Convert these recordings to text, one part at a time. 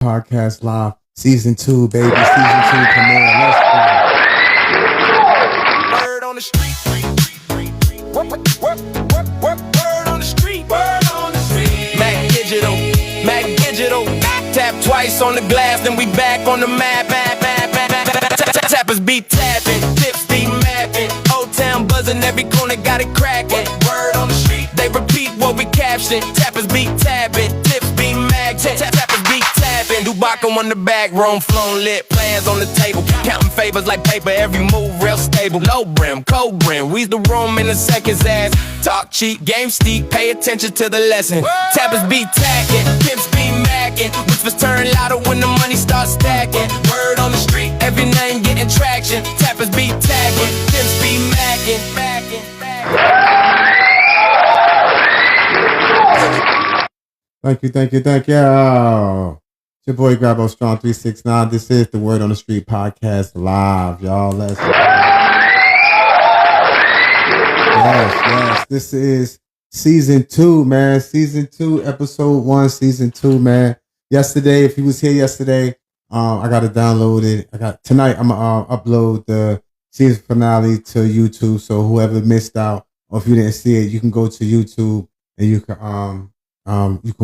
Podcast Live, Season 2, baby. Season 2 premiere. Let's go. Word on the street. Word on the street. Word on the street. Mac Digital. Tap twice on the glass, then we back on the map. Tappers be tapping, tips be mapping. Old town buzzing, every corner got it cracking. Word on the street. They repeat what we caption. Tappers be tapping, tips be magging. Tappers be tapping. Dubaka on the back, room flown lit. Plans on the table, counting favors like paper. Every move real stable. Low brim, cold brim. We's the room in a second's ass. Talk cheap, game steep. Pay attention to the lesson. Tappers be tacking, pimps be macking. Whispers turn louder when the money starts stacking. Word on the street, every name getting traction. Tappers be tagging, pimps be macking. Thank you. It's your boy Grabo Strong 369. This is the Word on the Street Podcast Live, y'all. Let's go. Yes. This is Season 2, man. Season 2, Episode 1, Season 2, man. Yesterday, if you was here yesterday, I got to download it. Tonight, I'm going to upload the season finale to YouTube. So whoever missed out, or if you didn't see it, you can go to YouTube and you can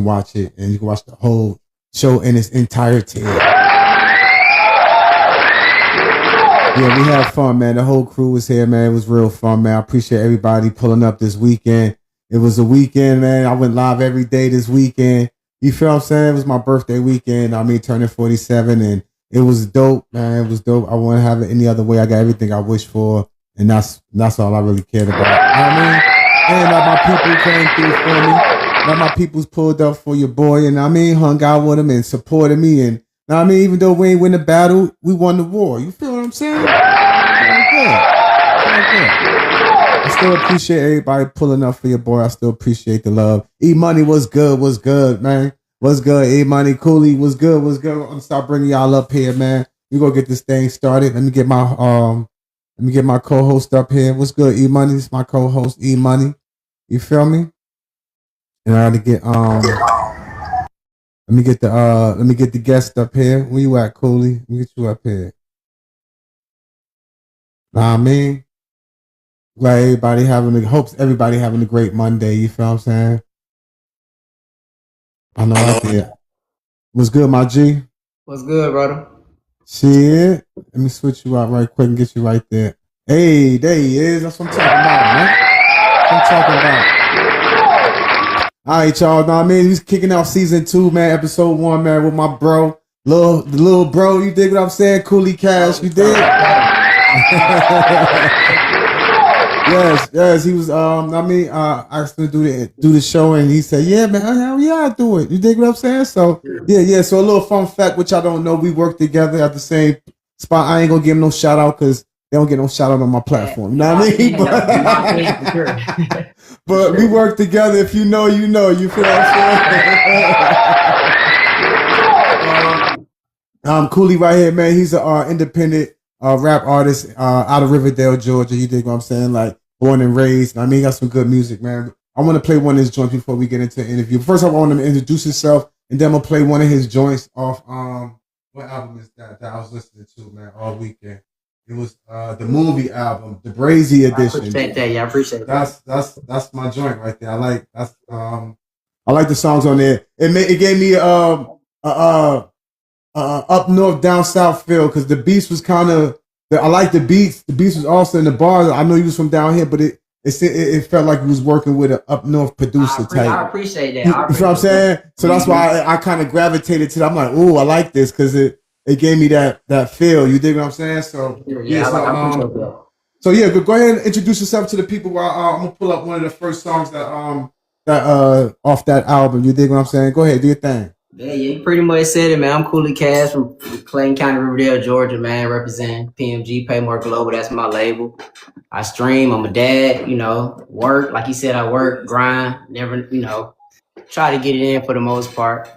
watch it, and you can watch the whole show in its entirety. Yeah, we had fun, man. The whole crew was here, man. It was real fun, man. I appreciate everybody pulling up this weekend. It was a weekend, man. I went live every day this weekend. You feel what I'm saying? It was my birthday weekend. Turning 47, and it was dope, man. It was dope. I wouldn't have it any other way. I got everything I wished for, and that's all I really cared about. You know what I mean? And my people came through for me. My people's pulled up for your boy, and hung out with him and supported me. And even though we ain't win the battle, we won the war. You feel what I'm saying? Good. I still appreciate everybody pulling up for your boy. I still appreciate the love. E-Money was good, man. What's good? E-Money, Cooley, was good. I'm gonna start bringing y'all up here, man. We gonna get this thing started. Let me get my co-host up here. What's good, E-Money? This is my co-host, E-Money. You feel me? And I had to get let me get the guest up here. Where you at, Cooley? Let me get you up here. Glad everybody having a great Monday. You feel what I'm saying? I know I did. What's good, my G? What's good, brother? Shit. Let me switch you out right quick and get you right there. Hey, there he is. That's what I'm talking about, man. All right, y'all. He's kicking off Season 2, man. Episode 1, man, with my bro. The little bro, you dig what I'm saying? Coolie Cash, you dig? Yes. He was, I asked him to do the show, and he said, yeah, man, hell yeah, I do it. You dig what I'm saying? So, yeah. So a little fun fact, which I don't know, we work together at the same spot. I ain't gonna give him no shout out because they don't get no shout out on my platform. You know what I mean? But we work together. If you know, you know. You feel what I'm saying? Cooley right here, man. He's an independent rap artist out of Riverdale, Georgia. You dig what I'm saying? Like, born and raised. He got some good music, man. I want to play one of his joints before we get into the interview. First, I want him to introduce himself, and then I'm going to play one of his joints off, what album is that I was listening to, man, all weekend? It was the movie album, the Brazy edition. I appreciate that. Yeah, I appreciate that. That's my joint right there. I like the songs on there. It gave me up north, down south feel, because the beats was kind of. I like the beats. The beats was also in the bars. I know you was from down here, but it felt like he was working with an up north producer type. I appreciate that. You know what I'm saying? So that's why I kind of gravitated to that. I'm like, oh, I like this because it gave me that feel. You dig what I'm saying? So I appreciate that. So yeah, go ahead and introduce yourself to the people. While I'm gonna pull up one of the first songs that off that album. You dig what I'm saying? Go ahead, do your thing. Yeah, you pretty much said it, man. I'm Cooley Cash from Clayton County, Riverdale, Georgia, man. Representing PMG, Paymore Global. That's my label. I stream. I'm a dad. Work. Like you said, I work, grind. Never, try to get it in for the most part.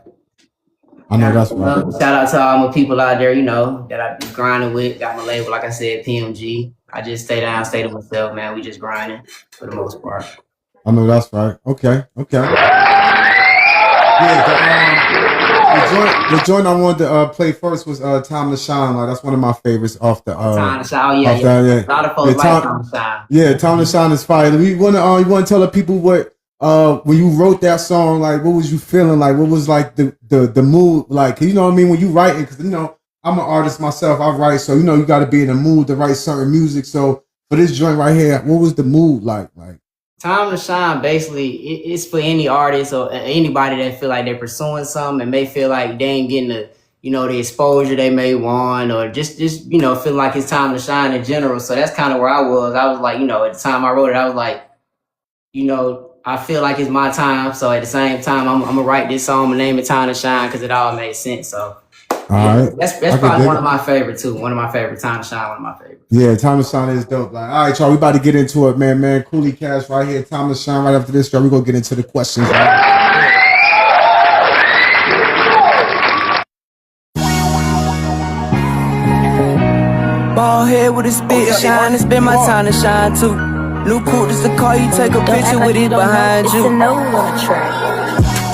I know that's right. Shout out to all my people out there, that I be grinding with. Got my label, like I said, PMG. I just stay to myself, man. We just grinding for the most part. I know that's right. Okay. Yeah, The joint I wanted to play first was "Time to Shine." Like that's one of my favorites off the. Time to Shine. Yeah. A lot of folks like Time to Shine. Yeah, Time to Shine is fire. You wanna tell the people what when you wrote that song, like what was you feeling, like what was like the mood, like you know what I mean when you writing, because you know I'm an artist myself, I write, so you know you got to be in the mood to write certain music. So for this joint right here, what was the mood like? Time to Shine, basically, it's for any artist or anybody that feel like they're pursuing something and may feel like they ain't getting the exposure they may want, or just feel like it's time to shine in general. So that's kind of where I was. I was like, at the time I wrote it, I was like, I feel like it's my time. So at the same time, I'm gonna write this song and name it Time to Shine because it all made sense. So. All right. That's probably one of my favorite too. One of my favorite. Time to Shine, one of my favorites. Yeah, Time to Shine is dope. Like, all right, y'all, we about to get into it, man. Coolie Cash right here. Time to Shine right after this, y'all. We gonna get into the questions. Ball head with a spit shine. It's been my time to shine too. New coupe, this the car you take a picture with it behind you. It's a no on the track.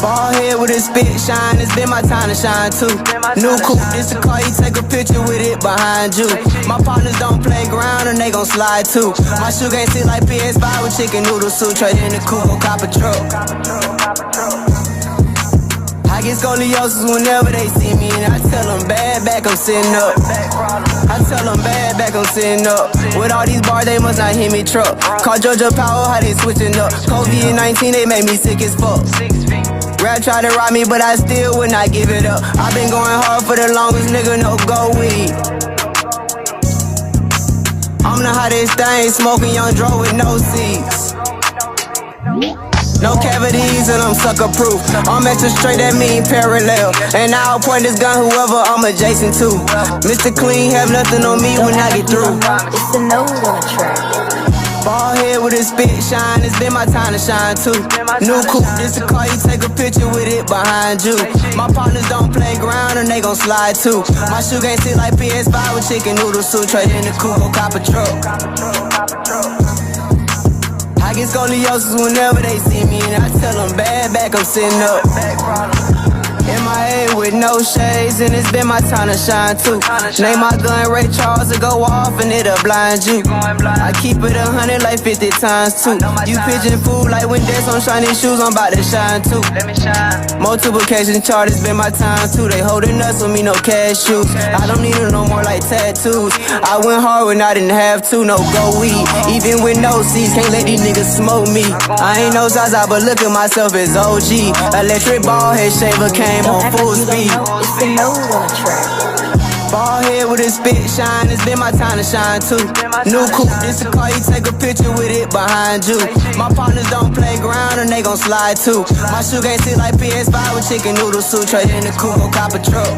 Ball head with a spit shine, it's been my time to shine too. New coupe, this the car you take a picture with it behind you. My partners don't play ground and they gon' slide too. My shoe game sit like PS5 with chicken noodle soup. Trade in the coupe, go cop a truck. I get scoliosis whenever they see me, and I tell them bad back, I'm sitting up. I tell them bad back, I'm sitting up. With all these bars, they must not hear me truck. Call Georgia Power, how they switching up. COVID-19, they made me sick as fuck. Rap try to rob me, but I still would not give it up. I've been going hard for the longest, nigga, no go weed. I'm the hottest thing, smoking young dro with no seeds. No cavities and I'm sucker proof. I'm extra straight, that mean parallel. And I'll point this gun whoever I'm adjacent to. Mr. Clean have nothing on me when I get through. It's the no on the track. Ball head with a spit shine, it's been my time to shine too. New coupe, this the car you take a picture with it behind you. My partners don't play ground and they gon' slide too. My shoe game sit like PS5 with chicken noodle soup. Trade in the coupe, go cop a truck. I get scoliosis whenever they see me, and I tell them bad back, I'm sitting up. MIA with no shades, and it's been my time to shine too. Name my gun Ray Charles to go off and it'll blind you. I keep it 100 like 50 times too. You pigeon food like when there's on shiny shoes, I'm about to shine too. Multiplication chart, it's been my time too. They holding us with me, no cash shoes. I don't need it no more like tattoos. I went hard when I didn't have to, no go weed. Even with no seeds, can't let these niggas smoke me. I ain't no Zaza, but look at myself as OG. Electric ball head shaver came on full speed. It's the no on the track. Ball head with a spit shine, it's been my time to shine too. New coupe, this the car you take a picture with it behind you. My partners don't play ground and they gon' slide too. My shoe game sit like PS5 with chicken noodle soup. Trade in the coupe, go cop a truck.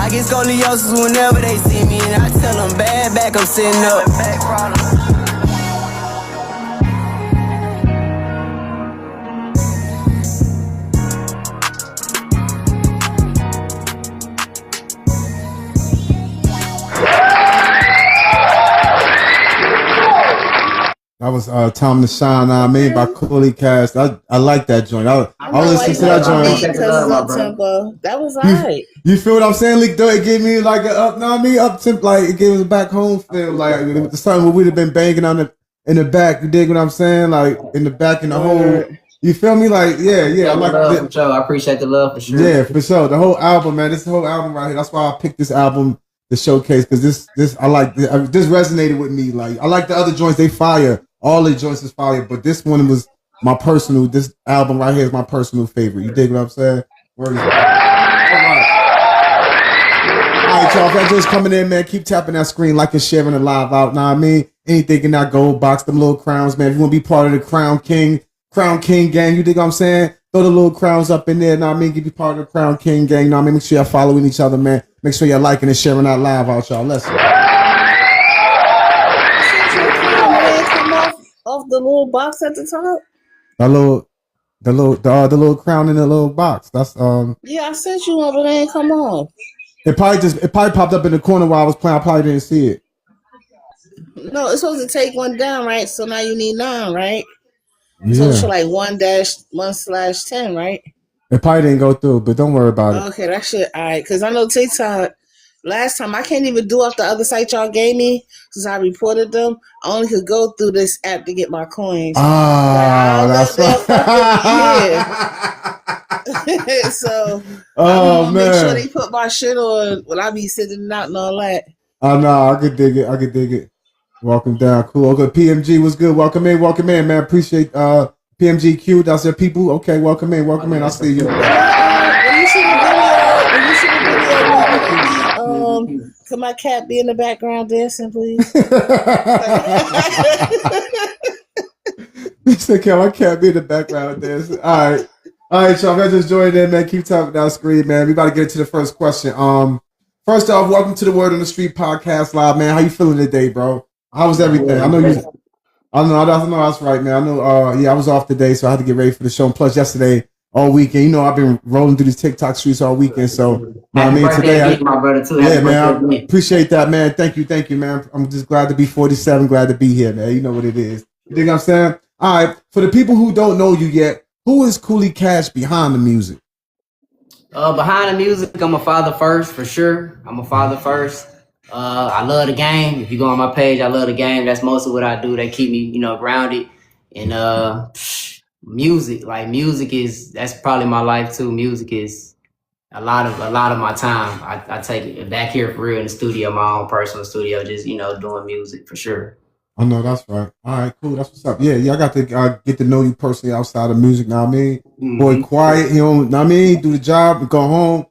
I get scoliosis whenever they see me, and I tell them bad back, I'm sitting up. That was Time to Shine, made by Coolie Cash. I like that joint. I listen to that joint. That was alright. You feel what I'm saying? Like, though, it gave me like a up temp, like it gave us a back home feel, like the something where we'd have been banging on in the back. You dig what I'm saying? Like in the back in the whole. You feel me? Like yeah. I like love for sure. I appreciate the love for sure. Yeah, for sure. The whole album, man. This whole album right here. That's why I picked this album to showcase, because this I like this resonated with me. Like I like the other joints, they fire. All the joints is fire, but this one was my personal. This album right here is my personal favorite. You dig what I'm saying? Word is all right, y'all. If that just coming in, man, keep tapping that screen, like and sharing the live out. Know what I mean? Anything in that gold box, them little crowns, man. If you want to be part of the Crown King gang, you dig what I'm saying? Throw the little crowns up in there. Know what I mean? Get be part of the Crown King gang. Know what I mean? Make sure y'all following each other, man. Make sure y'all liking and sharing that live out, y'all. Listen. Off the little box at the top. The little crown in the little box. That's Yeah, I sent you one, but it ain't come on. It probably popped up in the corner while I was playing. I probably didn't see it. No, it's supposed to take one down, right? So now you need 9, right? Yeah. So it's like 1/1/10, right? It probably didn't go through, but don't worry about it. Okay, that shit all right. Cause I know TikTok. Last time I can't even do off the other site y'all gave me since I reported them. I only could go through this app to get my coins. Oh, that's yeah. So oh man, make sure they put my shit on when I be sitting out and all that. Oh no, I could dig it. Welcome down, cool. Okay, PMG was good. Welcome in, man. Appreciate PMGQ. That's their people. Okay, welcome in. I'll see you. When you see the video, could my cat be in the background dancing, please? He said, "Can my cat be in the background dancing?" All right, y'all. Man, just join in, man. Keep talking down screen, man. We about to get into the first question. First off, welcome to the Word on the Street podcast live, man. How you feeling today, bro? How was everything? I know that's right, man. I know. I was off today, so I had to get ready for the show. And plus, yesterday all weekend, you know, I've been rolling through these TikTok streets all weekend. So, I mean, today, my brother too. Yeah, man. I appreciate that, man. Thank you, man. I'm just glad to be 47. Glad to be here, man. You know what it is. You think I'm saying? All right. For the people who don't know you yet, who is Coolie Cash behind the music? Behind the music, I'm a father first, for sure. I'm a father first. I love the game. If you go on my page, I love the game. That's mostly what I do. They keep me, you know, grounded. And music, that's probably my life too. Music is a lot of my time. I take it back here for real in the studio, my own personal studio, just, you know, doing music for sure. I know that's right. All right, cool. That's what's up. Yeah, I got to get to know you personally outside of music. Know what I mean? Boy, quiet. You know what I mean? Do the job, go home.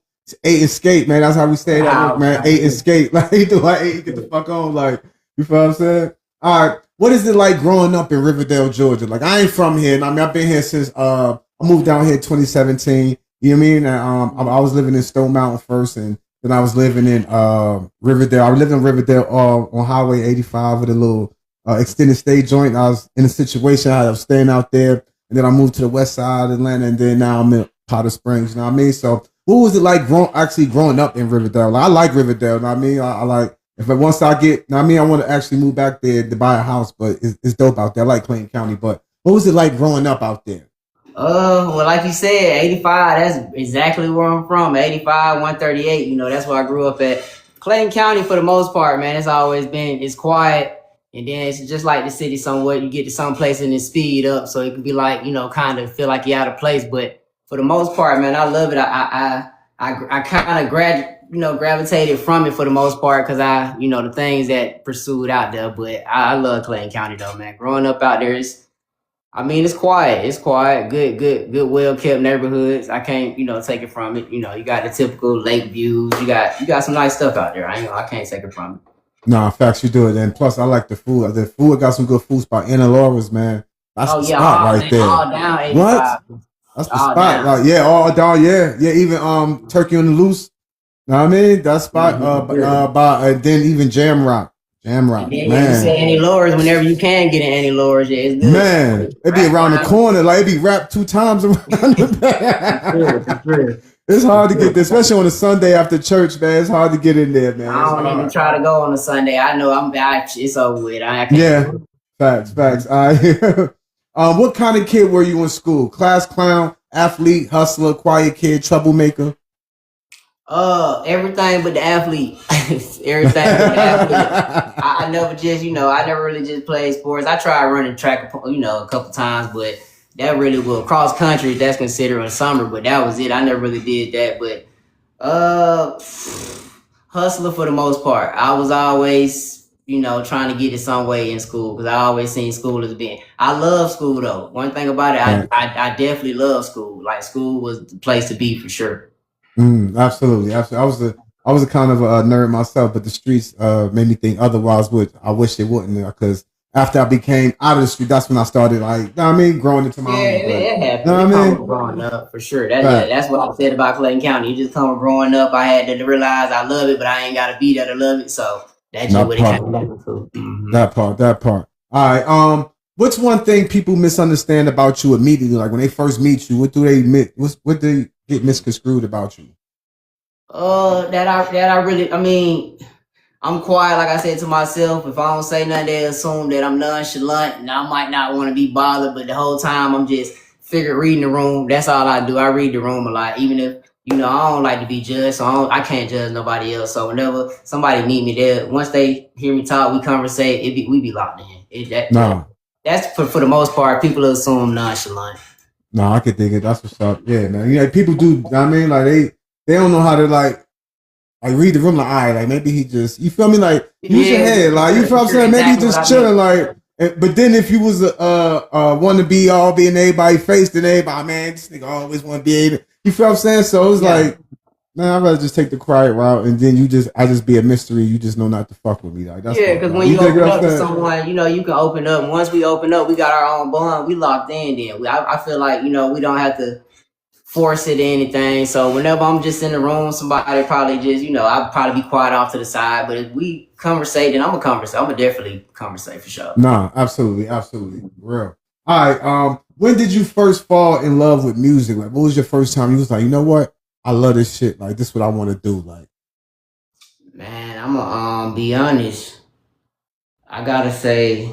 Ate and skate, man. That's how we stay at work, man. Ate and skate. Like, you do like 8, get the fuck on. Like, you feel what I'm saying? All right. What is it like growing up in Riverdale, Georgia? Like, I ain't from here. I mean, I've been here since I moved down here in 2017. You know what I mean? And, I was living in Stone Mountain first, and then I was living in Riverdale. I lived in Riverdale on Highway 85 with a little extended stay joint. I was in a situation. I was staying out there, and then I moved to the west side of Atlanta, and then now I'm in Powder Springs. You know what I mean? So, what was it like growing up in Riverdale? Like, I like Riverdale. You know what I mean? I like, once I get, you know what I mean, I want to actually move back there to buy a house, but it's dope out there. I like Clayton County, but what was it like growing up out there? Well, like you said, 85, that's exactly where I'm from. 85, 138, you know, that's where I grew up at. Clayton County, for the most part, man, it's quiet. And then it's just like the city somewhat. You get to some place and it speed up, so it can be like, you know, kind of feel like you're out of place. But for the most part, man, I love it. I kind of gravitated from it for the most part because the things that pursued out there. But I love Clayton County though, man. Growing up out there, it's quiet. It's quiet. Good, well kept neighborhoods. I can't, take it from it. You know, you got the typical lake views. You got some nice stuff out there. I can't take it from it. Nah, facts, you do it. And plus, I like the food. The food got some good food spot. Anna Laura's, man. That's the spot right there. All down 85. What? That's the all spot. Down. Like, yeah, all down. Yeah. Even Turkey on the Loose. Know what I mean? That spot. Then even Jamrock. Man. You say Annie Laura's whenever you can get in Annie Laura's. Yeah, it's good. Man, it be around the corner. Like, it be wrapped 2 times around the back. Sure. It's hard to get there, especially on a Sunday after church, man. It's hard to get in there, man. I don't even try to go on a Sunday. I know it's over with. Yeah, facts. What kind of kid were you in school? Class clown, athlete, hustler, quiet kid, troublemaker? Everything but the athlete. Everything but the athlete. I never really just played sports. I tried running track, a couple times, but that really was cross country. That's considered in summer, but that was it. I never really did that. But hustler for the most part. I was always, trying to get it some way in school because I always seen school as being. I love school though. One thing about it, I definitely love school. Like, school was the place to be for sure. Absolutely. I was a kind of a nerd myself, but the streets made me think otherwise. I wish they wouldn't, because after I became out of the street, that's when I started, growing into my own. It happened. Growing up, for sure. That's what I said about Clayton County. You just come growing up. I had to realize I love it, but I ain't got to be there to love it. So that's just what it came down to. Mm-hmm. That part. All right. What's one thing people misunderstand about you immediately? Like, when they first meet you, what do they get misconstrued about you? I'm quiet, like I said to myself. If I don't say nothing, they assume that I'm nonchalant and I might not want to be bothered, but the whole time I'm just figure reading the room. That's all I do. I read the room a lot, even if I don't like to be judged, so I can't judge nobody else. So whenever somebody need me there, once they hear me talk, we conversate. We be locked in. That's for the most part. People assume nonchalant. No, I could dig it. That's what's up. Yeah, man. People do. I mean, like they don't know how to like read the room. Like, all right, like maybe he just, you feel me? Like use your head. Like you feel what I'm saying? Maybe he just chilling. Like, but then if you was want to be all being everybody face, then everybody, man, this nigga always want to be able. You feel what I'm saying? So it's like, man, I'd rather just take the quiet route, and then I just be a mystery. You just know not to fuck with me. Like that's because when you open up to someone, you can open up. Once we open up, we got our own bond. We locked in. Then I feel like we don't have to force it or anything. So whenever I'm just in the room, somebody probably just I'll probably be quiet off to the side. But if we conversate, then I'm gonna definitely conversate for sure. Nah, absolutely, real. All right. When did you first fall in love with music? Like, what was your first time you was like, you know what? I love this shit. Like, this is what I want to do. Like, man, I'm gonna be honest. I gotta say,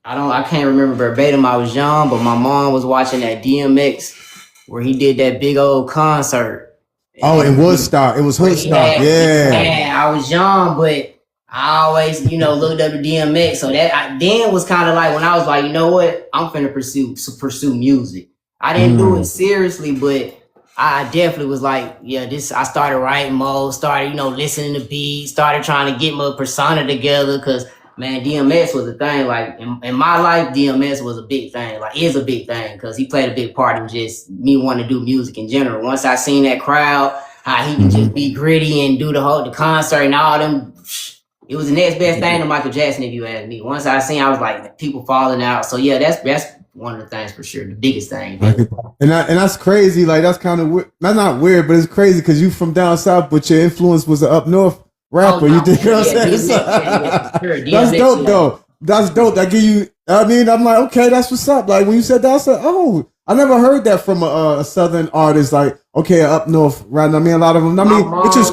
I can't remember verbatim. I was young, but my mom was watching that DMX where he did that big old concert. Oh, in Woodstock. It was Woodstock. Yeah. I was young, but I always, looked up at DMX. So that then was kind of like when I was like, you know what? I'm finna pursue music. I didn't do it seriously, but I definitely was like, yeah, I started writing more, started, listening to beats, started trying to get my persona together. Cause man, DMX was a thing. Like in my life, DMX was a big thing, like is a big thing. Cause he played a big part in just me wanting to do music in general. Once I seen that crowd, how he can just be gritty and do the concert and all them. It was the next best thing to Michael Jackson, if you ask me. Once I seen, I was like, people falling out. So yeah, that's one of the things for sure. The biggest thing. And that's crazy. Like that's kind of weird. Not weird, but it's crazy because you from down south, but your influence was an up north rapper. You did. Sure. That's dope, though. That's dope. That give you. I mean, I'm like, okay, that's what's up. Like when you said that, I said, oh, I never heard that from a southern artist. Like, okay, up north, right? I mean, a lot of them. I mean, it's just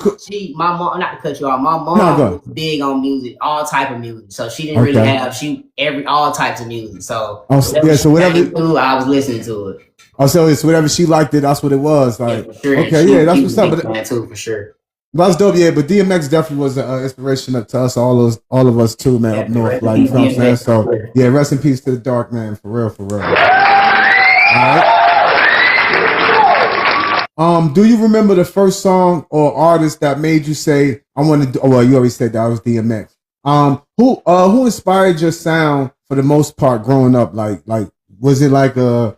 my mom. Not to cut you off. My mom was big on music, all type of music. So she didn't really have all types of music. So so whatever I was listening to it. Oh, so it's whatever she liked it. That's what it was. Like, yeah, for sure. Okay, that's what's up. But too, for sure. That's dope, yeah. But DMX definitely was an inspiration to us, all of us too, man, up north. Like, you know what I'm saying? So, yeah, rest in peace to the dark man, for real. All right. Do you remember the first song or artist that made you say, "I want to"? Oh, well, you already said that was DMX. Who inspired your sound for the most part growing up? Like, was it like your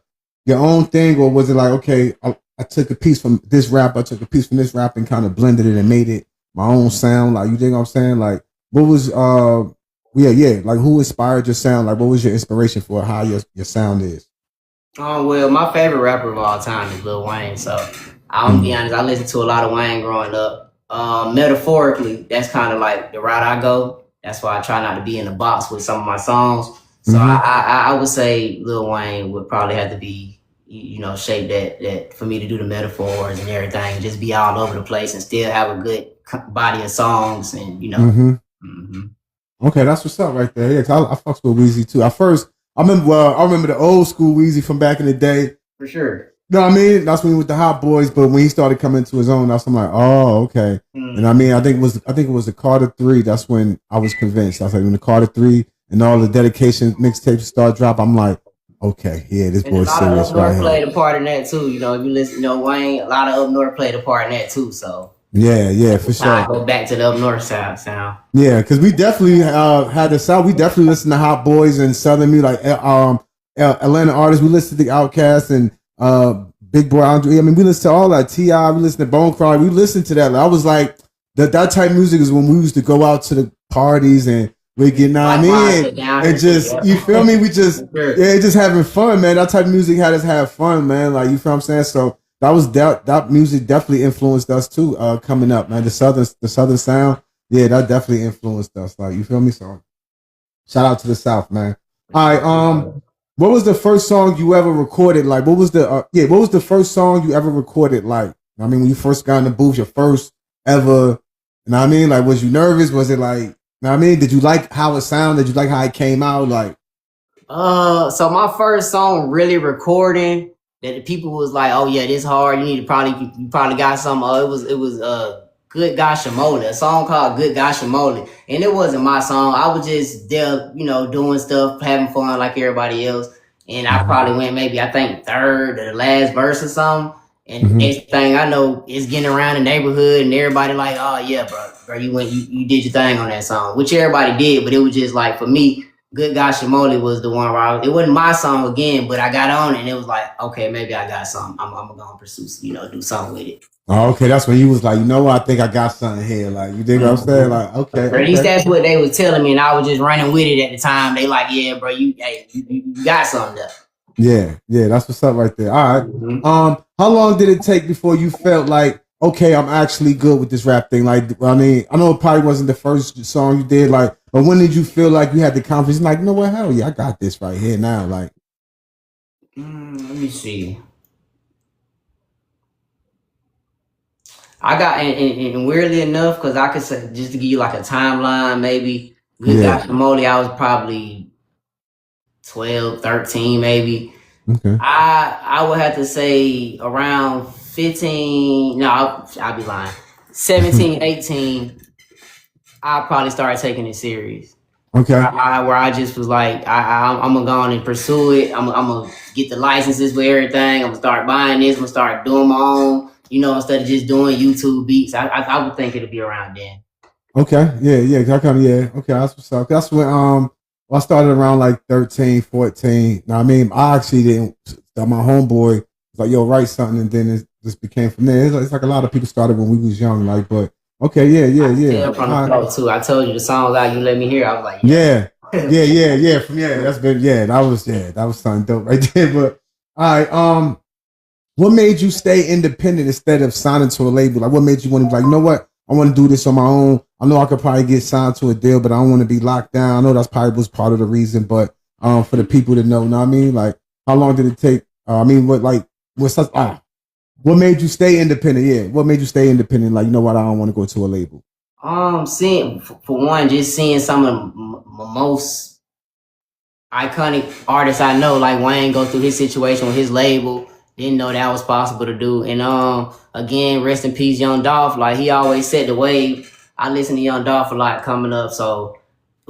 own thing, or was it like, okay, I took a piece from this rap, I took a piece from this rap and kind of blended it and made it my own sound? Like, you think what I'm saying? Like, what was, like who inspired your sound? Like, what was your inspiration for how your sound is? Well, my favorite rapper of all time is Lil Wayne. So I'll be honest, I listened to a lot of Wayne growing up. Metaphorically, that's kind of like the route I go. That's why I try not to be in the box with some of my songs. So I would say Lil Wayne would probably have to be, shape that for me to do the metaphors and everything, just be all over the place and still have a good body of songs and Okay, that's what's up right there. Yeah, 'cause I fucks with Weezy too. I remember the old school Weezy from back in the day. For sure. You know what I mean? That's when he was with the Hot Boys, but when he started coming to his own, that's when I'm like, oh, okay. And I mean, I think it was the Carter 3. That's when I was convinced. I was like, when the Carter 3 and all the dedication mixtapes start drop, I'm like, okay, yeah, this boy's serious right here. Played a part in that too. If you listen, Wayne, a lot of Up North played a part in that too. So yeah, for sure. I go back to the Up North sound. Yeah, because we definitely had the South. We definitely listened to Hot Boys and Southern music, like Atlanta artists. We listened to the Outkast and Big Boy Andre. I mean, we listened to all that. T.I. We listened to Bone Cry. We listened to that. I was like, that type of music is when we used to go out to the parties and we get and just you feel me? We just just having fun, man. That type of music had us have fun, man. Like, you feel what I'm saying? So that music definitely influenced us too, coming up, man. The southern sound, yeah, that definitely influenced us. Like, you feel me? So shout out to the South, man. All right, what was the first song you ever recorded? Like, what was the first song you ever recorded? Like, I mean, when you first got in the booth, your first ever, you know what I mean? Like, was you nervous? Was it like, you know what I mean? Did you like how it sounded? Did you like how it came out? Like, So my first song really recording that the people was like, oh yeah, this hard. You probably got some. It was Good Gosh Shimoda, a song called Good Gosh Shimoda. And it wasn't my song. I was just there, doing stuff, having fun like everybody else. And I probably went maybe, I think, third or the last verse or something. And next thing I know, it's getting around the neighborhood and everybody like, oh yeah, bro, you did your thing on that song, which everybody did, but it was just like, for me, Good Gosh Shimoda was the one where it wasn't my song again, but I got on it and it was like, okay, maybe I got something. I'm gonna pursue, do something with it. Oh, okay, that's when you was like, you know what? I think I got something here. Like, you dig what I'm saying? Like, okay. Or at least that's what they was telling me, and I was just running with it at the time. They like, yeah, bro, you got something there. Yeah, that's what's up right there. All right. How long did it take before you felt like, okay, I'm actually good with this rap thing? Like, I mean, I know it probably wasn't the first song you did, like, but when did you feel like you had the confidence? Like, you know what? Hell yeah, I got this right here now. Like, let me see. I got, and weirdly enough, because I could say, just to give you like a timeline, maybe, Good Gosh Shimoda, I was probably 12, 13, maybe. Okay. I would have to say around 15, no, I'll be lying. 17, 18, I probably started taking it serious. Okay. Where I just was like, I'm going to go on and pursue it. I'm going to get the licenses for everything. I'm going to start buying this. I'm going to start doing my own. Instead of just doing YouTube beats, I would think it'd be around then. Okay, yeah. Okay, that's what's up. That's when I started around like 13, 14. Now, I mean, I actually didn't. My homeboy was like, "Yo, write something," and then it just became from there. It's like a lot of people started when we was young, like. But okay, yeah. From the flow too. I told you the songs out you let me hear. I was like, yeah. That was something dope right there. But all right, what made you stay independent instead of signing to a label? Like, what made you want to be like, you know what? I want to do this on my own. I know I could probably get signed to a deal, but I don't want to be locked down. I know that's probably was part of the reason, but for the people to know what I mean? Like, how long did it take? What made you stay independent? Yeah, what made you stay independent? Like, you know what? I don't want to go to a label. Seeing some of the most iconic artists I know, like Wayne, go through his situation with his label. Didn't know that was possible to do. And again, rest in peace, Young Dolph. Like, he always set the wave. I listened to Young Dolph a lot coming up, so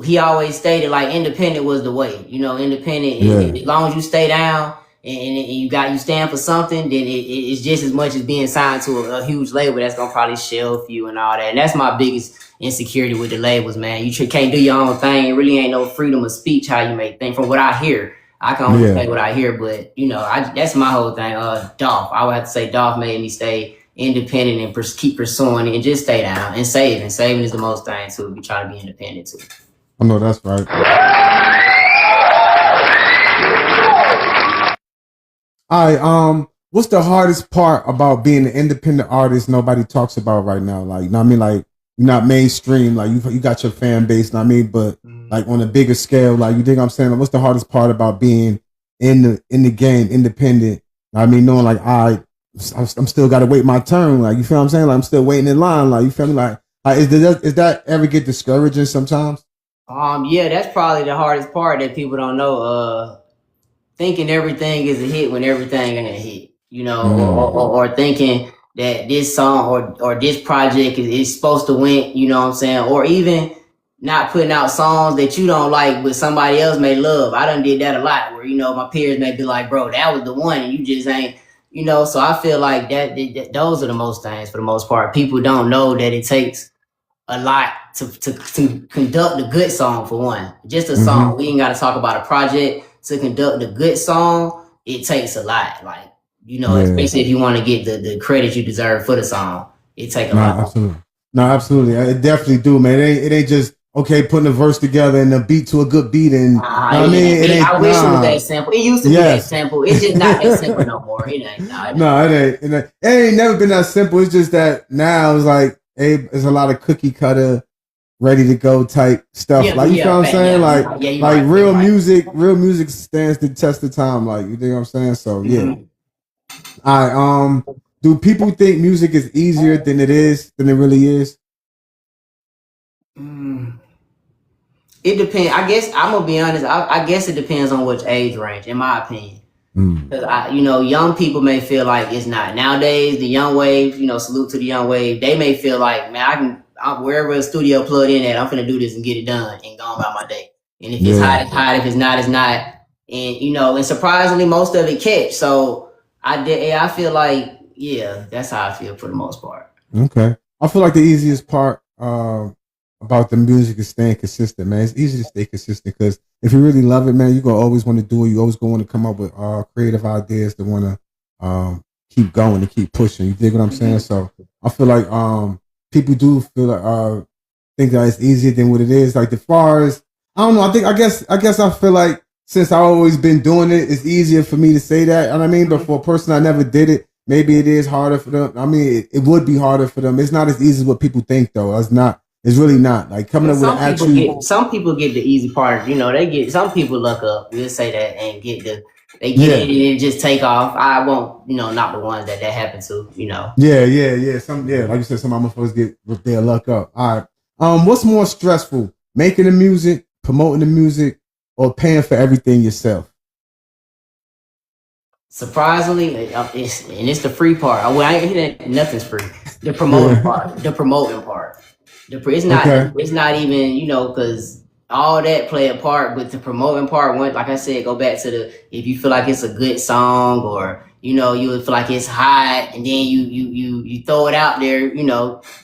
he always stated like independent was the way. Independent. As long as you stay down and you stand for something, then it's just as much as being signed to a huge label that's gonna probably shelf you and all that. And that's my biggest insecurity with the labels, man. You can't do your own thing. It really ain't no freedom of speech how you make things. From what I hear. I can only say what I hear, but that's my whole thing. Dolph, I would have to say Dolph made me stay independent and keep pursuing it and just stay down and saving. Saving is the most thing too. We try to be independent too. I know that's right. All right. What's the hardest part about being an independent artist nobody talks about right now? Like, you know what I mean? Like, you're not mainstream. Like, you got your fan base, you know what I mean? But like on a bigger scale, like, you think I'm saying? Like, what's the hardest part about being in the game, independent? I mean, knowing like I'm still got to wait my turn. Like, you feel what I'm saying? Like, I'm still waiting in line. Like, you feel me? Like is that ever get discouraging sometimes? Yeah, that's probably the hardest part that people don't know. Thinking everything is a hit when everything ain't a hit, or thinking that this song or this project is supposed to win, you know what I'm saying? Or even not putting out songs that you don't like, but somebody else may love. I done did that a lot where, my peers may be like, bro, that was the one and you just ain't, so I feel like that those are the most things for the most part. People don't know that it takes a lot to conduct a good song for one. Just a song. We ain't got to talk about a project. To conduct a good song, it takes a lot. Like, especially if you want to get the credit you deserve for the song, it takes a lot. Absolutely. No, absolutely. It definitely do, man. It ain't just okay putting a verse together and a beat to a good beat. And I wish it was that simple. It used to be that simple. It's just not that simple no more. It ain't. It ain't never been that simple. It's just that now it's like, it's a lot of cookie cutter, ready to go type stuff. You know what I'm saying? Like real music stands the test of time. Like, you think what I'm saying? So do people think music is easier than it really is? It depends. I guess I'm gonna be honest. I guess it depends on which age range, in my opinion. Because young people may feel like it's not nowadays. The young wave, salute to the young wave. They may feel like, man, I'm wherever the studio plugged in at, I'm finna do this and get it done and go about my day. And if it's hot, it's hot. If it's not, it's not. And and surprisingly, most of it catch. So I feel like, yeah, that's how I feel for the most part. Okay, I feel like the easiest part about the music is staying consistent, man. It's easy to stay consistent because if you really love it, man, you're gonna always want to do it. You always gonna want to come up with creative ideas to want to keep going and keep pushing. You dig what I'm saying? So I feel like people do feel like think that it's easier than what it is. Like as far as I don't know, I guess I feel like since I've always been doing it, it's easier for me to say that. You know what I mean? But for a person I never did it, maybe it is harder for them. I mean, it would be harder for them. It's not as easy as what people think, though. It's not. It's really not. Like coming up with an actual. Some people get the easy part. They get. Some people luck up. We'll say that and get it and just take off. I won't. Not the ones that happen to. Yeah. Like you said, some motherfuckers get with their luck up. All right. What's more stressful, making the music, promoting the music, or paying for everything yourself? Surprisingly, it's the free part. Well, I ain't hear that. Nothing's free. The promoting part. The promoting part. It's not. Okay. It's not even. Because all that play a part, but the promoting part. Like I said, go back to if you feel like it's a good song, or you would feel like it's hot, and then you throw it out there.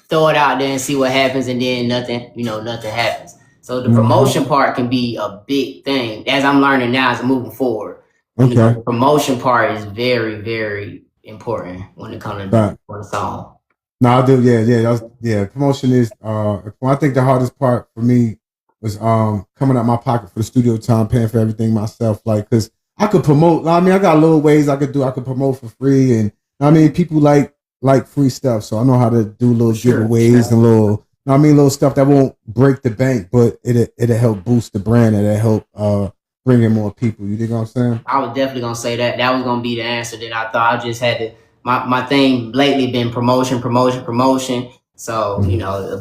Throw it out there and see what happens, and then nothing. Nothing happens. So the promotion part can be a big thing, as I'm learning now as I'm moving forward. Okay. The promotion part is very, very important when it comes to the song. No, I do. Yeah. Promotion is. I think the hardest part for me was coming out my pocket for the studio time, paying for everything myself. Like, cause I could promote. I mean, I got little ways I could do. I could promote for free, and I mean, people like free stuff, so I know how to do little giveaways and little stuff that won't break the bank, but it'll help boost the brand and it'll help bring in more people. You think what I'm saying? I was definitely gonna say that. That was gonna be the answer that I thought. I just had to. My thing lately been promotion. So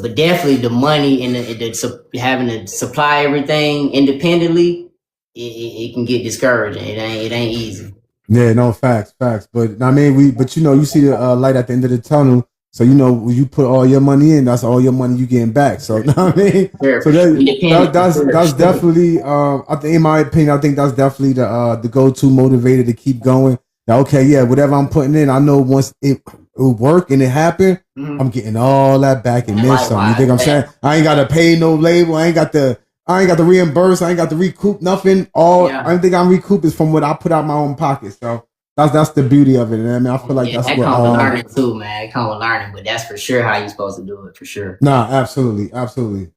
but definitely the money and the having to supply everything independently, it can get discouraging. It ain't easy. Yeah, no, facts. But I mean, you see the light at the end of the tunnel. So when you put all your money in, that's all your money you getting back. So you know what I mean, so that's definitely I think, in my opinion, I think that's definitely the go-to motivator to keep going. Now, okay, yeah, whatever I'm putting in, I know once it work and it happen, I'm getting all that back and then some. You think I'm saying? I ain't got to pay no label. I ain't got to reimburse. I ain't got to recoup nothing. I think I'm recoup is from what I put out my own pocket. So. That's the beauty of it, man. I feel like that's what comes with learning too, man. It comes with learning, but that's for sure how you're supposed to do it, for sure. Nah, absolutely.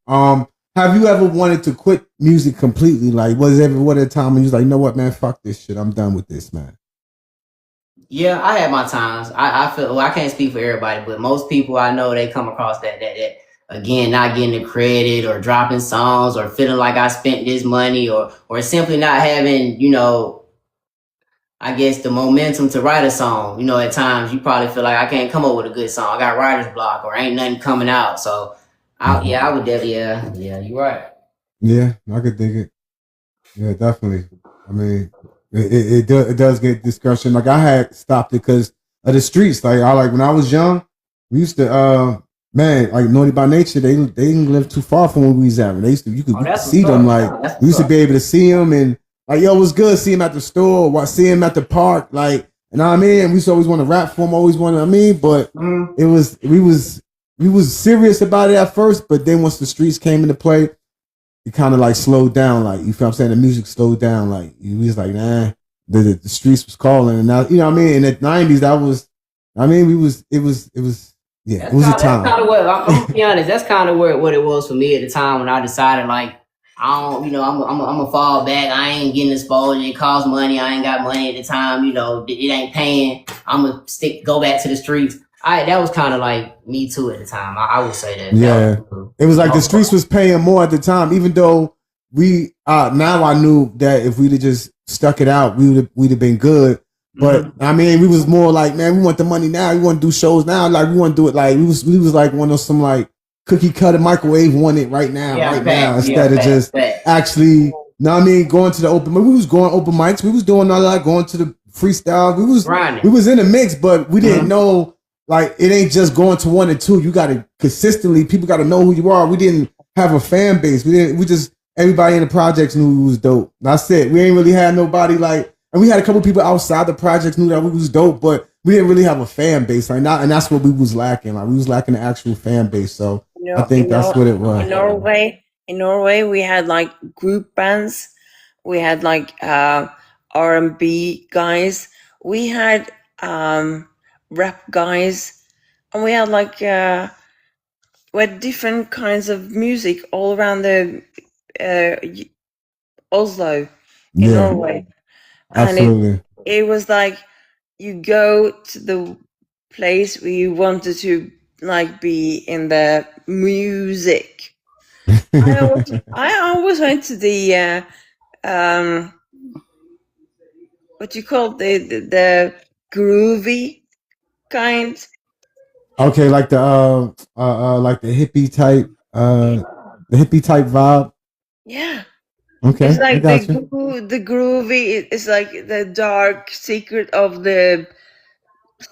Have you ever wanted to quit music completely? Like, was there ever a time when you was like, you know what, man, fuck this shit, I'm done with this, man? Yeah, I had my times. I feel I can't speak for everybody, but most people I know they come across that again, not getting the credit or dropping songs or feeling like I spent this money or simply not having I guess the momentum to write a song. At times you probably feel like I can't come up with a good song. I got writer's block or ain't nothing coming out. So I would definitely, yeah, you're right. Yeah, I could dig it. Yeah, definitely. I mean, it does get discussion. Like I had stopped it because of the streets. Like when I was young, we used to, man, like Naughty by Nature, they didn't live too far from where we was at. You could see them. Like we used to be able to see them and. Like, yo, it was good. See him at the store, see him at the park. Like, you know what I mean? And we used to always want to rap for him, but we was serious about it at first, but then once the streets came into play, it kind of like slowed down. Like, you feel what I'm saying? The music slowed down. Like, we was like, nah, the streets was calling. And now, you know what I mean? In the 90s, it was a time. That's kind of what, I'm gonna be honest, that's kind of what it was for me at the time when I decided, like, I don't, I'm gonna fall back. I ain't getting exposure. It costs money. I ain't got money at the time. It ain't paying. I'm gonna go back to the streets. That was kind of like me too at the time. I would say that. Yeah, it was like the streets was paying more at the time. Even though we now I knew that if we'd have just stuck it out, we'd have been good. But I mean, we was more like, man, we want the money now. We want to do shows now. Like we want to do it. Like we was like one of some like cookie cutter microwave want it right now, instead of just actually, know what I mean, going to the open. We was going open mics. We was doing all that, going to the freestyle. We was in the mix, but we didn't know, like, it ain't just going to 1 and 2. You got to consistently, people got to know who you are. We didn't have a fan base. Everybody in the projects knew we was dope. That's it. We ain't really had nobody like, and we had a couple people outside the projects knew that we was dope, but we didn't really have a fan base right now, and that's what we was lacking. Like, we was lacking the actual fan base. So I think that's what it was. In Norway, we had like group bands. We had like R&B guys. We had rap guys, and we had like with different kinds of music all around the Oslo in Norway. Absolutely. And it was like you go to the place where you wanted to like be in the music. I always went to the what you call the groovy kind. Okay, like the hippie type vibe. Yeah. Okay. It's like the groovy is like the dark secret of the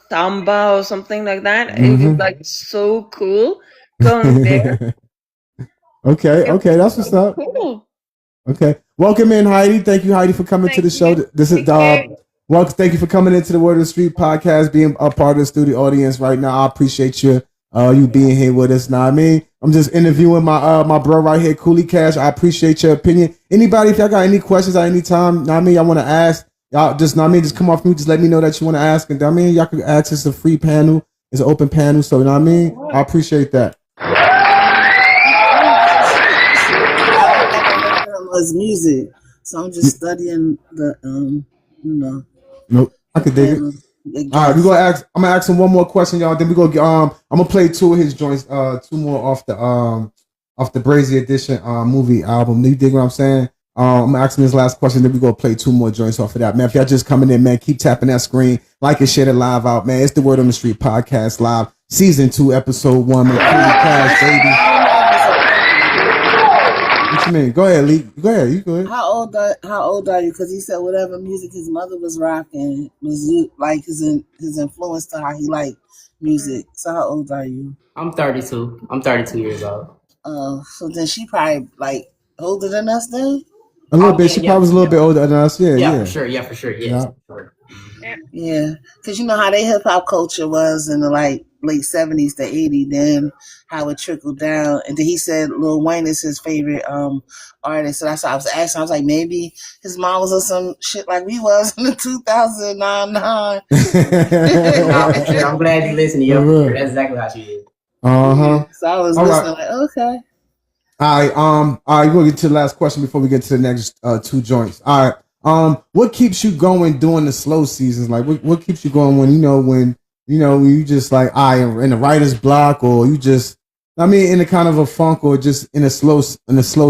samba or something like that. It was like so cool going there. Okay, that's what's up. Cool. Okay, welcome in, Heidi. Thank you, Heidi, for coming to the show. This is welcome. Thank you for coming into the Word of the Street podcast, being a part of the studio audience right now. I appreciate you being here with us. Now, I mean, I'm just interviewing my bro right here, Coolie Cash. I appreciate your opinion. Anybody, if y'all got any questions at any time, know what I mean, y'all want to ask, y'all just, know what I mean, just come off me, just let me know that you want to ask, and I mean, y'all can ask. It's a free panel, it's an open panel, so you know what I mean. I appreciate that. His music, so I'm just studying the Nope, I could dig it. All right, I'm gonna ask him one more question, y'all. Then we go. I'm gonna play 2 of his joints, 2 more off the Brazy Edition movie album. You dig what I'm saying? I'm gonna ask him his last question. Then we gonna play 2 more joints off of that. Man, if y'all just coming in, man, keep tapping that screen, like and share the live out, man. It's the Word on the Street podcast live, season 2, episode 1. Man, Cash, baby. What you mean? Go ahead, Lee. Go ahead. You go ahead. How old are you? Because he said whatever music his mother was rocking was like his influence to how he liked music. So how old are you? I'm 32. I'm 32 years old. So then she probably like older than us then? A little bit. She probably was a little bit older than us. Yeah. For sure. Yeah, for sure. Yes. Yeah. Because you know how their hip hop culture was in the like late 70s to 80s, then how it trickled down. And then he said Lil Wayne is his favorite artist. So that's why I was asking. I was like, maybe his mom was on some shit like we was in the 2009. No, for sure. I'm glad you listened to your. That's exactly how she is. So I was listening like, okay. All right, we're gonna get to the last question before we get to the next 2 joints. All right. What keeps you going during the slow seasons? Like what keeps you going when you just like in the writer's block, or you just, I mean, in a kind of a funk, or just in a slow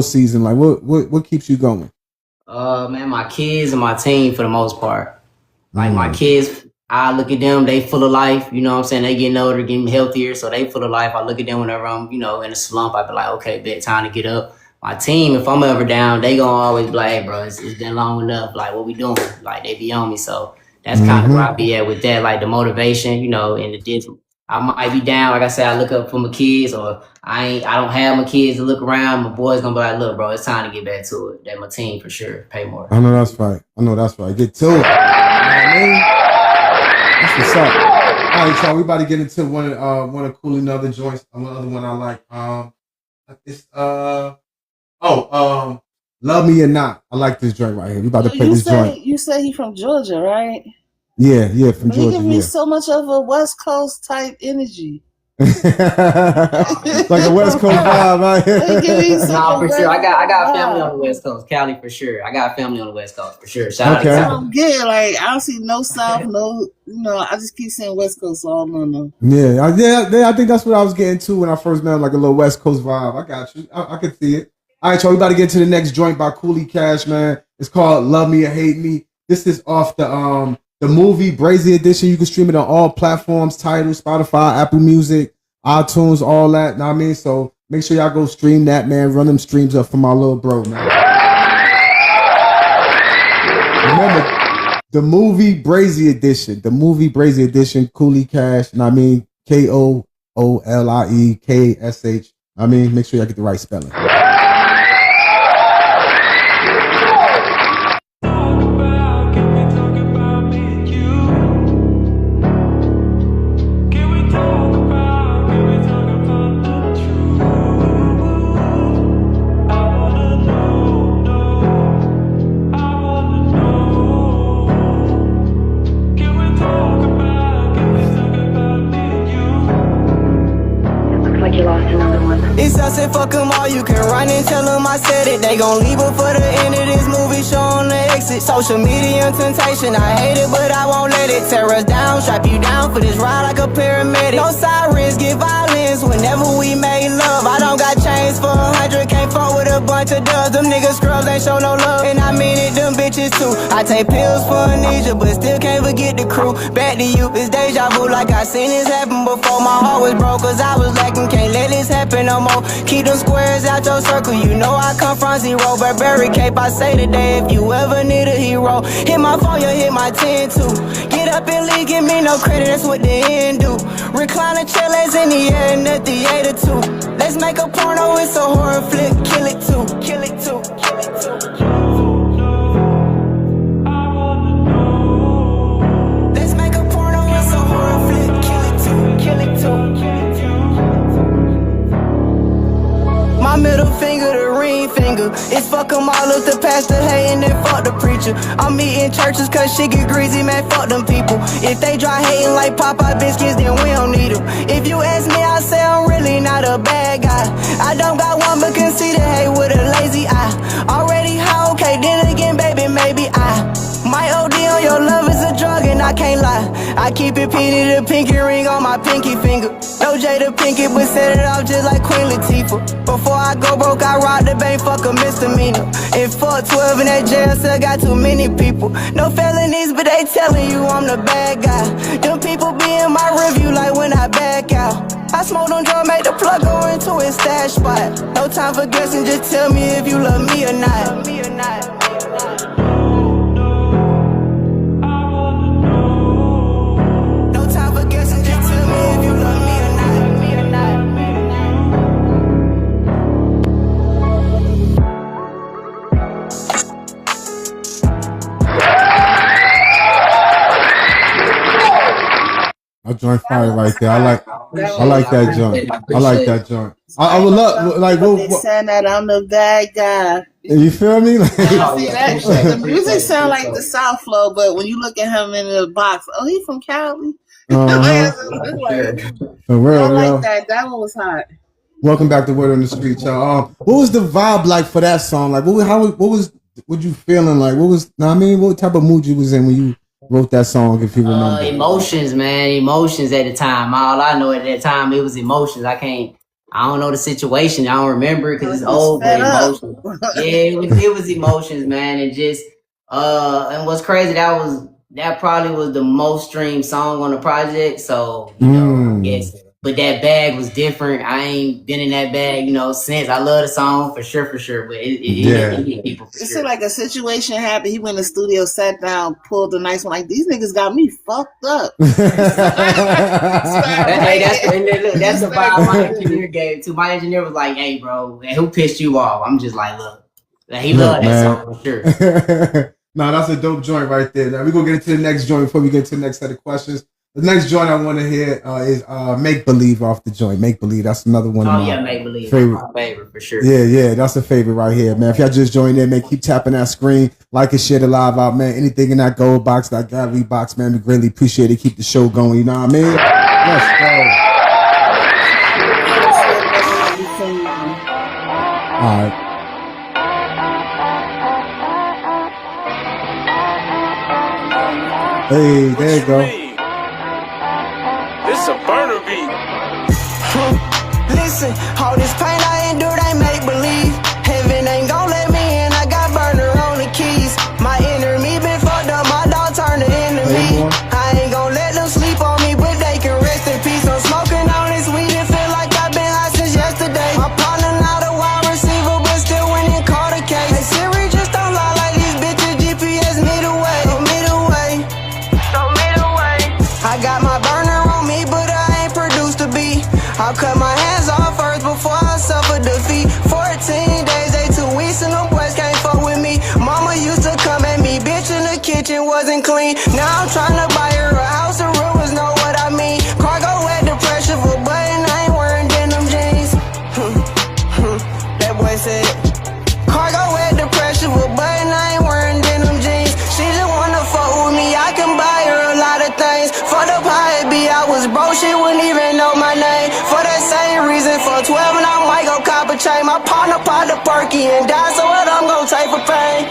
season? Like what keeps you going? Man, my kids and my team for the most part. Like my kids, I look at them, they full of life, you know what I'm saying? They getting older, getting healthier, so they full of life. I look at them whenever I'm, in a slump, I be like, okay, bet, time to get up. My team, if I'm ever down, they gonna always be like, hey, bro, it's been long enough. Like, what we doing? Like, they be on me. So that's kind of where I be at with that, like the motivation, and the digital. I might be down, like I said, I look up for my kids, or I don't have my kids to look around. My boys gonna be like, look, bro, it's time to get back to it. That my team for sure, pay more. I know that's right. Get to it. You know what I mean? That's what's up. All right, y'all, we about to get into one of Cooley other joints. One other one I like. It's Love Me or Not. I like this joint right here. We about to play this joint. You say he from Georgia, right? Yeah, from Georgia. He give me so much of a West Coast type energy. Like a West Coast vibe, right? No, for sure. I got family on the West Coast, Cali for sure. I got family on the West Coast for sure. Shout out to Cali. I'm good. Like I don't see no South, no. I just keep saying West Coast, so I don't know. Yeah. I think that's what I was getting to when I first met him, like a little West Coast vibe. I got you. I can see it. All right, y'all, we about to get to the next joint by Coolie Cash, man. It's called Love Me or Hate Me. This is off the movie Brazy Edition. You can stream it on all platforms, Tidal, Spotify, Apple Music, iTunes, all that. Know what I mean? So Make sure y'all go stream that, man. Run them streams up for my little bro, man. Remember, the movie Brazy Edition. The movie Brazy Edition, Cooley Cash, and I mean KOOLIEKSH. I mean, make sure y'all get the right spelling. It's us and fuck them all, you can run and tell them I said it. They gon' leave before the end of this movie, show on the exit. Social media and temptation, I hate it, but I won't let it tear us down, strap you down for this ride like a paramedic. No sirens, get violence whenever we make love. I don't got chains for 100, can't fuck with a bunch of dubs. Them niggas scrubs ain't show no love, and I mean it, them bitches too. I take pills for amnesia, but still can't forget the crew. Back to you, it's deja vu, like I seen this happen before. My heart was broke, cause I was lacking, can't let this happen no more. Keep them squares out your circle, you know I come from zero. Burberry cape, I say today, if you ever need a hero, hit my phone, you hit my 10 too. Get up and leave, give me no credit, that's what the end do. Recliner chillers in the air in the theater too. Let's make a porno, it's a horror flick, kill it too, kill it too, kill it too. Let's make a porno, it's a horror flick, kill it too, kill it too, kill it too. My middle finger, the ring finger. It's fuck 'em all if the pastor hating and fuck the preacher. I'm eating churches cause shit get greasy, man, fuck them people. If they dry hating like Popeye biscuits, then we don't need them. If you ask me, I say I'm really not a bad guy. I don't got one but can see the hate with a lazy eye. Already high, okay, then again, baby, maybe I might OD on your love is a drug and I can't lie. I keep it Petey, the pinky ring on my pinky finger. No J the pinky, but set it off just like Queen Latifah. Before I go broke, I robbed the bank, fuck a misdemeanor. And fuck 12 in that jail cell, got too many people. No felonies, but they telling you I'm the bad guy. Them people be in my review like when I back out. I smoke on drum, make the plug go into his stash spot. No time for guessing, just tell me if you love me or not. Love me or not. I joint fire right there. I like that joint. I like that joint. I would love like what saying that I'm the bad guy. You feel me? Like, the music sound like the South flow, but when you look at him in the box, oh, he from Cali. For real, I like that. That one was hot. Welcome back to Word on the Street, y'all. What was the vibe like for that song? Like, what you feeling like? What type of mood you was in when you wrote that song, if you remember? Emotions, man. Emotions at the time. All I know at that time, it was emotions. I don't know the situation. I don't remember it because it's old, but emotions. Yeah, it was emotions, man. And just, and what's crazy, that probably was the most streamed song on the project. So, you know, I guess. But that bag was different. I ain't been in that bag, since. I love the song for sure. But it hit people for sure. It's like a situation happened. He went in the studio, sat down, pulled a nice one. Like, these niggas got me fucked up. That's the vibe my engineer gave to. My engineer was like, "Hey, bro, who pissed you off?" I'm just like, "Look, he loved that song for sure." No, that's a dope joint right there. Now we're gonna get into the next joint before we get to the next set of questions. The next joint I want to hear is Make Believe off the joint. Make Believe. That's another one of my Make Believe. favorite. My favorite for sure. Yeah, that's a favorite right here, man. If y'all just joined in, man, keep tapping that screen, like and share the live out, man. Anything in that gold box, that gallery box, man, we greatly appreciate it. Keep the show going, you know what I mean? Let's go. All right. Hey, there you go. This a burner beat. Listen, all this pain I endure, they make believe. Heaven ain't gon' let me in, I got burner on the keys. My enemy been fucked up, my dog turned it into me. I ain't gon' let them sleep on me, but they can rest in peace. I'm smoking on this weed, it feel like I've been high since yesterday. My I cut my hands off first before I suffer defeat. 14 days, 2 weeks, and them boys can't fuck with me. Mama used to come at me, bitch, in the kitchen wasn't clean. Now I'm trying to buy her a house, the rumors know what I mean. Cargo at the pressure for button, I ain't wearing denim jeans. That boy said, cargo at the pressure for button, I ain't wearing denim jeans. She just wanna fuck with me, I can buy her a lot of things. For the pie B, I was broke, she wouldn't even know my name. For that same reason, for 12 and I might go cop a chain. My partner popped the perky and died, so what I'm gonna take for pain?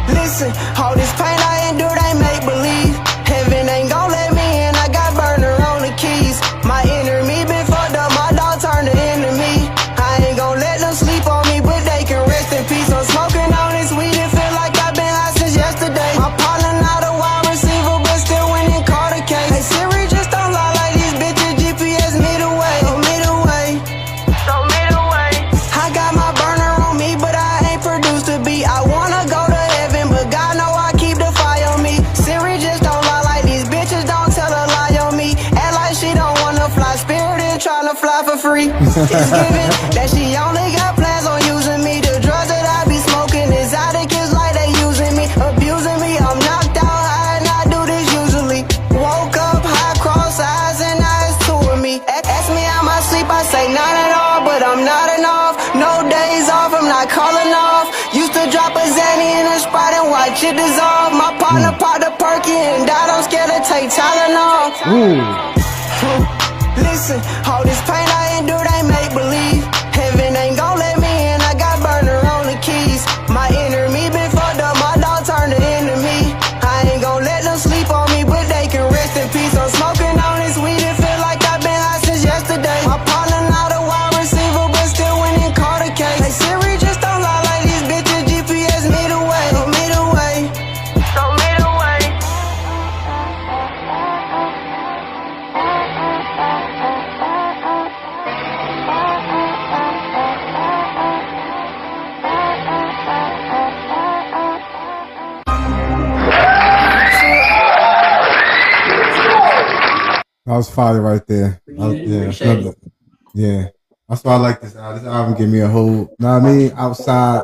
Listen, all this pain I endure, they make believe. Heaven ain't gon' let me in, I got burner on the keys. My enemy been fucked up, my dog turned to enemy. I ain't gon' let them sleep on me, but they can rest in peace. I'm smoking on this weed, it feel like I've been high since yesterday. My partner not a wide receiver, but still winning caught a case. Hey Siri, just don't lie like these bitches, GPS me the way, show me the way, show me the way. I got my burner on me, but I ain't produced a beat. I wanna go to heaven, but God know I keep the fire on me. Siri, just don't lie like these bitches, don't tell a lie on me. Act like she don't wanna fly, Spirit is tryna fly for free. It's given that she only got plans on using me. The drugs that I be smoking, exotic is like they using me, abusing me. I'm knocked out high and I do this usually. Woke up high, cross eyes, and now it's two of me. Ask me how my sleep, I say not at all, but I'm nodding off. No days off, I'm not calling off. Used to drop a Zanny in a spot and watch it dissolve. My partner popped a perky and died, I'm scared to take Tylenol. Listen, all this pain I endure, they make believe. Heaven ain't gon' let me in, I got burner on the keys. My enemy been fucked up, my dog turned to enemy. I ain't gon' let them sleep on me, but they can rest in peace. I'm smoking on this weed, it feel like I've been high since yesterday. My partner not a wide receiver, but still winning caught a case. Hey Siri, just don't lie like these bitches, GPS me the way, show me the way, show me the way. That was fire right there. Appreciate it. Yeah. That's why I like this album. This album give me a whole, know what I mean? Outside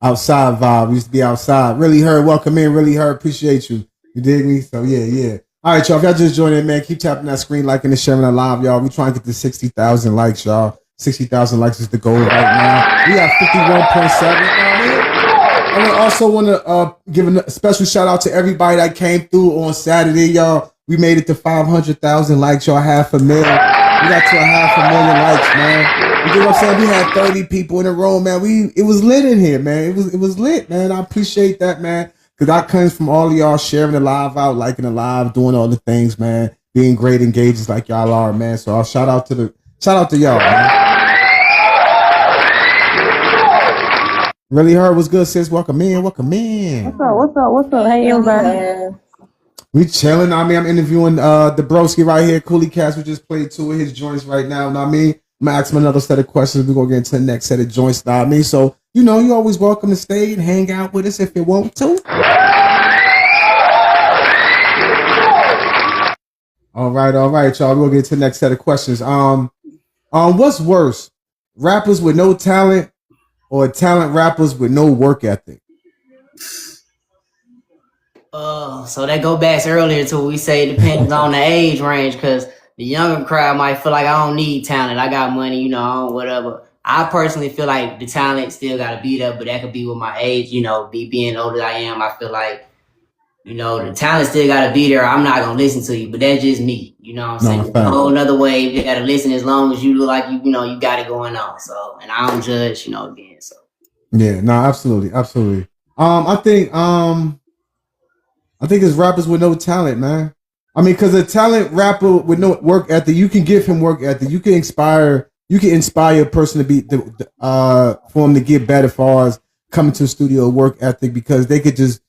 vibe. We used to be outside. Really heard, welcome in, really heard, appreciate you. You dig me? So yeah. All right, y'all. If y'all just joined in, man, keep tapping that screen, liking and sharing it live, y'all. We trying to get to 60,000 likes, y'all. 60,000 likes is the goal right now. We got 51.7. You know what I mean? I also want to give a special shout out to everybody that came through on Saturday, y'all. We made it to 500,000 likes, y'all. 500,000. We got to 500,000 likes, man. You know what I'm saying? We had 30 people in a row, man. It was lit in here, man. It was lit, man. I appreciate that, man. Cause that comes from all of y'all sharing the live out, liking the live, doing all the things, man. Being great engagers like y'all are, man. So I'll shout out to y'all, man. Really heard what's good, sis. Welcome in. What's up? Hey, everybody. We chilling. I mean, I'm interviewing the broski right here, Coolie Cast. We just played 2 of his joints right now. Know what I mean? I'm gonna ask him another set of questions. We're gonna get into the next set of joints. Know what I mean? So, you know, you're always welcome to stay and hang out with us if you want to. All right, y'all. We're gonna get to the next set of questions. What's worse? Rappers with no talent or talent rappers with no work ethic? So that go back earlier to what we say it depends on the age range, because the younger crowd might feel like I don't need talent. I got money, you know, I don't whatever. I personally feel like the talent still got to be there, but that could be with my age, you know, being older than I am. I feel like, you know, the talent still got to be there. I'm not going to listen to you, but that's just me. You know what I'm saying? A whole another way. You got to listen as long as you look like you know, you got it going on. So, and I don't judge, you know, again. So. Yeah, no, absolutely. I think it's rappers with no talent, man. I mean, because a talent rapper with no work ethic, you can give him work ethic. You can inspire a person to be for him to get better as far as coming to the studio work ethic, because you could just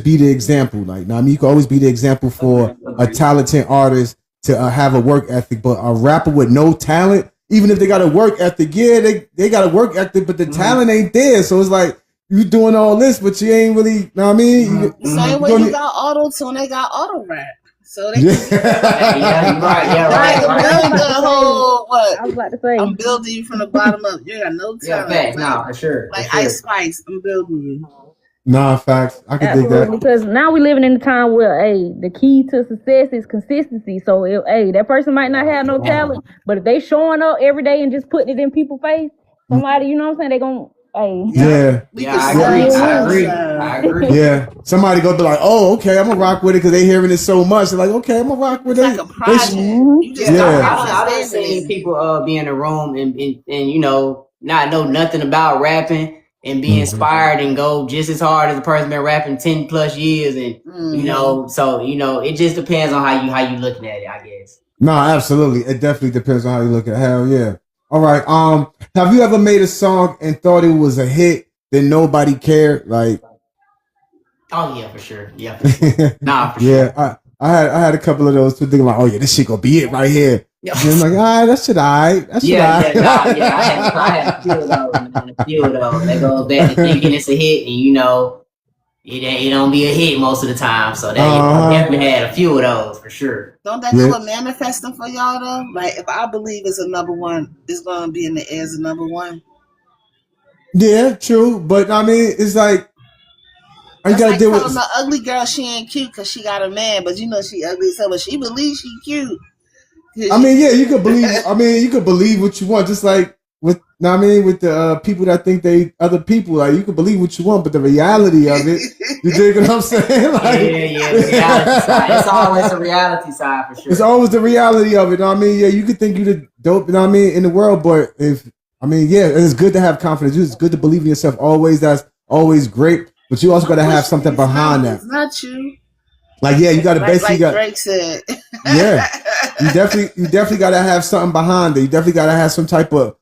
be the example. Like, I mean, you can always be the example for a talented artist to have a work ethic. But a rapper with no talent, even if they got a work ethic, yeah, they got a work ethic, but the talent ain't there. So it's like, you doing all this, but you ain't really, know what I mean? Same way you got auto tune, they got auto rap. So they Yeah, you're right. Yeah, right. I'm building the whole I was about to say. I'm building you from the bottom up. You got no Yeah, talent. facts. No, for sure. Like for sure. Ice Spice, I'm building you. Nah, facts. I can dig Absolutely, that. because now we living in a time where, hey, the key to success is consistency. So, hey, that person might not have no talent, but if they showing up every day and just putting it in people's face, somebody, you know what I'm saying, they gonna, hey. Yeah. I agree. Yeah. Somebody gonna be like, oh, okay, I'm gonna rock with it because they hearing it so much. They're like, okay, I'm gonna rock with It's it. like a project. You just I done seen people be in a room and you know not know nothing about rapping and be inspired and go just as hard as the person been rapping 10 plus years and you know, so you know it just depends on how you looking at it, I guess. No, absolutely. It definitely depends on how you look at it. Hell yeah. All right. Have you ever made a song and thought it was a hit that nobody cared? Like, oh yeah, for sure. Yeah, for sure. Nah, for sure. Yeah, I had a couple of those too, thinking like, oh yeah, this shit gonna be it right here. Yeah. And I'm like, all right, that shit all right. That shit all right. I had a few of those, man. A few of those. That goes back to thinking it's a hit, and you know, it don't be a hit most of the time. So that I definitely had a few of those for sure. Don't that go with manifesting for y'all though? Like if I believe it's a number one, it's gonna be in the air as a number one. Yeah, true. But I mean, it's like you gotta like deal with the ugly girl. She ain't cute because she got a man, but you know she ugly as hell. But she believes she cute. I mean, yeah, you could believe. I mean, you could believe what you want, just like with. I mean, with the people that think they other people, like you can believe what you want, but the reality of it, you dig what I'm saying? Like, yeah, the reality side. It's always the reality side for sure. It's always the reality of it. I mean, yeah, you could think you're the dope, you know what I mean, in the world, but it's good to have confidence. It's good to believe in yourself. Always, that's always great. But you also got to have something behind that. It's not you. Like, yeah, you got to basically like Drake said. Yeah, you definitely got to have something behind it. You definitely got to have some type of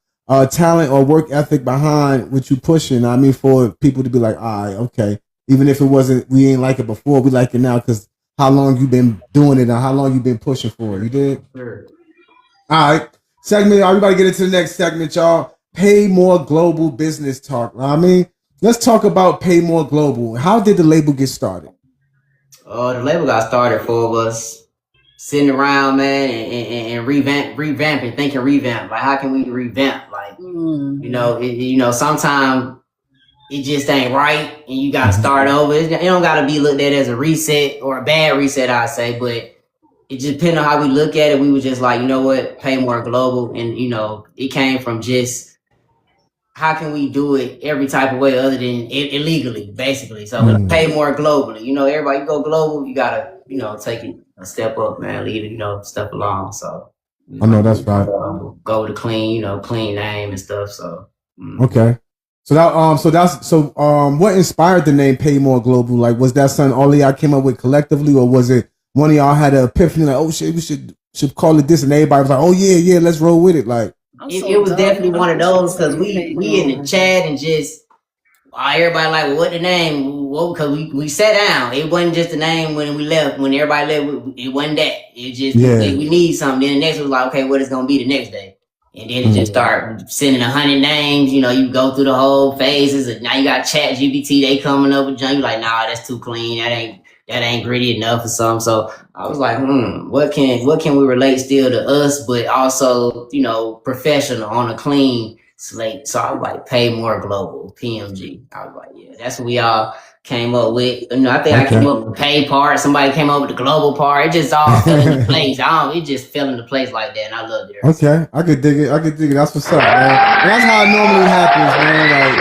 talent or work ethic behind what you pushing. I mean, for people to be like, all right, okay, even if it wasn't, we ain't like it before, we like it now because how long you been doing it and how long you been pushing for it. You did? Sure. All right, segment. Everybody get into the next segment, y'all. Pay More Global Business Talk. I mean, let's talk about Pay More Global. How did the label get started? The label got started for us sitting around, man, and revamping, thinking revamp. Like, how can we revamp? Like, you know, sometimes it just ain't right, and you got to start over. It don't got to be looked at as a reset or a bad reset, I say, but it just depends on how we look at it. We were just like, you know what, Pay More Global, and you know, it came from just how can we do it every type of way other than illegally, basically. So pay more globally. You know, everybody, you go global, you gotta, you know, take it a step up, man. Leave it, you know, step along. So I know that's right. Go to clean, you know, clean name and stuff. So okay. So what inspired the name Pay More Global? Like, was that something all of y'all came up with collectively, or was it one of y'all had an epiphany like, oh shit, we should call it this, and everybody was like, oh yeah, let's roll with it, like. It was definitely one of those because we in the chat and just everybody like, well, what the name? Well, because we sat down. It wasn't just the name when we left. When everybody left, it wasn't that. It just we need something. Then the next was like, okay, what is gonna be the next day? And then it just start sending 100 names. You know, you go through the whole phases. And now you got Chat GPT. They coming up with junk. You like, nah, that's too clean. That ain't gritty enough or something. So I was like, what can we relate still to us, but also, you know, professional on a clean slate. So I was like, Pay More Global, PMG. I was like, yeah, that's what we all came up with. You know, I think I came up with the pay part. Somebody came up with the global part. It just all fell into place. It just fell into place like that, and I loved it. Okay, I could dig it. That's what's up, man. And that's how it normally happens, man. Like,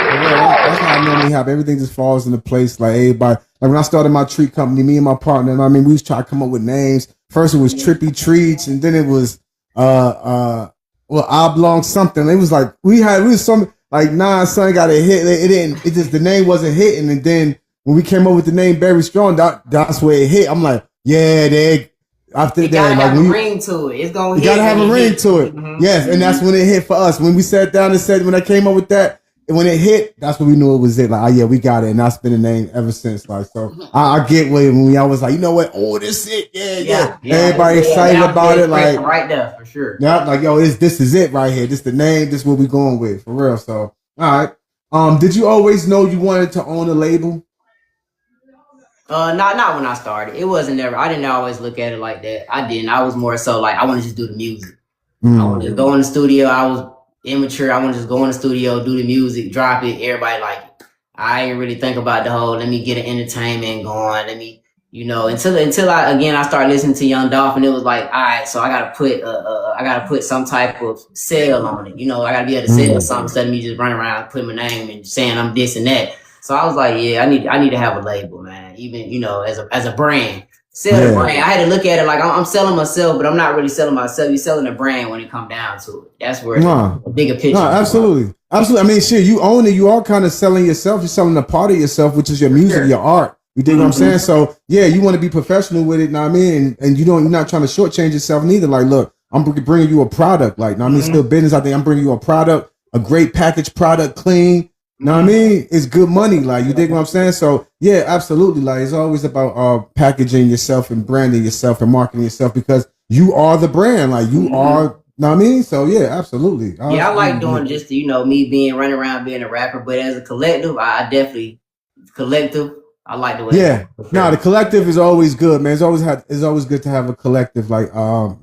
that's how it normally happens. Everything just falls into place. Like everybody. Like when I started my treat company, me and my partner, I mean, we was trying to come up with names. First it was Trippy Treats, and then it was Oblong something. It was like we was some like son got a hit. It just the name wasn't hitting, and then when we came up with the name Very Strong, that's where it hit. I'm like, yeah, after that, gotta have a ring to it. It's gonna hit. You gotta have a ring to it. Yes, and that's when it hit for us. When we sat down and said when I came up with that. And when it hit, that's when we knew it was it. Like, oh yeah, we got it, and that's been the name ever since. Like, so I get when I was like, you know what? Oh, this is it. Yeah. Everybody excited about it. Like right there for sure. Yeah, like yo, this is it right here. This the name. This is what we going with for real. So all right. Did you always know you wanted to own a label? Not when I started. It wasn't never. I didn't always look at it like that. I didn't. I was more so like I want to just do the music. I want to go in the studio. I was immature. I want to just go in the studio, do the music, drop it. Everybody like it. I didn't really think about the whole. Let me get an entertainment going. Let me, until I started listening to Young Dolph, and it was like, all right, so I gotta put some type of sell on it. I gotta be able to sell something instead of me just running around putting my name and saying I'm this and that. So I was like, yeah, I need to have a label, man. Even as a brand. Sell the brand. I had to look at it like I'm selling myself, but I'm not really selling myself. You're selling a brand when it comes down to it. That's where the bigger picture. No, absolutely. Absolutely. I mean, shit, you own it. You are kind of selling yourself. You're selling a part of yourself, which is your music, your art. You dig what I'm saying? So, yeah, you want to be professional with it, know what I mean? And you're not trying to shortchange yourself neither. Like, look, I'm bringing you a product. Like, know what I mean? Still business. I think I'm bringing you a product, a great packaged product, clean. Know what I mean? It's good money. Like, you dig what I'm saying? So, yeah, absolutely. Like, it's always about packaging yourself and branding yourself and marketing yourself because you are the brand. Like, you are, know what I mean? So, yeah, absolutely. I like doing just, me being running around being a rapper. But as a collective, I definitely, I like the way. Yeah. No, the collective is always good, man. It's always good to have a collective. Like,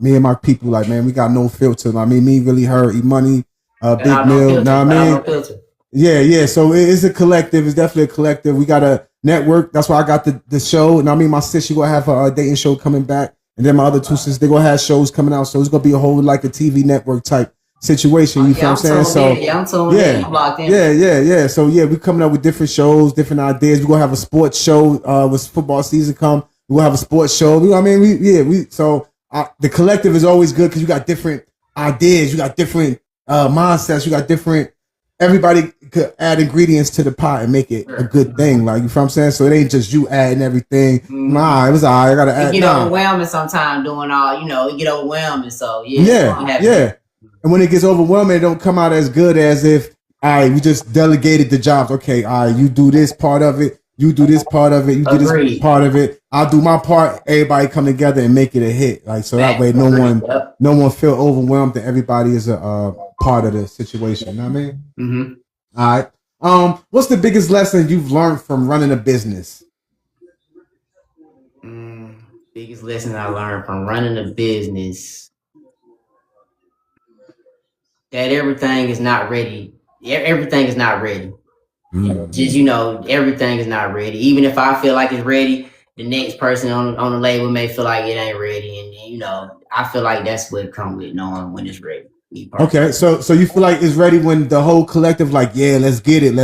me and my people, like, man, we got no filter. I mean, me, really her, E-Money, Big Mill, know what I mean? Yeah. So it's a collective. It's definitely a collective. We got a network. That's why I got the show. And I mean, my sis, she gonna have a dating show coming back, and then my other two sisters, they gonna have shows coming out. So it's gonna be a whole like a TV network type situation. You feel what I'm saying? So yeah. So yeah, we coming up with different shows, different ideas. We gonna have a sports show. With football season come, we gonna have a sports show. I mean, so the collective is always good because you got different ideas, you got different mindsets, you got different. Everybody could add ingredients to the pot and make it a good thing. Like, you feel what I'm saying? So it ain't just you adding everything. Nah, it was all right. I gotta add. It get overwhelming sometimes doing all, it get overwhelming. So yeah. And when it gets overwhelming, it don't come out as good as if, all right, we just delegated the jobs. Okay, all right, you do this part of it. You do this part of it. You do this part of it. I'll do my part. Everybody come together and make it a hit. Like, so that way no one feel overwhelmed and everybody is a part of the situation. You know what I mean? All right. What's the biggest lesson you've learned from running a business? Biggest lesson I learned from running a business. That everything is not ready. Everything is not ready. Just, everything is not ready. Even if I feel like it's ready, the next person on the label may feel like it ain't ready. And, I feel like that's what comes with knowing when it's ready. Okay, so you feel like it's ready when the whole collective, like, yeah, let's get it.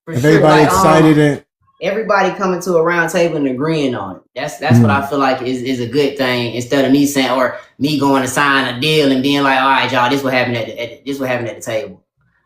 Everybody excited and everybody coming to a round table and agreeing on it. That's what I feel like is a good thing, instead of me saying or me going to sign a deal and being like, all right, y'all, this what happened at the table.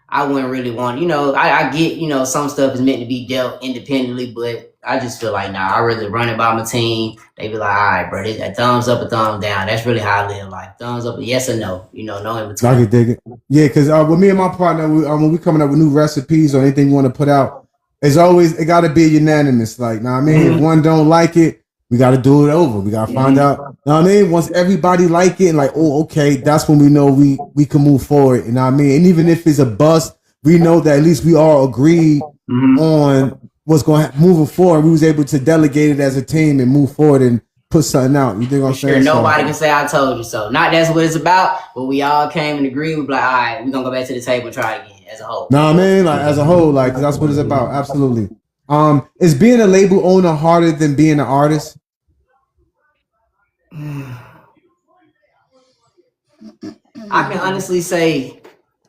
I wouldn't really want, I get, some stuff is meant to be dealt independently, but I just feel like, I really run it by my team. They be like, all right, bro, this a thumbs up, a thumbs down. That's really how I live life. Thumbs up, yes or no, no in between. I can dig it. Yeah, because with me and my partner, when we coming up with new recipes or anything we want to put out, it got to be unanimous. Like, know what I mean? If one don't like it, we got to do it over. We got to find out. Know what I mean? Once everybody like it and like, oh, okay, that's when we know we can move forward. You know what I mean? And even if it's a bust, we know that at least we all agreed on what's going to moving forward. We was able to delegate it as a team and move forward and put something out. You think I'm saying? Nobody can say I told you so. Not that's what it's about, but we all came and agreed. We like, all right, we're going to go back to the table and try it again as a whole. Know what I mean? Like, as a whole, like, that's what it's about. Absolutely. Is being a label owner harder than being an artist? I can honestly say,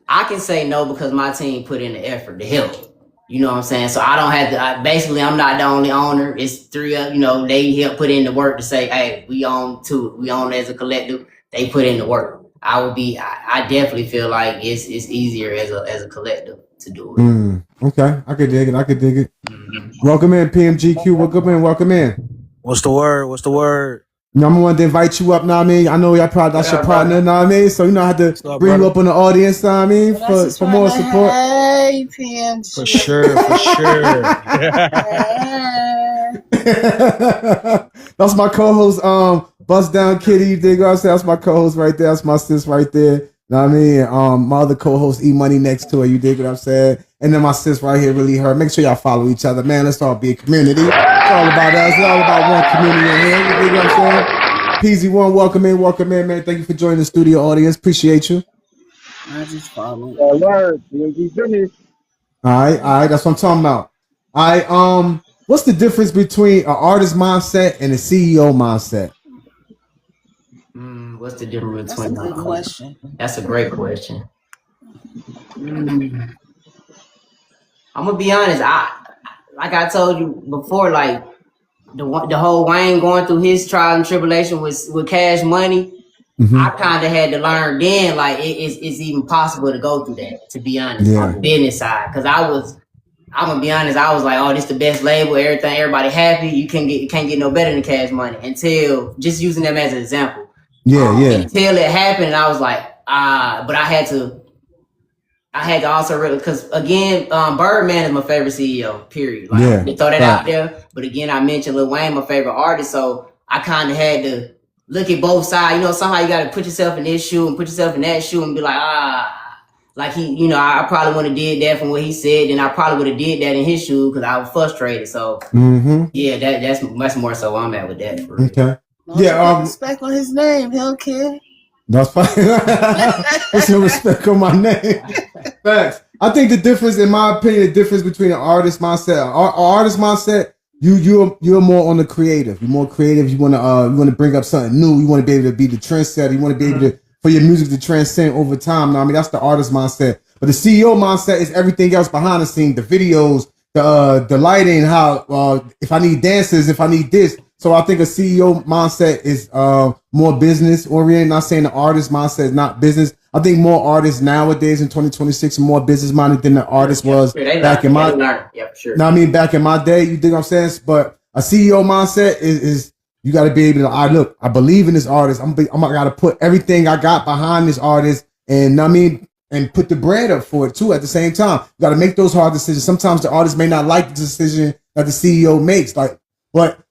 no, because my team put in the effort to help. You know what I'm saying? So I don't have to, basically, I'm not the only owner. It's three of, they help put in the work to say, hey, we own two. We own as a collective. They put in the work. I definitely feel like it's easier as a collective to do it. Okay. I could dig it. Welcome in, PMGQ. Welcome in. What's the word? I'm wanting to invite you up, know what I mean? I know that's your partner, know what I mean? So, I have to bring you up on the audience, know what I mean? For more support. Hey, PMG. For sure. That's my co-host, Bust Down Kitty, you dig what I'm saying? That's my co-host right there. That's my sis right there. Know what I mean? My other co-host, E-Money, next to her, you dig what I'm saying? And then my sis right here, really her. Make sure y'all follow each other, man. Let's all be a community. all about us. It's all about one community in here. You know what I'm saying? PZ1, welcome in, man. Thank you for joining the studio audience. Appreciate you. I just followed. Word. PMG. All right. That's what I'm talking about. What's the difference between an artist mindset and a CEO mindset? What's the difference between? That's a good question. That's a great question. I'm gonna be honest. Like I told you before, like the whole Wayne going through his trial and tribulation with Cash Money. I kind of had to learn then, like it's even possible to go through that. To be honest, on the business side, because I'm gonna be honest. I was like, oh, this the best label, everything, everybody happy. You can't get no better than Cash Money until just using them as an example. Until it happened, and I was like, but I had to also really, because again, Birdman is my favorite CEO. Period. Like, throw that out there. But again, I mentioned Lil Wayne, my favorite artist, so I kind of had to look at both sides. You know, somehow you got to put yourself in this shoe and put yourself in that shoe and be like, like he, you know, I probably would have did that from what he said, and I probably would have did that in his shoe because I was frustrated. So yeah, that's much more so I'm at with that. For okay. Respect on his name. He don't care. That's fine. Put some respect on my name. Facts. I think the difference, in my opinion, the difference between an artist mindset, artist mindset, you're more on the creative. You're more creative. You want to bring up something new. You want to be able to be the trendsetter. You want to be able to, for your music to transcend over time. Now, I mean, that's the artist mindset. But the CEO mindset is everything else behind the scene, the videos, the lighting, how if I need dancers, if I need this. So I think a CEO mindset is more business oriented. Not saying the artist mindset is not business. I think more artists nowadays in 2026 are more business minded than the artist was back in my. Now, I mean, back in my day, you think I'm saying? But a CEO mindset is you got to be able to. I believe in this artist. I got to put everything I got behind this artist, and I mean, and put the bread up for it too. At the same time, you got to make those hard decisions. Sometimes the artist may not like the decision that the CEO makes, but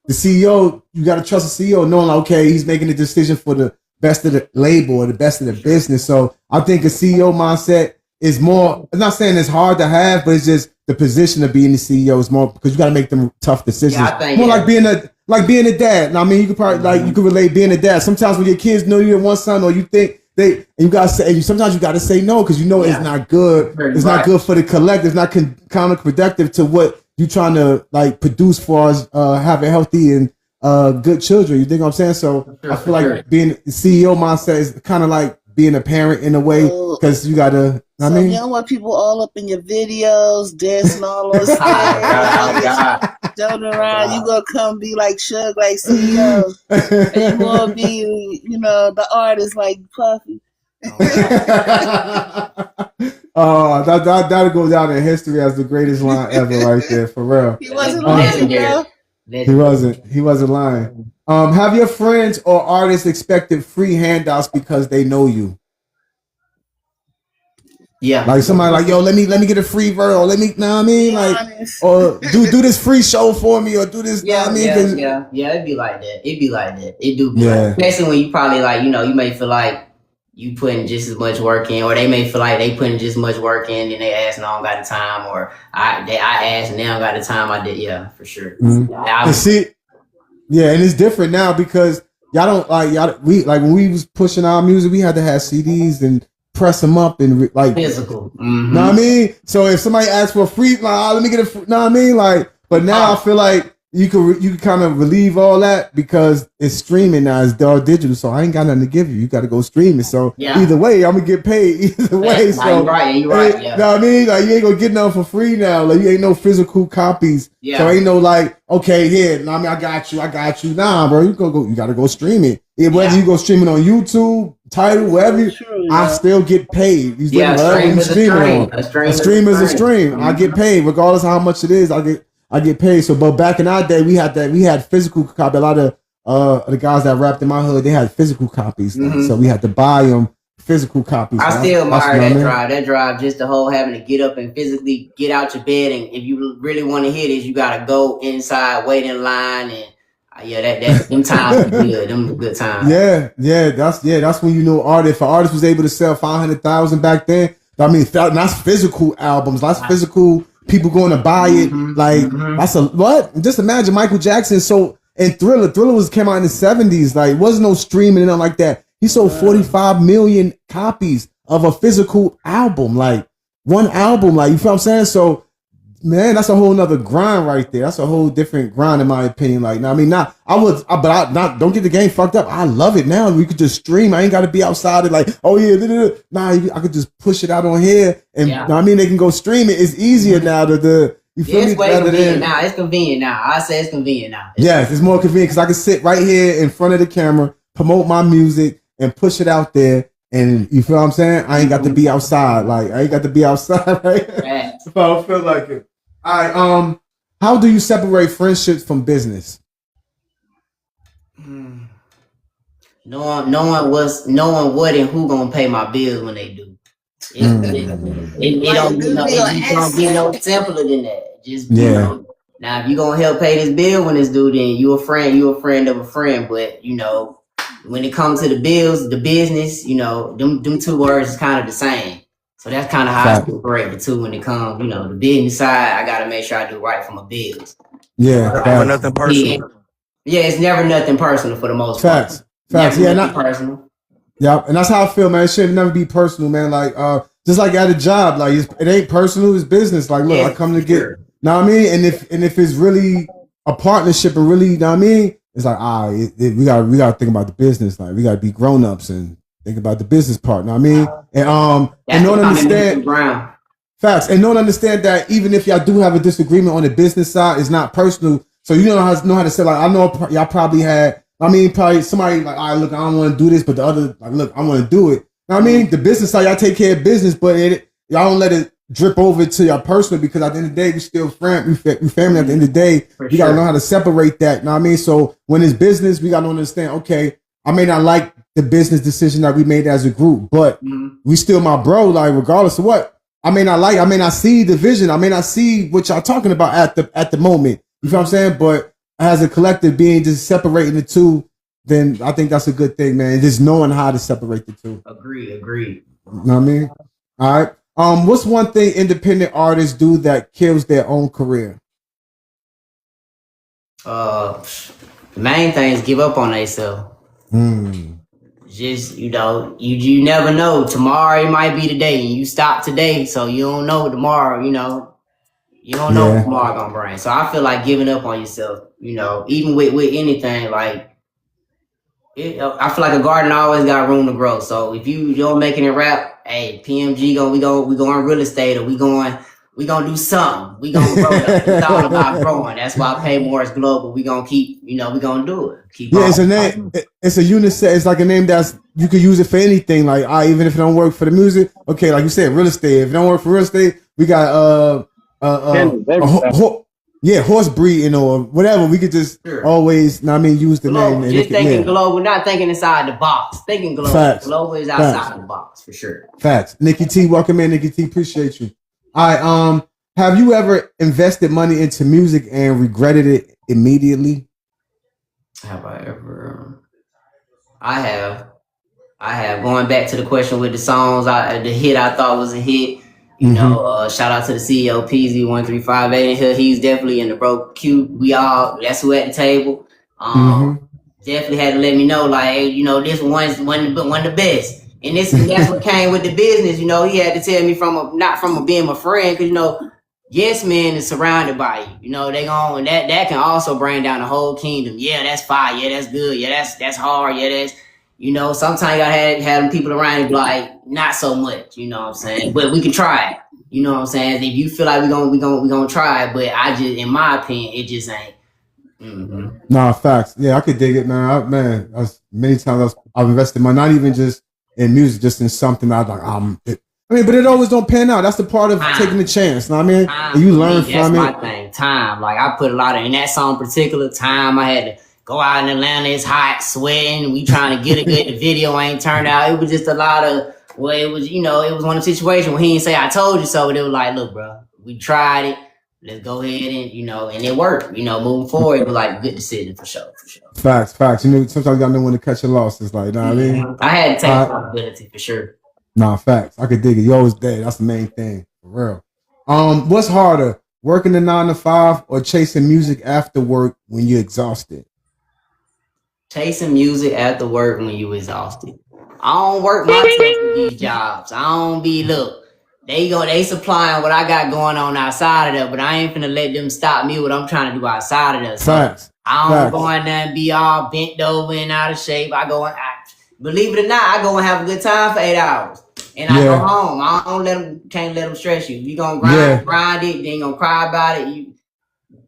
the CEO, you got to trust the CEO, knowing like, okay, he's making a decision for the best of the label or the best of the business. So I think a CEO mindset is more. I'm not saying it's hard to have, but it's just the position of being the CEO is more because you got to make them tough decisions. Yeah, I think, more like being a dad. Now, I mean, you could probably you could relate being a dad. Sometimes when your kids know you have one son, or you think you gotta say, sometimes you gotta say no because you know it's not good. It's not good for the collective. It's not counterproductive to what you trying to produce for us, having healthy and good children. You think what I'm saying? So I feel like being the CEO mindset is kind of like being a parent in a way because you gotta. I mean, you don't want people all up in your videos, dancing all on stage, jumping around. You gonna come be like Suge, like CEO, and you gonna be, the artist like Puffy. That'll go down in history as the greatest line ever, right there, for real. He wasn't lying, bro. He wasn't lying. Have your friends or artists expected free handouts because they know you? Yeah. Like somebody like, yo, let me get a free verse, or let me, know what I mean? Or do this free show for me, or do this, yeah, it'd be like that. It do be like that. Especially when you probably you may feel like you putting just as much work in, or they may feel like they putting just as much work in, and they ask, no, I don't got the time, or I asked and they don't got the time. I did, yeah, for sure. Mm-hmm. And it's different now because when we was pushing our music, we had to have CDs and press them up and physical. Mm-hmm. Know what I mean? So if somebody asks for a free, let me get a free, know what I mean? But now I feel like you can kind of relieve all that because it's streaming now. It's all digital, so I ain't got nothing to give you. You got to go stream it. So either way, I'm gonna get paid either way. So you're right. Know what I mean? Like you ain't gonna get nothing for free now. Like you ain't no physical copies. Yeah. So ain't no okay, here. I mean, I got you. Nah, bro, you gotta go stream it. Whether you go stream it on YouTube, Tidal, wherever, I still get paid. A stream is a stream. I get paid regardless of how much it is. I get paid. So, but back in our day, we had physical copy. A lot of the guys that rapped in my hood, they had physical copies. Mm-hmm. So we had to buy them physical copies. I still admire that drive. That drive, just the whole having to get up and physically get out your bed, and if you really want to hear this, you gotta go inside, wait in line, and them times were good. Them were good times. That's when if an artist was able to sell 500,000 back then. I mean, that's physical albums. That's physical people going to buy it. Like that's a what? Just imagine Michael Jackson. So and Thriller was came out in the 70s. Like wasn't no streaming and nothing like that. He sold 45 million copies of a physical album, like one album. Like you feel what I'm saying? So man, that's a whole nother grind right there. That's a whole different grind in my opinion. Like, I mean, not don't get the game fucked up. I love it now. We could just stream. I ain't got to be outside and like, oh yeah, nah. I could just push it out on here, and I mean, they can go stream it. It's easier now to you feel me? It's way convenient now. It's convenient now. I say it's convenient now. Yes, it's more convenient because I can sit right here in front of the camera, promote my music, and push it out there. And you feel what I'm saying? I ain't got to be outside. Like I ain't got to be outside, right? If I don't feel like it. All right. How do you separate friendships from business? Knowing what and who gonna pay my bills when they do. It don't be no simpler than that. Just you know. Now, if you gonna help pay this bill when it's due, then you a friend of a friend. But you know, when it comes to the bills, the business, you know, them two words is kind of the same. So that's kind of how I separate the two when it comes, you know, the business side. I gotta make sure I do right for my bills. Yeah, never nothing personal. Yeah, it's never nothing personal for the most part. Facts. Never not personal. Yeah, and that's how I feel, man. It should never be personal, man. Like, just like at a job, like it ain't personal, it's business. Like, look, I come to get, know what I mean? And if it's really a partnership and really, you know what I mean? It's like, we gotta think about the business. Like, we gotta be grown ups and think about the business part. Know what I mean? And don't understand facts. And don't understand that even if y'all do have a disagreement on the business side, it's not personal. So you know how to say, like, I know y'all probably had. I mean, probably somebody like, all right, look, I don't want to do this, but the other, like, look, I want to do it. Know what I mean? The business side, y'all take care of business, but y'all don't let it drip over to your personal, because at the end of the day, we still we family. At the end of the day, we gotta know how to separate that. Know what I mean? So when it's business, we gotta understand. Okay, I may not like the business decision that we made as a group, but we still my bro. Like regardless of what, I may not see the vision. I may not see what y'all talking about at the moment. You feel what I'm saying? But as a collective being, just separating the two, then I think that's a good thing, man. Just knowing how to separate the two. Agreed. You know what I mean? All right. What's one thing independent artists do that kills their own career? The main thing is give up on themselves. Just, you know, you never know. Tomorrow it might be the day, and you stop today, so you don't know tomorrow, you know. You don't know what tomorrow gonna bring. So I feel like giving up on yourself, you know, even with anything, like I feel like a garden always got room to grow. So if you don't make it in rap, hey, PMG we going real estate, or we gonna do something. We gonna grow. It's all about growing. That's why Paymore is global. We gonna keep, you know, we gonna do it. It's a name. It's a unisex. It's like a name that's you could use it for anything. Like even if it don't work for the music, okay, like you said, real estate. If it don't work for real estate, we got horse breeding or whatever. We could just always, I mean, use the global. name. Just thinking global, not thinking inside the box. Thinking global. Facts. Global is outside the box for sure. Facts. Nikki T, welcome in. Nikki T, appreciate you. All right. Have you ever invested money into music and regretted it immediately? Have I ever? I have. Going back to the question with the songs, the hit I thought was a hit. You know, shout out to the CEO PZ1358 in here. He's definitely in the broke queue. That's who at the table. Definitely had to let me know, like, hey, you know, this one's one of the best. And that's what came with the business. You know, he had to tell me not from being my friend, because, you know, yes, man is surrounded by you. You know, that can also bring down the whole kingdom. Yeah, that's fire. Yeah, that's good. Yeah, that's hard. Yeah, that's, you know, sometimes you gotta have them people around you like, not so much, you know what I'm saying? But we can try it. You know what I'm saying? If you feel like we gonna try it, but in my opinion, it just ain't. Nah, facts. Yeah, I could dig it, man. Many times I've invested money, not even just in music, just in something I like. But it always don't pan out. That's the part of taking the chance. Know what I mean? And you learn from it. That's my thing. Time. Like I put a lot in that song, particular time. I had to go out in Atlanta. It's hot, sweating. We trying to get it good. The video ain't turned out. It was just a lot of. Well, it was, you know, it was one of the situations where he didn't say I told you so, but it was like, look, bro, we tried it. Let's go ahead and, you know, and it worked. You know, moving forward, it was like a good decision for sure. Facts. You know, sometimes you gotta know when to cut your losses. Like, you know what I mean? I had to take responsibility for sure. Nah, facts. I could dig it. You always dead. That's the main thing. For real. What's harder, working a 9 to 5 or chasing music after work when you're exhausted? Chasing music after work when you exhausted. I don't work myself with these jobs. I don't be look. They supplying what I got going on outside of that, but I ain't finna let them stop me what I'm trying to do outside of that. So Facts. I don't go in there and be all bent over and out of shape. Believe it or not, I go and have a good time for 8 hours. And I go home. I don't can't let them stress you. You gonna grind it, then you gonna cry about it.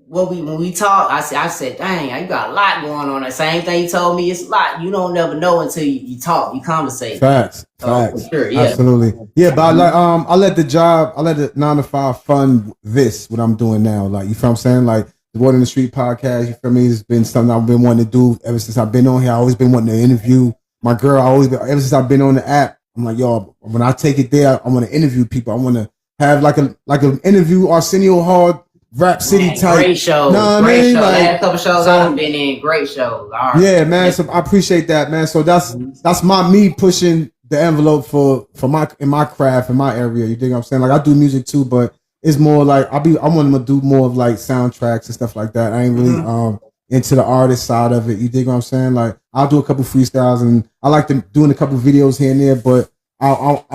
When we talk, I said, dang, you got a lot going on. The same thing you told me, it's a lot. You don't never know until you talk, you conversate. Facts. For sure, yeah. Absolutely. Yeah, but I let the 9 to 5 fund what I'm doing now. Like, you feel what I'm saying? Like, the Word in the Street podcast, you feel me? It's been something I've been wanting to do ever since I've been on here. I always been wanting to interview my girl. Ever since I've been on the app, I'm like, yo, when I take it there, I want to interview people. I want to have like an interview, Arsenio Hall, Rap City type. Great show. Great show. Last couple shows I've been in. Great shows. Yeah, man. So I appreciate that, man. So that's me pushing the envelope for my craft, in my area. You dig what I'm saying? Like, I do music too, but it's more like I want to do more of like soundtracks and stuff like that. I ain't really into the artist side of it. You dig what I'm saying? Like, I'll do a couple freestyles and I like doing a couple videos here and there, but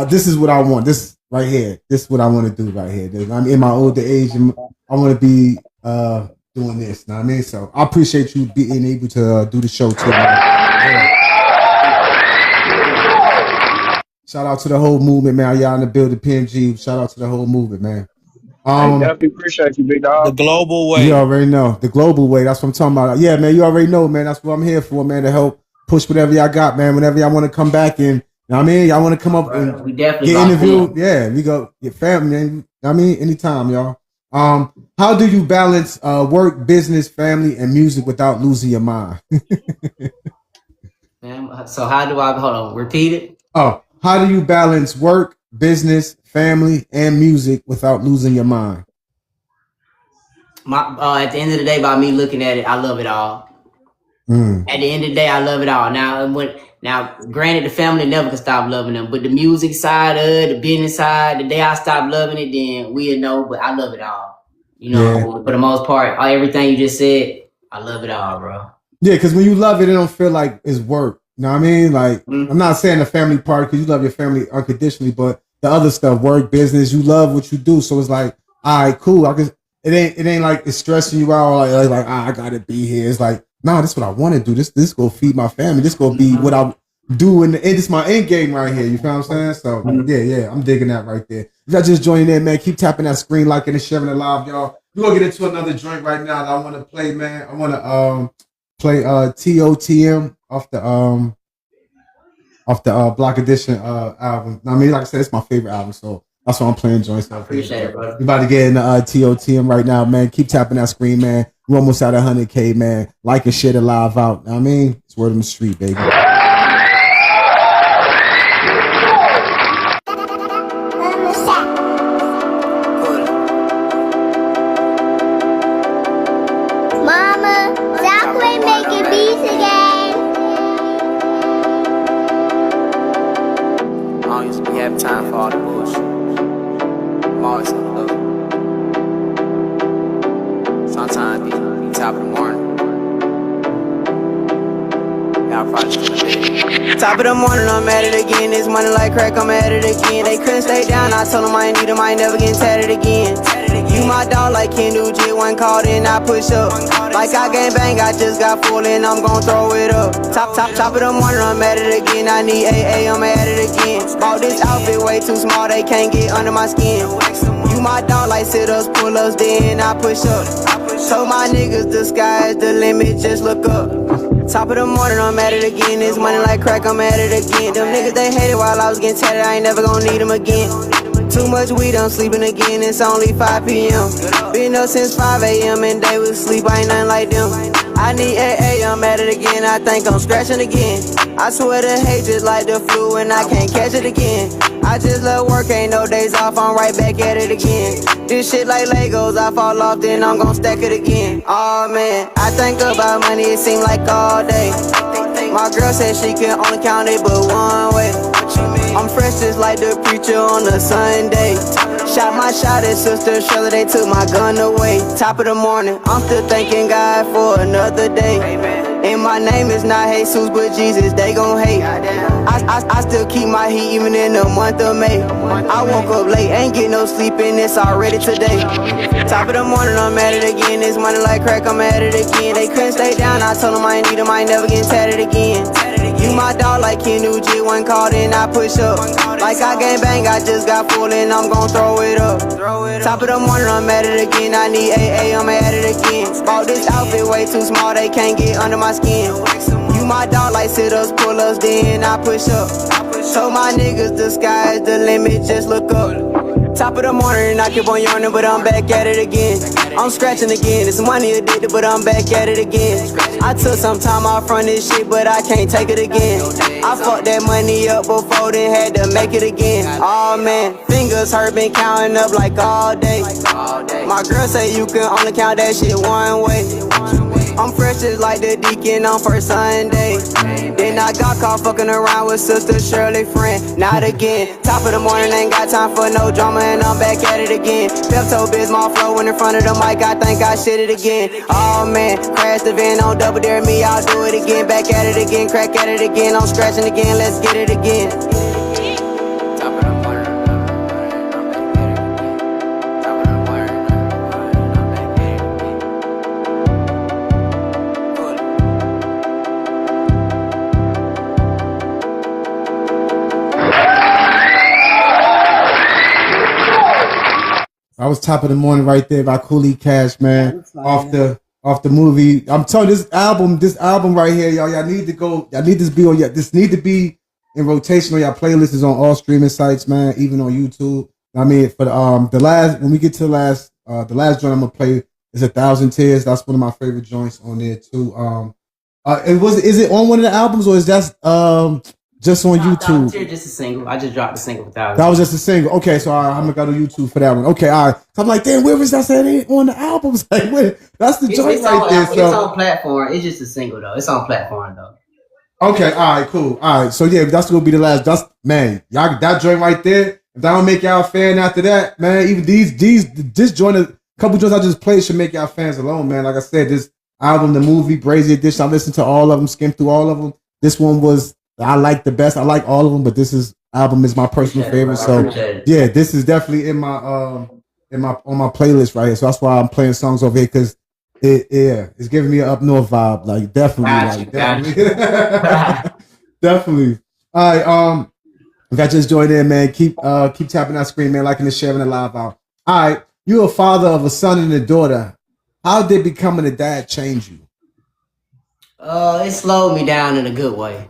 this is what I want. This right here. This is what I want to do right here. I'm in my older age and I want to be doing this. Know what I mean? So I appreciate you being able to do the show too, man. Shout out to the whole movement, man. Y'all in the building, PMG. Shout out to the whole movement, man. I definitely appreciate you, big dog. The global way. You already know. The global way. That's what I'm talking about. Yeah, man, you already know, man. That's what I'm here for, man, to help push whatever y'all got, man. Whenever y'all want to come back and, you know what I mean? Y'all want to come up and we definitely get interviewed. Yeah, we go get family, man. You know what I mean? Anytime, y'all. How do you balance work, business, family, and music without losing your mind? So how do I, hold on, repeat it? Oh, how do you balance work, business, family, and music without losing your mind? At the end of the day, by me looking at it, I love it all. At the end of the day, I love it all. Now, granted, the family never can stop loving them, but the music side of it, the business side, the day I stop loving it, then we'll know, but I love it all. You know, for the most part, everything you just said, I love it all, bro. Yeah, because when you love it, it don't feel like it's work. You know what I mean? Like, I'm not saying the family part because you love your family unconditionally, but the other stuff, work, business, you love what you do. So it's like, all right, cool. It ain't like it's stressing you out. Like I gotta be here. It's like, nah, this is what I want to do. This go feed my family. This go be what I do in the end. It's my end game right here. You feel what I'm saying? So yeah, I'm digging that right there. If y'all just joining in, man, keep tapping that screen, liking and sharing it live, y'all. We're gonna get into another joint right now that I want to play, man. I want to play TOTM off the Block Edition album. I mean, like I said, it's my favorite album, so that's why I'm playing joints. Appreciate it, bro. We about to get in the TOTM right now, man. Keep tapping that screen, man. We're almost at 100K, man. Like and share it live out. I mean, it's word on the street, baby. Mama, stop quit making beats again. I don't used to be having time for all the bullshit. I'm always on the look. Sometimes be top of the morning. Y'all probably still in bed. Top of the morning, I'm at it again. This money like crack, I'm at it again. They couldn't stay down, I told them I ain't need them, I ain't never getting tatted again. You my dog like Kendall J, one called in, I push up. Like I gang bang, I just got full and I'm gon' throw it up. Top of the morning, I'm at it again. I need AA, I'm at it again. Bought this outfit way too small, they can't get under my skin. You my dog like sit-ups, pull-ups, then I push up. Told my niggas the sky is the limit, just look up. Top of the morning, I'm at it again. This money like crack, I'm at it again. Them niggas, they hated while I was getting tatted, I ain't never gon' need them again. Too much weed, I'm sleeping again, it's only 5 p.m. Been up since 5 a.m. and they was sleep, I ain't nothing like them. I need AA, I'm at it again, I think I'm scratching again. I swear the hate just like the flu and I can't catch it again. I just love work, ain't no days off, I'm right back at it again. This shit like Legos, I fall off, then I'm gon' stack it again. Oh man, I think about money, it seem like all day. My girl said she can only count it but one way. What you mean? I'm fresh just like the preacher on a Sunday. Shot my shot at Sister Shirley, they took my gun away. Top of the morning, I'm still thanking God for another day. And my name is not Jesus, but Jesus, they gon' hate. I still keep my heat even in the month of May. I woke up late, ain't get no sleep, and it's already today. Top of the morning, I'm at it again. This money like crack, I'm at it again. They couldn't stay down, I told them I ain't need them, I ain't never get tatted again. You my dog like Ken G, one called and I push up. Like I gang bang, I just got full and I'm gon' throw it up. Top of the morning, I'm at it again. I need AA, I'm at it again. Bought this outfit way too small, they can't get under my skin. You my dog like sit-ups, pull-ups, then I push up. Told my niggas the sky is the limit, just look up. Top of the morning, I keep on yawning, but I'm back at it again. I'm scratching again, it's money addicted, but I'm back at it again. I took some time off from this shit, but I can't take it again. I fucked that money up before, then had to make it again. Oh man, fingers hurt, been counting up like all day. My girl say you can only count that shit one way. I'm fresh just like the deacon on first Sunday. Then I got caught fucking around with Sister Shirley friend. Not again. Top of the morning, ain't got time for no drama, and I'm back at it again. Pepto-Bismol flowing in front of the mic, I think I shit it again. Oh man, crash the van on double dare me, I'll do it again. Back at it again, crack at it again. I'm scratching again, let's get it again. I was Top of the Morning right there by Cooley Cash, man. Off the movie. I'm telling you, this album right here, y'all need to go. Y'all need this need to be in rotation on your playlists is on all streaming sites, man, even on YouTube. I mean, for the last when we get to the last joint I'm gonna play is 1,000 Tears. That's one of my favorite joints on there too. Is it on one of the albums or is that just on YouTube? Just a single. I just dropped the single for 1,000. That was just a single. Okay, so I'm gonna go to YouTube for that one. Okay, all right. So I'm like, damn, where was that? Said it ain't on the albums. Like, wait, that's the joint right there. It's on platform. It's just a single though. It's on platform though. Okay, all right, cool. All right, so yeah, that's gonna be the last. That's man, y'all that joint right there. If that don't make y'all a fan after that, man, even this joint, a couple joints I just played should make y'all fans alone, man. Like I said, this album, the movie, Brazy Edition, I listened to all of them, skimmed through all of them. This one was I like the best. I like all of them, but this album is my personal favorite. So yeah, this is definitely on my playlist right here. So that's why I'm playing songs over here because it's giving me an up north vibe. Like definitely. Definitely. All right. If I just joined in, man, keep tapping that screen, man, liking and sharing the live out. All right. You're a father of a son and a daughter. How did becoming a dad change you? It slowed me down in a good way.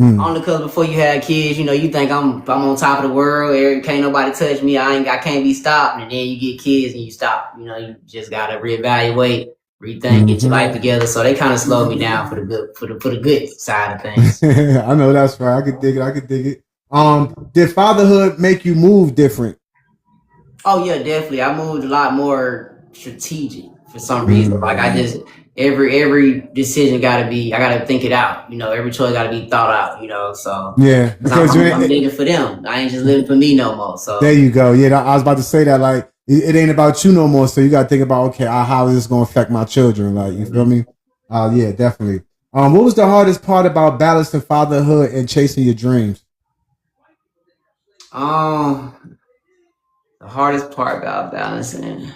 Only because before you had kids, you think I'm on top of the world. Can't nobody touch me. I can't be stopped. And then you get kids and you stop. You just gotta reevaluate, rethink, get your life together. So they kind of slowed me down for the good side of things. I know that's right. I could dig it. Did fatherhood make you move different? Oh yeah, definitely. I moved a lot more strategic for some reason. Like I just every decision I gotta think it out. Every choice gotta be thought out. So yeah, because I'm living for them. I ain't just living for me no more. So there you go. Yeah, I was about to say that. Like it ain't about you no more. So you gotta think about how is this gonna affect my children? Like you feel me? Yeah, definitely. What was the hardest part about balancing fatherhood and chasing your dreams? The hardest part about balancing.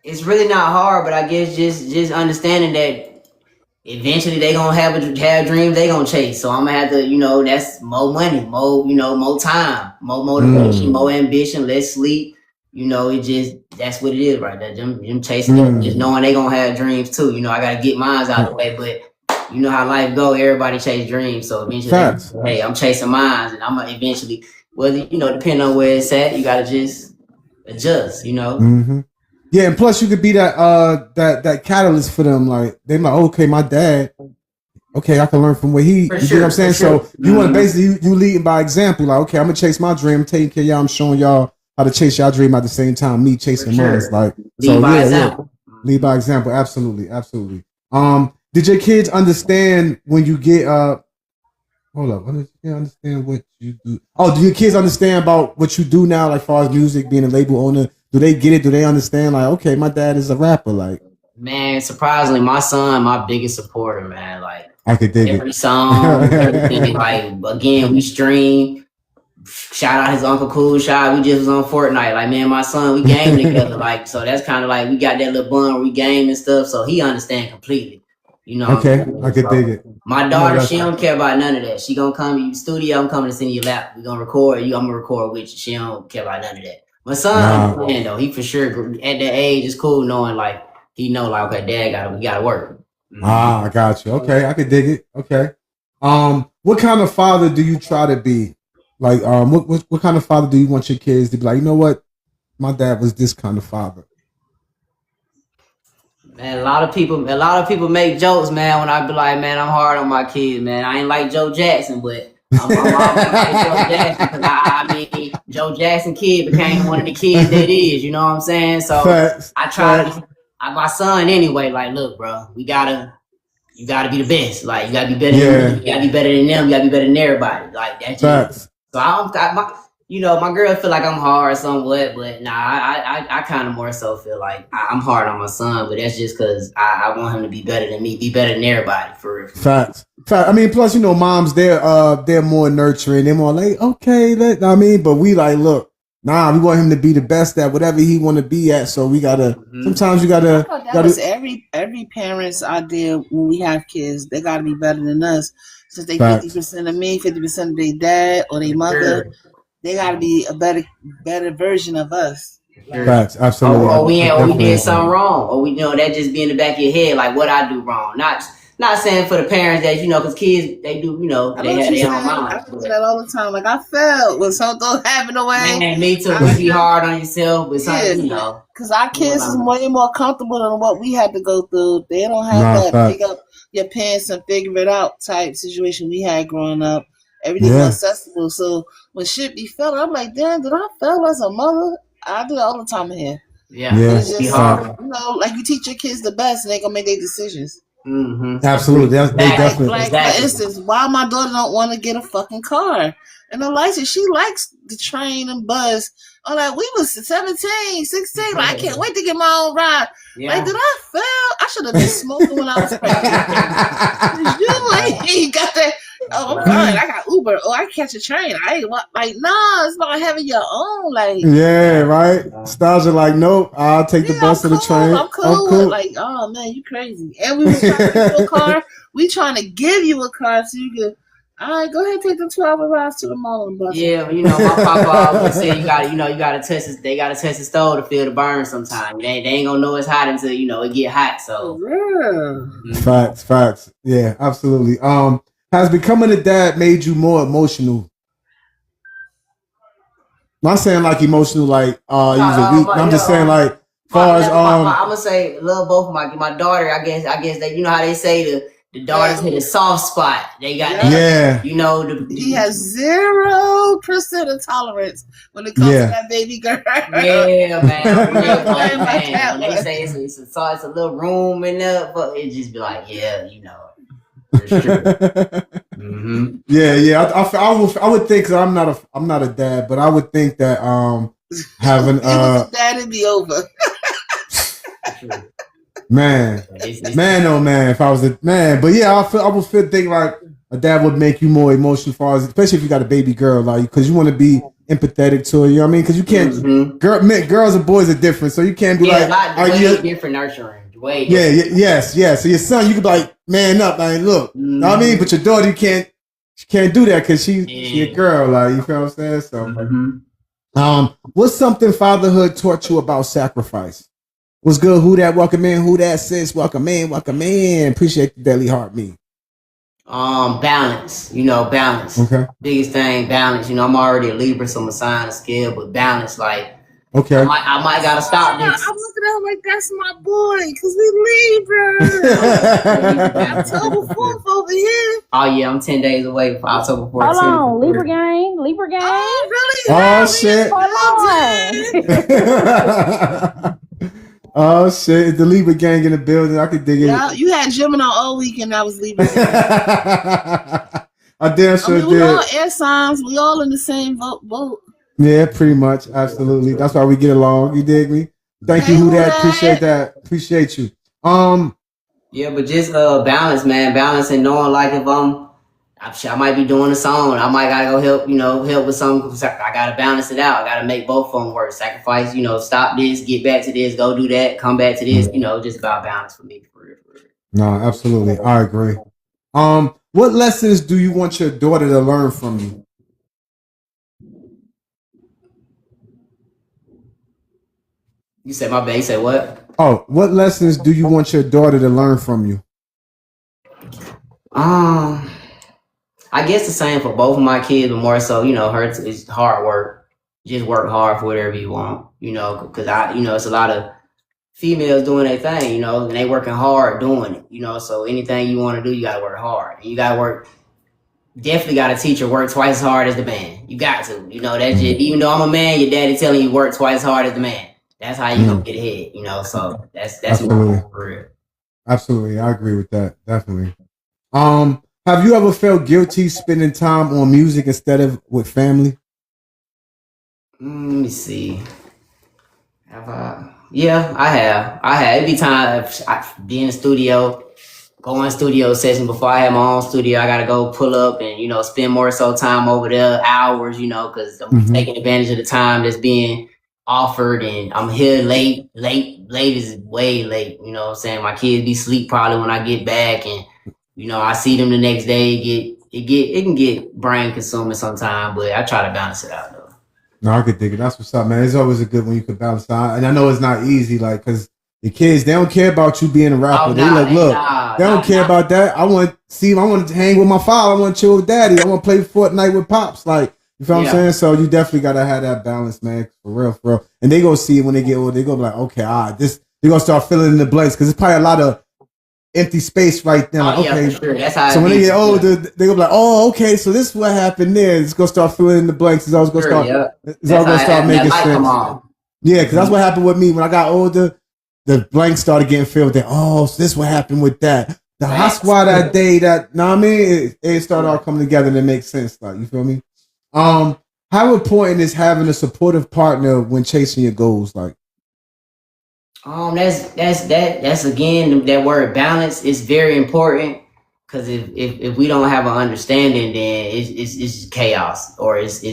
It's really not hard, but I guess just understanding that eventually they gonna have dreams they gonna chase. So I'm gonna have to, that's more money, more time, more motivation, more ambition, less sleep. That's what it is right there. Them chasing them, just knowing they gonna have dreams too. I gotta get mine out of the way, but you know how life go. Everybody chase dreams, so eventually, hey, I'm chasing mine, and I'm gonna eventually, whether depending on where it's at, you gotta just adjust. Mm-hmm. Yeah, and plus you could be that catalyst for them. Like they're like, okay, my dad. Okay, I can learn from what you know what I'm saying? So you want to basically you leading by example. Like, okay, I'm gonna chase my dream. I'm taking care of y'all. I'm showing y'all how to chase y'all dream at the same time. Me chasing mine. Like lead by example. Lead by example. Absolutely. Did your kids understand when you get Hold up. You understand what you do? Oh, do your kids understand about what you do now, like far as music, being a label owner? Do they get it? Do they understand? Like, okay, my dad is a rapper. Like, man, surprisingly, my son, my biggest supporter, man. Like, I could dig every song, everything. Like, again, we stream. Shout out his Uncle Cool Shot. We just was on Fortnite. Like, man, my son, we game together. Like, so that's kind of like we got that little bond where we game and stuff. So he understand completely. You know. Okay, I could dig it. My daughter, she don't care about none of that. She gonna come to your studio. I'm coming to send you a lap. We gonna record you. I'm gonna record with you. She don't care about none of that. My son, understand though. He for sure at that age is cool knowing like he know like okay, dad we gotta work. I got you. Okay, I could dig it. Okay. What kind of father do you try to be? Like, what kind of father do you want your kids to be like? You know what, my dad was this kind of father. Man, a lot of people make jokes, man. When I be like, man, I'm hard on my kids, man. I ain't like Joe Jackson, but I'm always like Joe Jackson because I mean, Joe Jackson kid became one of the kids that is. You know what I'm saying? So I try to. My son anyway. Like, look, bro, you gotta be the best. Like, you gotta be better. You gotta be better than them. You gotta be better than everybody. Like that's just. So my girl feel like I'm hard somewhat, but nah, I kind of more so feel like I'm hard on my son, but that's just because I want him to be better than me, be better than everybody, for real. Facts. I mean, plus, moms, they're more nurturing. They're more like, okay, but we like, look, we want him to be the best at whatever he want to be at. So we gotta, sometimes you gotta. That was every parent's idea when we have kids. They gotta be better than us. Since they 50% of me, 50% of their dad or their mother, they gotta be a better version of us. Facts, absolutely. We did something wrong, or that just be in the back of your head, like what I do wrong. Not saying for the parents that because kids they do they have their own mind. I do that all the time. Like I felt when something happened away. Man, me too. You be hard on yourself, but something because our kids is way more comfortable than what we had to go through. They don't have that pick up your pants and figure it out type situation we had growing up. Everything was accessible. So when shit be felt, I'm like, damn, did I fail as a mother? I do it all the time in here. Yeah. It's just, like you teach your kids the best and they gonna make their decisions. Mm-hmm. Absolutely. They definitely. Like for instance, why my daughter don't want to get a fucking car and the license? She likes the train and bus. I'm like, we was 17, 16. Like, I can't wait to get my own ride. Yeah. Like, did I fail? I should have been smoking when I was pregnant. You ain't got that. Oh, I'm fine. I got Uber. Oh, I can catch a train. I ain't it's about having your own. Like, yeah, right. Stars are like, nope. I'll take the bus or the train. I'm cool. Like, oh man, you crazy. And we was trying to get you a car. We trying to give you a car so you can. All right, go ahead and take the 12-hour rides to the mall and bus. Yeah, my papa always said you gotta test this. They gotta test the stove to feel the burn sometime. They ain't gonna know it's hot until it get hot. So Facts. Yeah, absolutely. Has becoming a dad made you more emotional? I'm not saying like emotional, like he's a weak. I'm just saying like far as I'm gonna say love both of my daughter. I guess that how they say the daughters hit a soft spot. They got he has 0% of tolerance when it comes to that baby girl. Yeah, man. They say it's a little room in there, but it just be like it's true. Mm-hmm. Yeah. I would think, cause I'm not a dad, but I would think that having dad would be over. Man, if I was a man, but yeah, I would think like a dad would make you more emotional, far as especially if you got a baby girl, like because you want to be empathetic to her. You know what I mean? Because you can't. Girls and boys are different, so you can't be different nurturing. Yes. So your son, you could be like, man up, like look. Know what I mean? But your daughter, you can't do that because she's a girl. Like you feel what I'm saying? So, what's something fatherhood taught you about sacrifice? What's good? Who that? Welcome in. Who that? Sis? Welcome in. Appreciate the daily heart. Me. Balance. Balance. Okay. Biggest thing, balance. I'm already a Libra, so I'm a sign of scale, but balance, like. Okay. I might gotta stop this. I'm looking at him like that's my boy, cause we Libra. October 4th over here. Oh yeah, I'm 10 days away from October 14th. Hold on, Libra gang. Oh really? Oh shit. Oh shit! The Libra gang in the building. I could dig it. Yeah, you had Gemini all weekend. I was Libra. I damn sure we did. all air signs. We all in the same boat. Yeah, pretty much. Absolutely. That's why we get along. You dig me? Thank you, Who That. Appreciate that. Appreciate you. Yeah, but just balance, man. Balance and knowing like if I might be doing a song, I might gotta go help with something. I gotta balance it out. I gotta make both of them work. Sacrifice, stop this, get back to this, go do that, come back to this. Just about balance for me. For real. No, absolutely. I agree. What lessons do you want your daughter to learn from you? You said my bad. You said what? Oh, what lessons do you want your daughter to learn from you? I guess the same for both of my kids, but more so, her it's hard work. Just work hard for whatever you want, because it's a lot of females doing their thing, and they working hard doing it, so anything you want to do, you got to work hard. You got to work. Definitely got to teach her work twice as hard as the man. You got to, that's just, even though I'm a man, your daddy telling you work twice as hard as the man. That's how you gonna get ahead, so that's Absolutely. For real. Absolutely, I agree with that. Definitely. Have you ever felt guilty spending time on music instead of with family? Let me see. Have I? Yeah, I have. It'd be time I be in the studio, go in studio session before I have my own studio. I gotta go pull up and spend more so time over there, hours, because I'm taking advantage of the time that's being offered, and I'm here late is way late, what I'm saying? My kids be asleep probably when I get back, and I see them the next day. It can get brain consuming sometimes, but I try to balance it out though. No, I could dig it. That's what's up, man. It's always a good when you can balance it out. And I know it's not easy, like, because the kids, they don't care about you being a rapper. They don't care about that. I want to hang with my father. I want to chill with daddy. I want to play Fortnite with pops. Like, you feel what I'm saying? So you definitely got to have that balance, man. For real. And they go see it when they get older. They go be like, okay, they're going to start filling in the blanks, because it's probably a lot of empty space right now. Oh, yeah, for sure. That's how so when they get older, they go be like, oh, okay, so this is what happened there. It's going to start filling in the blanks. It's always going to start making sense. Yeah, because that's what happened with me. When I got older, the blanks started getting filled. So this is what happened with that. The hot squad that day, it started all coming together and it makes sense. Like, you feel me? How important is having a supportive partner when chasing your goals? Like, that's again, that word balance is very important, because if we don't have an understanding, then it's just chaos, or it's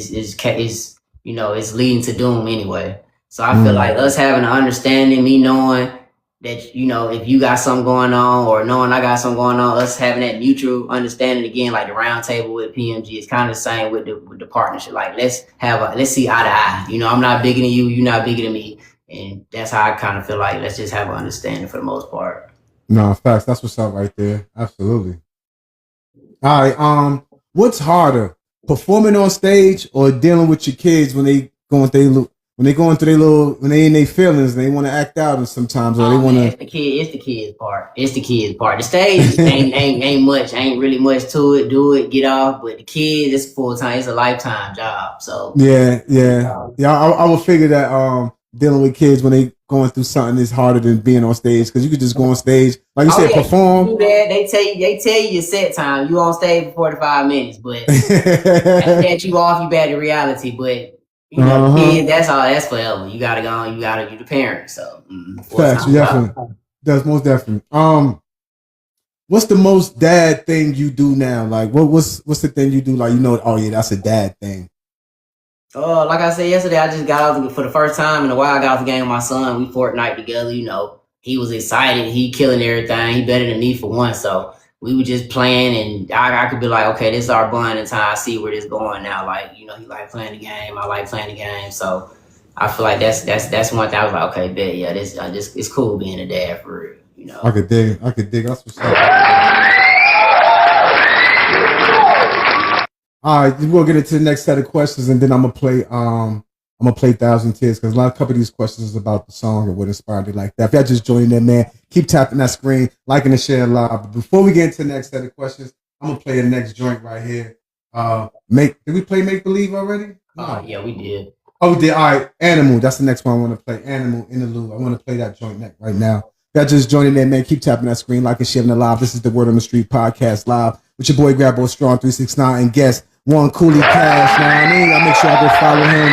leading to doom anyway. So I feel like us having an understanding, me knowing that, if you got something going on, or knowing I got something going on, us having that mutual understanding, again, like the round table with PMG, is kind of the same with the partnership. Like, let's see eye to eye. I'm not bigger than you, you're not bigger than me. And that's how I kind of feel like, let's just have an understanding for the most part. No, facts. That's what's up right there. Absolutely. All right. What's harder, performing on stage or dealing with your kids when they going through when they in their feelings and they want to act out, and sometimes or they want to. It's the kids part. The stage ain't really much to it. Do it, get off. But the kids, it's full time. It's a lifetime job. So yeah. I would figure that dealing with kids when they going through something is harder than being on stage, because you could just go on stage, like you said, perform. They tell you your set time. You on stage for 45 minutes, but after you off, you back to reality. But kids, that's forever. You gotta go on. You gotta be the parent. So facts, definitely. That's most definitely. What's the most dad thing you do now? Like, what's the thing you do? Like, oh yeah, that's a dad thing. Like I said yesterday, I just got out for the first time in a while. I got off the game with my son. We Fortnite together. He was excited. He killing everything. He better than me for one. So we were just playing, and I could be like, okay, this is our bonding time. I see where this going now. Like, he like playing the game. I like playing the game. So I feel like that's one thing. I was like, okay, bet, yeah, this it's cool being a dad for real. I could dig. That's what's up. All right, we'll get into the next set of questions, and then I'm gonna play 1,000 Tears, because a couple of these questions is about the song and what inspired it like that. If y'all just joining in, man, keep tapping that screen, liking and sharing live. But before we get into the next set of questions, I'm gonna play the next joint right here. Did we play Make Believe already? No. Yeah, we did. Oh, we did. All right, Animal. That's the next one I want to play. Animal Interlude. I want to play that joint right now. If y'all just joining in, man, keep tapping that screen, like and sharing it live. This is the Word on the Street podcast live with your boy Grabo Strong 369 and guest One Coolie Cash. Now I mean, I make sure I go follow him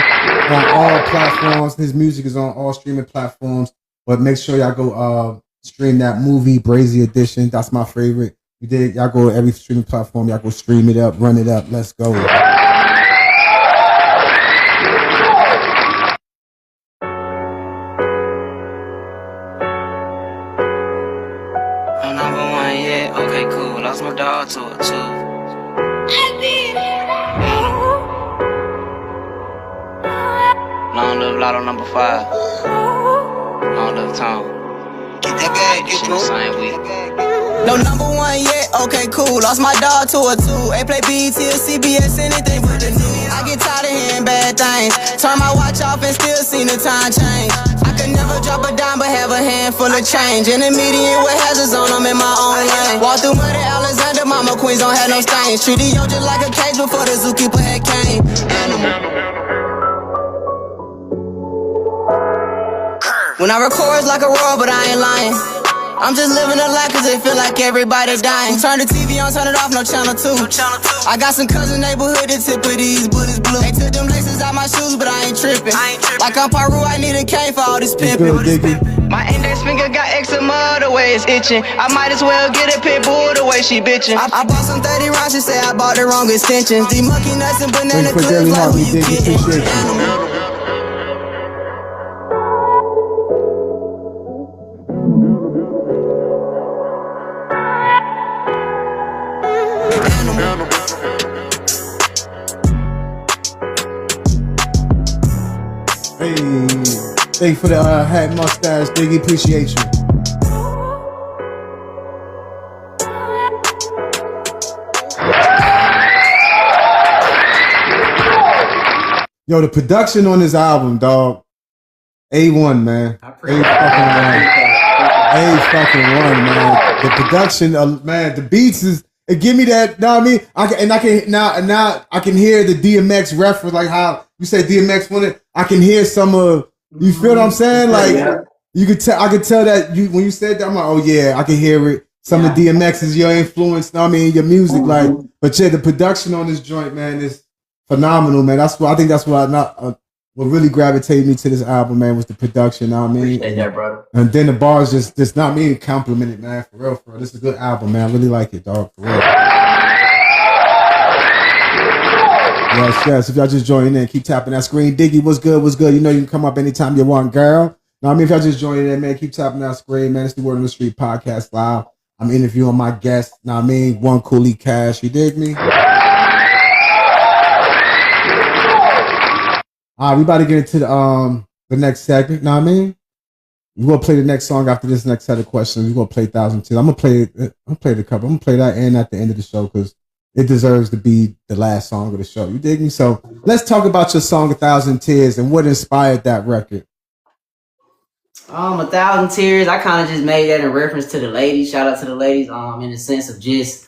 on all platforms. His music is on all streaming platforms, but make sure y'all go stream that movie Brazy Edition. That's my favorite. You did. Y'all go to every streaming platform. Y'all go stream it up, run it up. Let's go. Okay, cool. Lost my dog to it too. Long live Lotto number 5. Long live Tom. Get that bag, get through. Same week. No number 1 yet, okay cool. Lost my dog to a 2. Ain't play BET or CBS, anything but the news. I get tired of hearing bad things. Turn my watch off and still see the time change. I could never drop a dime but have a handful of change. In the median with hazards on, I'm in my own lane. Walk through muddy Alexander, mama queens don't have no stains. Treat the yo just like a cage before the zookeeper had came. When I record, it's like a roar, but I ain't lying. I'm just living a life cause it feel like everybody dying. Turn the TV on, turn it off, no channel 2. I got some cousin neighborhood, the tip of these bullets blue. They took them laces out my shoes, but I ain't tripping. Like I'm Paru, I need a cane for all this pimping. My index finger got eczema, the way it's itching. I might as well get a pit bull the way she bitching. I bought some 30 rounds, she say I bought the wrong extensions. These monkey nuts and banana clips, like who you kidding? Hey, thank you for the hat mustache, Diggy. Appreciate you. Yo, the production on this album, dog. A1, man. A fucking one, man. The production, man. The beats is. It give me that. Know what I mean? I can hear the DMX reference, like how you say DMX wanted. I can hear some of. You feel what I'm saying? Like you could tell. I could tell that you when you said that. I'm like, oh yeah, I can hear it. Some of DMX is your influence. Know what I mean? Your music, like. But yeah, the production on this joint, man, is phenomenal, man. That's what I think. That's what what really gravitated me to this album, man, was the production. Know what I mean? Appreciate that, brother. And then the bars just not me complimented, man. For real, for real. This is a good album, man. I really like it, dog. For real. Yes. If y'all just joining in, keep tapping that screen. Diggy, what's good? What's good? You know you can come up anytime you want, girl. Know what I mean? If y'all just joining in, man, keep tapping that screen, man. It's the Word on the Street podcast live. I'm interviewing my guest. Know what I mean? One Coolie Cash. You dig me? All right, we about to get into the next segment. Know what I mean? We're gonna play the next song after this next set of questions. We're gonna play 1,000 Tears. I'm gonna play the couple. I'm gonna play that and at the end of the show because it deserves to be the last song of the show. You dig me? So let's talk about your song 1,000 Tears and what inspired that record. 1,000 Tears. I kind of just made that in reference to the ladies. Shout out to the ladies. In the sense of just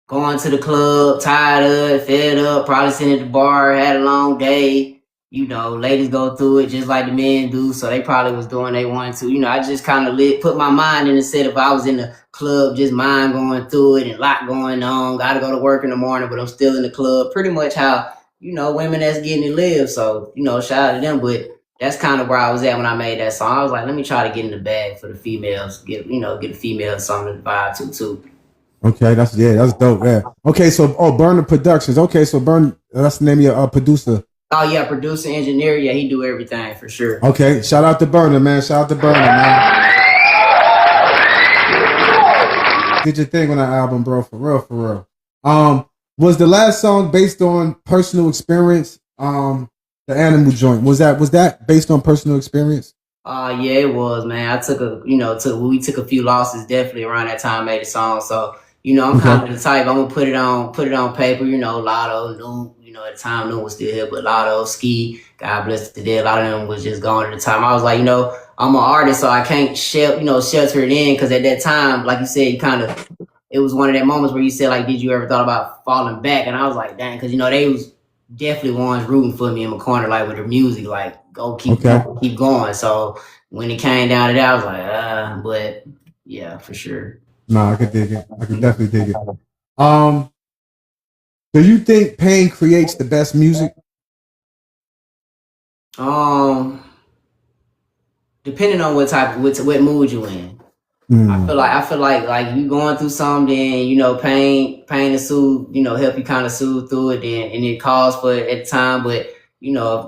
going to the club, tired of it, fed up, probably sitting at the bar, had a long day. You know, ladies go through it just like the men do, so they probably was doing they wanted to. You know, I just kind of put my mind in the set. If I was in the club, just mind going through it and a lot going on, got to go to work in the morning, but I'm still in the club. Pretty much how, you know, women that's getting it live. So, you know, shout out to them. But that's kind of where I was at when I made that song. I was like, let me try to get in the bag for the females, get the females something to vibe to too. Okay, that's dope. Yeah. Okay, so Burner Productions. Okay, so that's the name of your producer. Oh yeah, producer, engineer. Yeah, he do everything for sure. Okay, shout out to Burner, man. Shout out to Burner, man. Did your thing on that album, bro. For real. Was the last song based on personal experience? The Animal joint, was that based on personal experience? Yeah, it was, man. I we took a few losses definitely around that time, made the song. So, you know, I'm kind of the type, I'm gonna put it on paper, you know, Lotto, Noon, you know, at the time Noon was still here, but Lotto, Ski, God bless the dead, a lot of them was just gone at the time. I was like, you know, I'm an artist, so I can't shelter it in, because at that time, like you said, it was one of them moments where you said, like, did you ever thought about falling back? And I was like, dang, because, you know, they was definitely ones rooting for me in my corner, like with their music, like, go keep going. So when it came down to that, I was like, but yeah, for sure. Nah, I could dig it. I could definitely dig it. Do you think pain creates the best music? Depending on what mood you in. I feel like you going through something, then pain to soothe, help you kind of soothe through it, then and it calls for it at the time. But if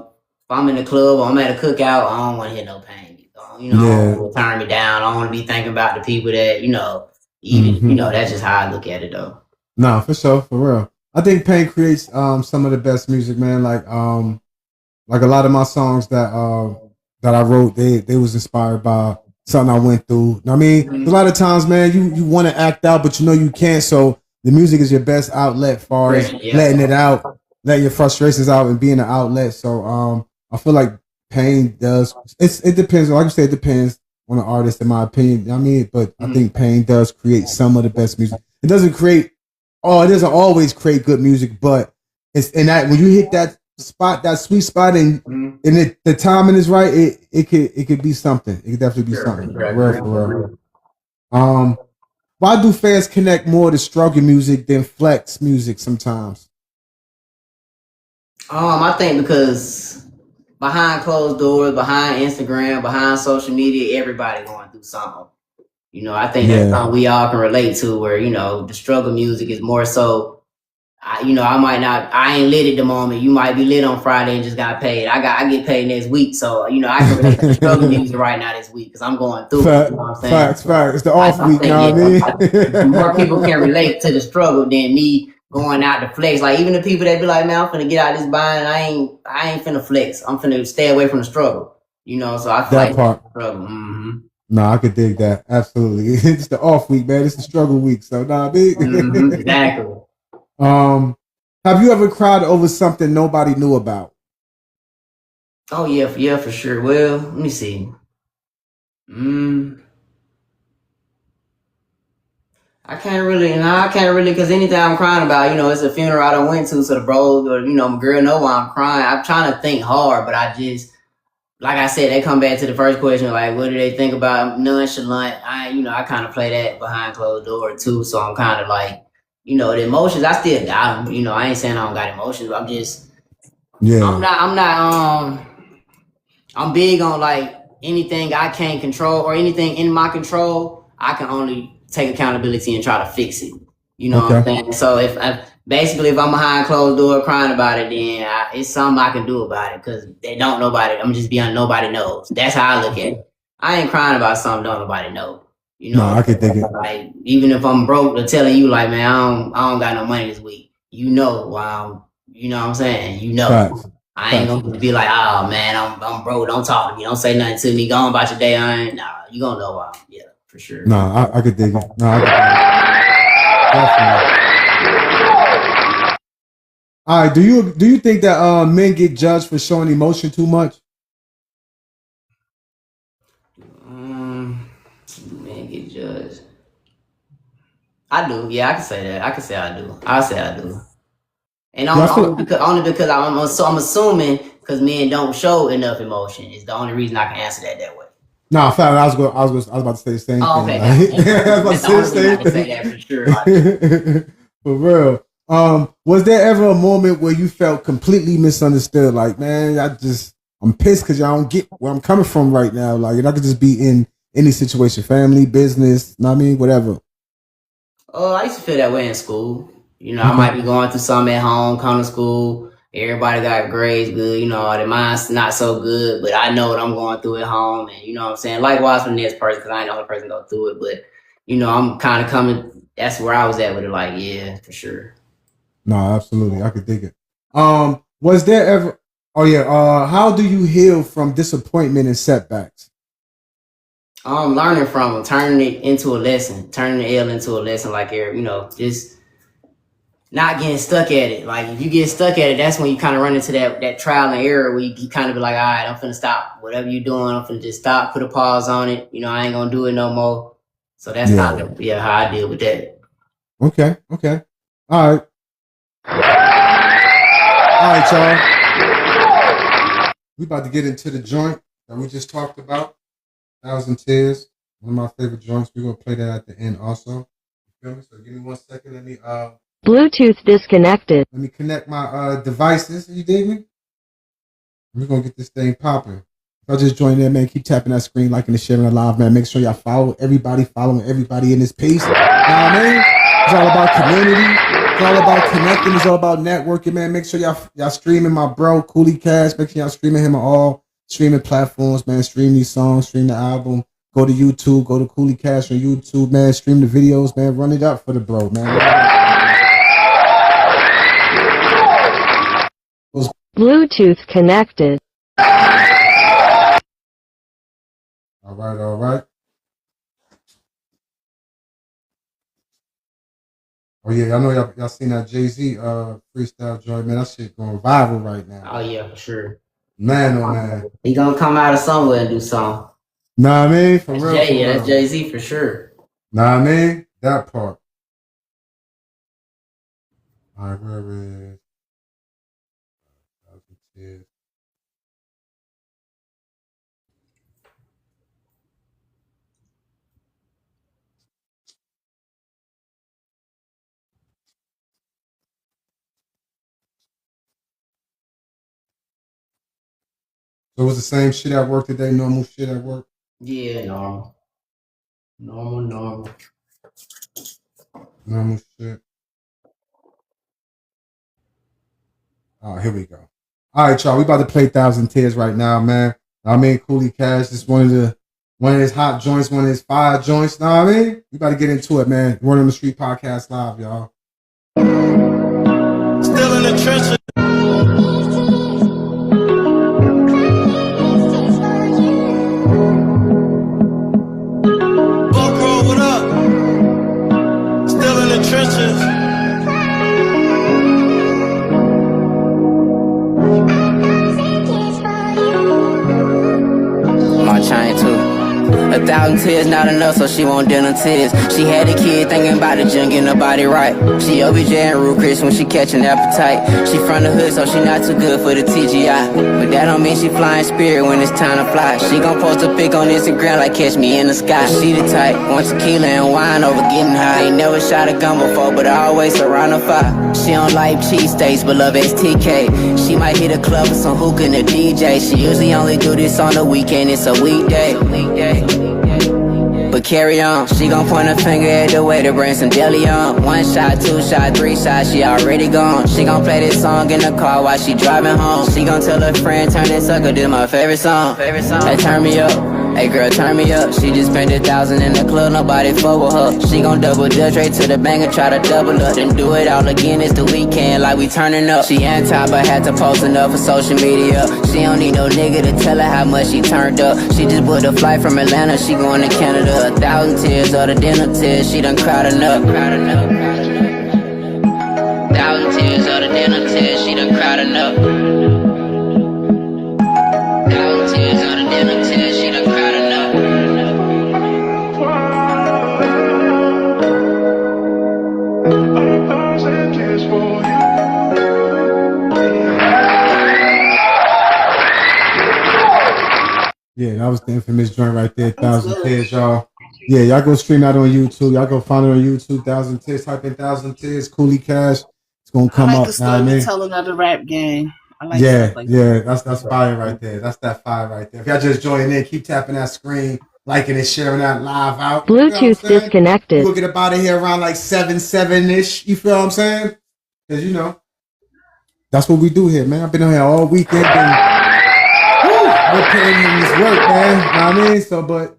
I'm in the club or I'm at a cookout, I don't want to hear no pain. I don't want to turn me down. I don't want to be thinking about the people that even that's just how I look at it though. No, for sure, for real. I think pain creates some of the best music, man. Like a lot of my songs that I wrote, they was inspired by something I went through. I mean, a lot of times, man, you want to act out, but you can't. So the music is your best outlet far as letting it out, letting your frustrations out and being an outlet. So I feel like pain does. It depends. Like you said, it depends on the artist, in my opinion. I mean, but I think pain does create some of the best music. It doesn't always create good music, but it's in that when you hit that spot, that sweet spot, and the timing is right, it could be something. It could definitely be something. For real. Why do fans connect more to struggle music than flex music sometimes? I think because behind closed doors, behind Instagram, behind social media, everybody going through something. I think that's something we all can relate to, where the struggle music is more so. I ain't lit at the moment. You might be lit on Friday and just got paid. I get paid next week, so I can relate to struggle music right now this week because I'm going through it. You know what I'm saying? Facts. It's the off week, you know what I mean? More people can relate to the struggle than me going out to flex. Like even the people that be like, man, I'm finna get out of this bind. I ain't finna flex. I'm finna stay away from the struggle. So I feel like part. Struggle. No, I could dig that. Absolutely. It's the off week, man. It's the struggle week. So big. Exactly. Have you ever cried over something nobody knew about? Oh yeah, for sure. Well, let me see. I can't really, because anything I'm crying about, it's a funeral I done went to, so the bros or my girl know why I'm crying. I'm trying to think hard, but I just, like I said, they come back to the first question, like, what do they think about nonchalant? I kind of play that behind closed door too, so I'm kind of like, the emotions, I still got them. I ain't saying I don't got emotions, but I'm just, I'm big on like anything I can't control or anything in my control, I can only take accountability and try to fix it. You know what I'm saying? So if I'm behind closed door crying about it, then it's something I can do about it because they don't know about it. I'm just beyond nobody knows. That's how I look at it. I ain't crying about something don't nobody know. No, I can think it. Like even if I'm broke, they're telling you like, man, I don't got no money this week. You know what I'm saying? Facts. I ain't gonna be like, oh man, I'm broke. Don't talk to me. Don't say nothing to me. Go on about your day. You gonna know why? Yeah, for sure. No, I could dig it. No, I could dig it. Definitely. All right. Do you think that men get judged for showing emotion too much? Men get judged. I do. Yeah, I can say that. I can say I do. I'll say I do. And only because I'm assuming because men don't show enough emotion is the only reason I can answer that way. No, fact, I was about to say the same thing. Okay. I was about to say the same thing. I can say that for sure. For real. Was there ever a moment where you felt completely misunderstood? Like, man, I'm pissed because y'all don't get where I'm coming from right now. Like, and I could just be in any situation, family, business, know what I mean, whatever. I used to feel that way in school. I might be going through something at home, come to school. Everybody got grades good, their mind's not so good, but I know what I'm going through at home. And you know what I'm saying? Likewise for the next person, because I ain't know the person go through it. But, I'm kind of coming, that's where I was at with it. Like, yeah, for sure. No, absolutely. I could dig it. Was there ever, how do you heal from disappointment and setbacks? Learning from them, turning it into a lesson, turning the L into a lesson, like, just not getting stuck at it. Like, if you get stuck at it, that's when you kind of run into that trial and error where you kind of be like, all right, I'm finna stop. Whatever you're doing, I'm finna just stop, put a pause on it. I ain't gonna do it no more. So that's kind of, how I deal with that. Okay. All right, y'all. We about to get into the joint that we just talked about. 1,000 Tears, one of my favorite joints. We're gonna play that at the end also. You feel me? So give me 1 second. Let me Bluetooth disconnected. Let me connect my devices. You dig me? We're gonna get this thing popping. Y'all just join in, man. Keep tapping that screen, liking and sharing it live, man. Make sure y'all follow everybody, following everybody in this piece. You know what I mean? It's all about community. It's all about connecting. It's all about networking, man. Make sure y'all streaming my bro, Coolie Cash. Make sure y'all streaming him on all streaming platforms, man. Stream these songs, stream the album. Go to YouTube, go to Coolie Cash on YouTube, man. Stream the videos, man. Run it up for the bro, man. Bluetooth connected. All right, all right. Oh yeah, I know y'all seen that Jay-Z freestyle joint, man. That shit going viral right now. Oh yeah, for sure. Man, oh man. He gonna come out of somewhere and do something. Nah, I mean, for That's real. Jay, for yeah, real. that's Jay-Z for sure. Nah, I mean, that part. All right, where is? So it was the same shit at work today, normal shit at work? Yeah, normal. Normal. Normal shit. Oh, here we go. All right, y'all. We about to play 1,000 Tears right now, man. I mean, Coolie Cash is one of his hot joints, one of his fire joints. Know what I mean? We about to get into it, man. Word on the Street podcast live, y'all. Still in the trenches. Buckroll, what up? Still in the trenches. My chain too. 1,000 tears not enough, so she want dinner tears. She had a kid thinking about the junk getting her body right. She OBJ and Rude Chris when she catching appetite. She from the hood, so she not too good for the TGI. But that don't mean she flying spirit when it's time to fly. She gon' post a pic on Instagram like catch me in the sky. She the type, want tequila and wine over getting high. Ain't never shot a gun before, but I always surround a fire. She don't like cheesesteaks, but love STK. She might hit a club with some hookah and a DJ. She usually only do this on the weekend, it's a weekday. But carry on, she gon' point a finger at the way to bring some jelly on. 1 shot, 2 shot, 3 shots, she already gone. She gon' play this song in the car while she driving home. She gon' tell her friend, turn this sucker, this my favorite song. Hey, turn me up. Hey girl, turn me up. She just spent 1,000 in the club, nobody fuck with her. She gon' double dutch straight to the bank and try to double up. Then do it all again, it's the weekend like we turning up. She anti but had to post enough for social media. She don't need no nigga to tell her how much she turned up. She just booked a flight from Atlanta, she going to Canada. 1,000 tears or the dinner tears, she done cried enough. 1,000 tears or the dinner tears, she done cried enough. 1,000 tears or the dinner tears, she done cried enough. Yeah, that was the infamous joint right there, 1,000 Tears, y'all. Yeah, y'all go stream that on YouTube. Y'all go find it on YouTube, 1,000 Tears. Type in 1,000 Tears, Coolie Cash. It's gonna come I like up. the storytelling of the rap game. I like yeah, like yeah, that's fire right there. That's that fire right there. If y'all just join in, keep tapping that screen, liking and sharing that live out. Bluetooth disconnected. We'll get up out of here around like 7-ish. You feel what I'm saying? Because you know, that's what we do here, man. I've been on here all weekend. We're putting in this work, man. You know what I mean? So, but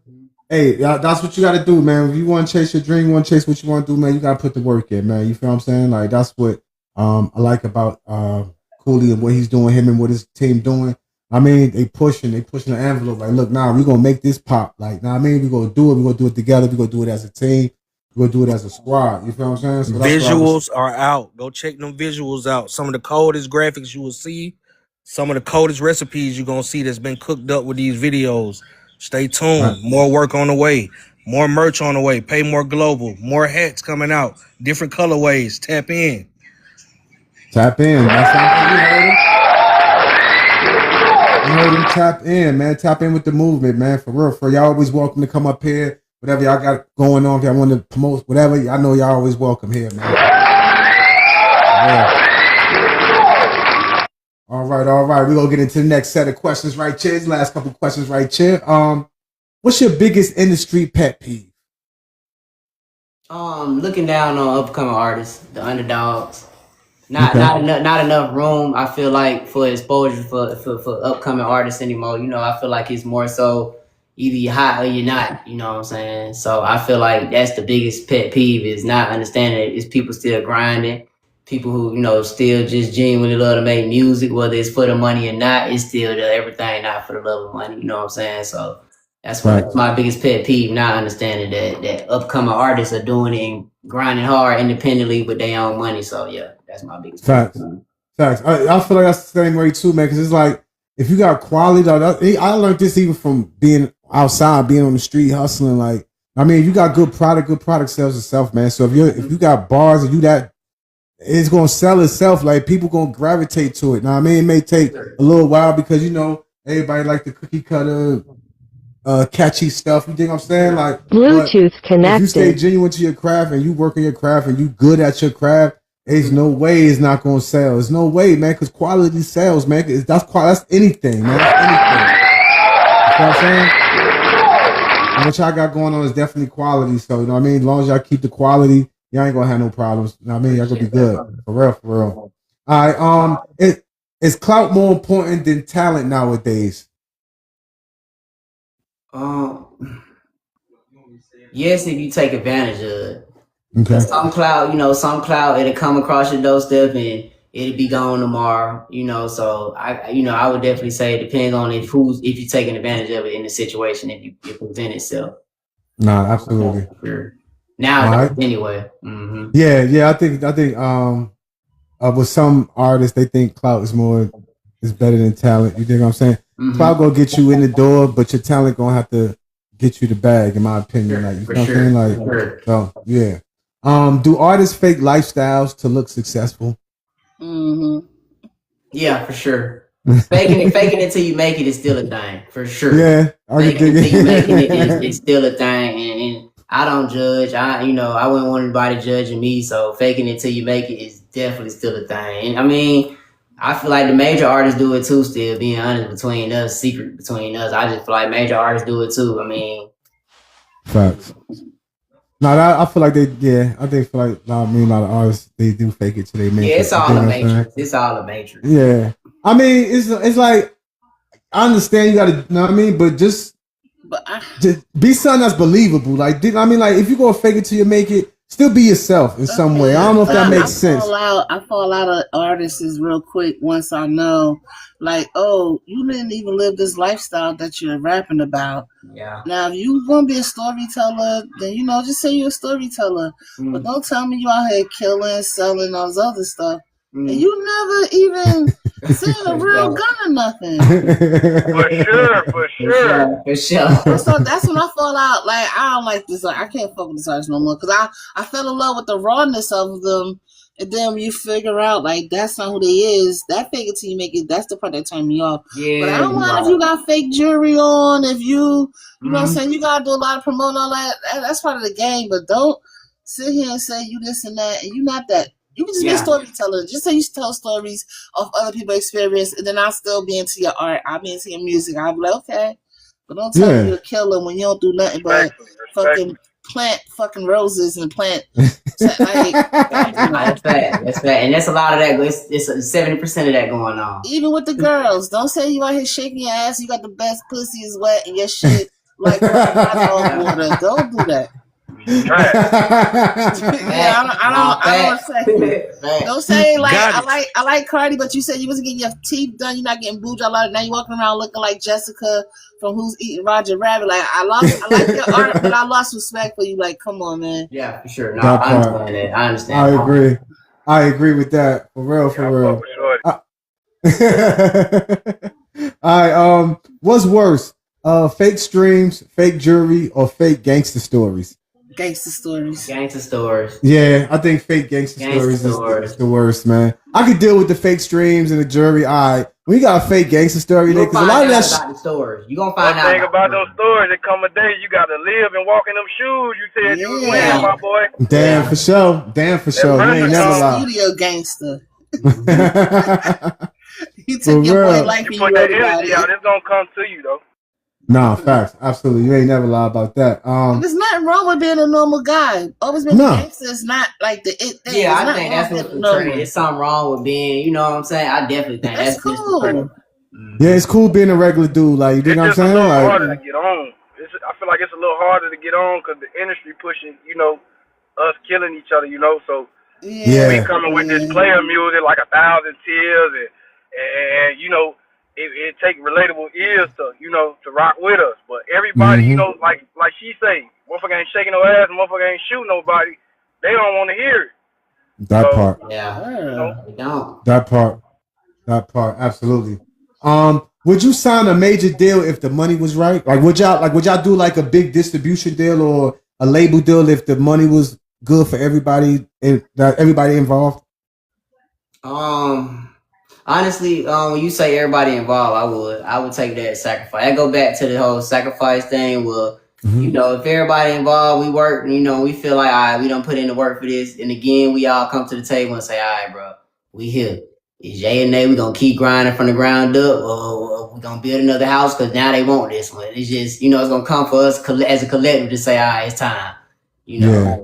hey, that's what you got to do, man. If you want to chase your dream, you want to chase what you want to do, man, you got to put the work in, man. You feel what I'm saying? Like, that's what I like about Coolie and what he's doing, him and what his team doing. I mean, they pushing the envelope. Like, look, now we're going to make this pop. Like, now I mean, we're going to do it. We're going to do it together. We're going to do it as a team. We're going to do it as a squad. You feel what I'm saying? So visuals are out. Go check them visuals out. Some of the coldest graphics you will see. Some of the coldest recipes you're going to see that's been cooked up with these videos. Stay tuned. Right. More work on the way. More merch on the way. Pay More Global. More hats coming out. Different colorways. Tap in. Tap in. That's something you heard him. You heard him tap in, man. Tap in with the movement, man. For real. For y'all always welcome to come up here. Whatever y'all got going on. If y'all want to promote whatever, I know y'all always welcome here, man. All right. We're gonna get into the next set of questions right here. Last couple questions right here. What's your biggest industry pet peeve? Looking down on upcoming artists, the underdogs. Not enough room, I feel like, for exposure for upcoming artists anymore. You know, I feel like it's more so either you're hot or you're not, you know what I'm saying? So I feel like that's the biggest pet peeve, is not understanding it. It's people still grinding, people who, you know, still just genuinely love to make music, whether it's for the money or not. It's still everything not for the love of money, you know what I'm saying? So that's my biggest pet peeve, not understanding that upcoming artists are doing it and grinding hard independently with their own money. So yeah, that's my biggest Facts. I feel like that's the same way too, man, because it's like, if you got quality, I learned this even from being outside, being on the street, hustling. Like, I mean, you got good product sells itself, man. So if you got bars and it's gonna sell itself. Like, people gonna gravitate to it. Now, I mean, it may take a little while because, you know, everybody like the cookie cutter, catchy stuff. You think I'm saying? Like, Bluetooth connected. If you stay genuine to your craft and you work on your craft and you good at your craft, there's no way it's not gonna sell. There's no way, man, because quality sells, man. That's anything, man. That's anything. You know what I'm saying? And what y'all got going on is definitely quality. So, you know what I mean? As long as y'all keep the quality, y'all ain't gonna have no problems. You know what I mean? Y'all gonna be good. For real. All right. Is clout more important than talent nowadays? Yes, if you take advantage of it. Okay. Some cloud, it'll come across your doorstep and it'll be gone tomorrow, you know. So I would definitely say it depends on if you're taking advantage of it in the situation, if it present itself. Nah, absolutely. Sure. Now, anyway. Mm-hmm. Yeah. I think with some artists, they think clout is better than talent. You think what I'm saying? Mm-hmm. Clout gonna get you in the door, but your talent gonna have to get you the bag, in my opinion. Like, you know what I'm saying? Like, so yeah. Do artists fake lifestyles to look successful? Mm-hmm. Yeah, for sure. faking it till you make it is still a thing, for sure. Yeah, faking it till you making it is still a thing, and I don't judge. I wouldn't want anybody judging me, so faking it till you make it is definitely still a thing. And I mean, I feel like the major artists do it too. Still, being honest, secret between us, I just feel like major artists do it too. I mean, facts. No, I feel like I think feel like a lot of artists, they do fake it till they make it. Yeah, it's all a matrix. It's all a matrix. Yeah, I mean, it's like, I understand you got to, you know what I mean, but just be something that's believable. Like, I mean, like, if you go fake it till you make it, still be yourself in some way. I don't know if that makes sense. I fall out of artists real quick once I know, like, oh, you didn't even live this lifestyle that you're rapping about. Yeah. Now, if you want to be a storyteller, then, just say you're a storyteller. But don't tell me you out here killing, selling, all this other stuff. And you never even seen a real gun or nothing. For sure. So that's when I fall out. Like, I don't like this. Like, I can't fuck with this artist no more, because I fell in love with the rawness of them. And then when you figure out, like, that's not who they is, that fake it till you make it, that's the part that turned me off. Yeah, but I don't mind if you got fake jewelry on, if you know what I'm saying, you got to do a lot of promoting, all that. That's part of the game. But don't sit here and say you this and that, and you not that. You can just be a storyteller. Just say you tell stories of other people's experience, and then I'll still be into your art. I'll be into your music. I'll be like, okay. But don't tell me you're a killer when you don't do nothing but fucking plant fucking roses and plant. That's bad. And that's a lot of that. It's 70% of that going on. Even with the girls, don't say you out here shaking your ass. You got the best pussy is wet and your shit like water. Don't do that. I don't say. Don't say like I like Cardi, but you said you wasn't getting your teeth done. You're not getting boobs. Now you walking around looking like Jessica from Who's Eating Roger Rabbit. Like, I like your art, but I lost respect for you. Like, come on, man. Yeah, for sure. No, I understand that. I understand. I agree with that. For real. All right. What's worse? Fake streams, fake jewelry, or fake gangster stories? Gangster stories. Gangster stories. Yeah, I think fake gangster stories is the worst, man. I could deal with the fake streams and the jury. All right, when you got a fake gangster story, because a lot of that about the stories. You gonna find out. One thing about those stories, it come a day you gotta live and walk in them shoes. You said you was winning, my boy. Damn for sure. Damn for sure. You ain't never lied. Studio gangster. He took your boy life and you put that energy out. It's gonna come to you though. Nah, facts. Absolutely. You ain't never lie about that. There's nothing wrong with being a normal guy. Always been a gangster. It's not like the it thing. Yeah, I think that's what's portrayed. There's something wrong with being, you know what I'm saying? I definitely think that's cool. Yeah, it's cool being a regular dude. Like, you know what I'm saying? It's a little harder to get on. I feel like it's a little harder to get on because the industry pushing, you know, us killing each other, you know. So we coming with this player music like 1,000 Tears and you know, it take relatable ears to, you know, to rock with us. But everybody, you know, like she say, motherfucker ain't shaking no ass, motherfucker ain't shooting nobody. They don't want to hear it. That part. Yeah. You know? They don't. That part. Absolutely. Would you sign a major deal if the money was right? Like, would y'all do like a big distribution deal or a label deal if the money was good for everybody and everybody involved? Honestly, when you say everybody involved, I would take that sacrifice. I go back to the whole sacrifice thing. Well, you know, if everybody involved, we work, you know, we feel like, all right, we don't put in the work for this. And again, we all come to the table and say, all right, bro, we here. It's J and A. We gonna keep grinding from the ground up, or we gonna build another house because now they want this one. It's just, you know, it's gonna come for us as a collective to say, all right, it's time. You know. Yeah.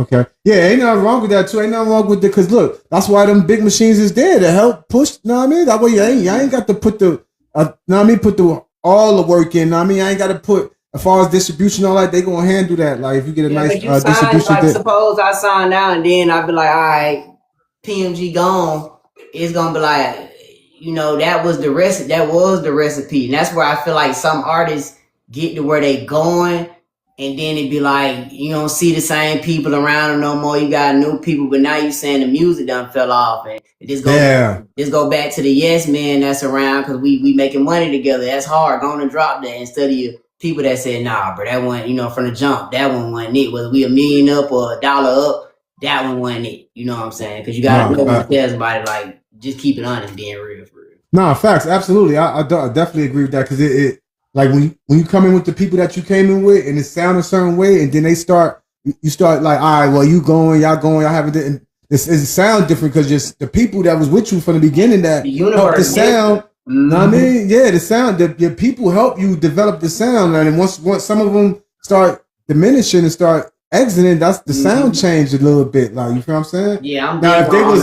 Okay. Yeah, ain't nothing wrong with that too. Ain't nothing wrong with it because look, that's why them big machines is there to help push. Know what I mean? That way you ain't got to put the, know what I mean? Put all the work in. Know what I mean? I ain't got to put as far as distribution all that. They gonna handle that. Like if you get a nice distribution. Like, suppose I sign out and then I'd be like, all right, PMG gone. It's gonna be like, you know, that was the recipe. And that's where I feel like some artists get to where they going, and then it'd be like, you don't see the same people around them no more. You got new people, but now you saying the music done fell off. And just go back to the yes man that's around because we making money together. That's hard. Going to drop that instead of you people that said, nah, bro, that one, you know, from the jump, that one wasn't it. Whether we $1 million up or $1 up, that one wasn't it. You know what I'm saying? Because you got to know when to tell somebody, like, just keep it honest, being real for real. No, facts, absolutely. I definitely agree with that because it like when you come in with the people that you came in with and it sound a certain way, and then you start like, all right, well, y'all have it. It sound different because just the people that was with you from the beginning that helped the sound. Know what I mean? Yeah, the sound. Your people help you develop the sound, and once some of them start diminishing and start exiting, that's the sound changed a little bit. Like, you feel what I'm saying? Yeah, I'm big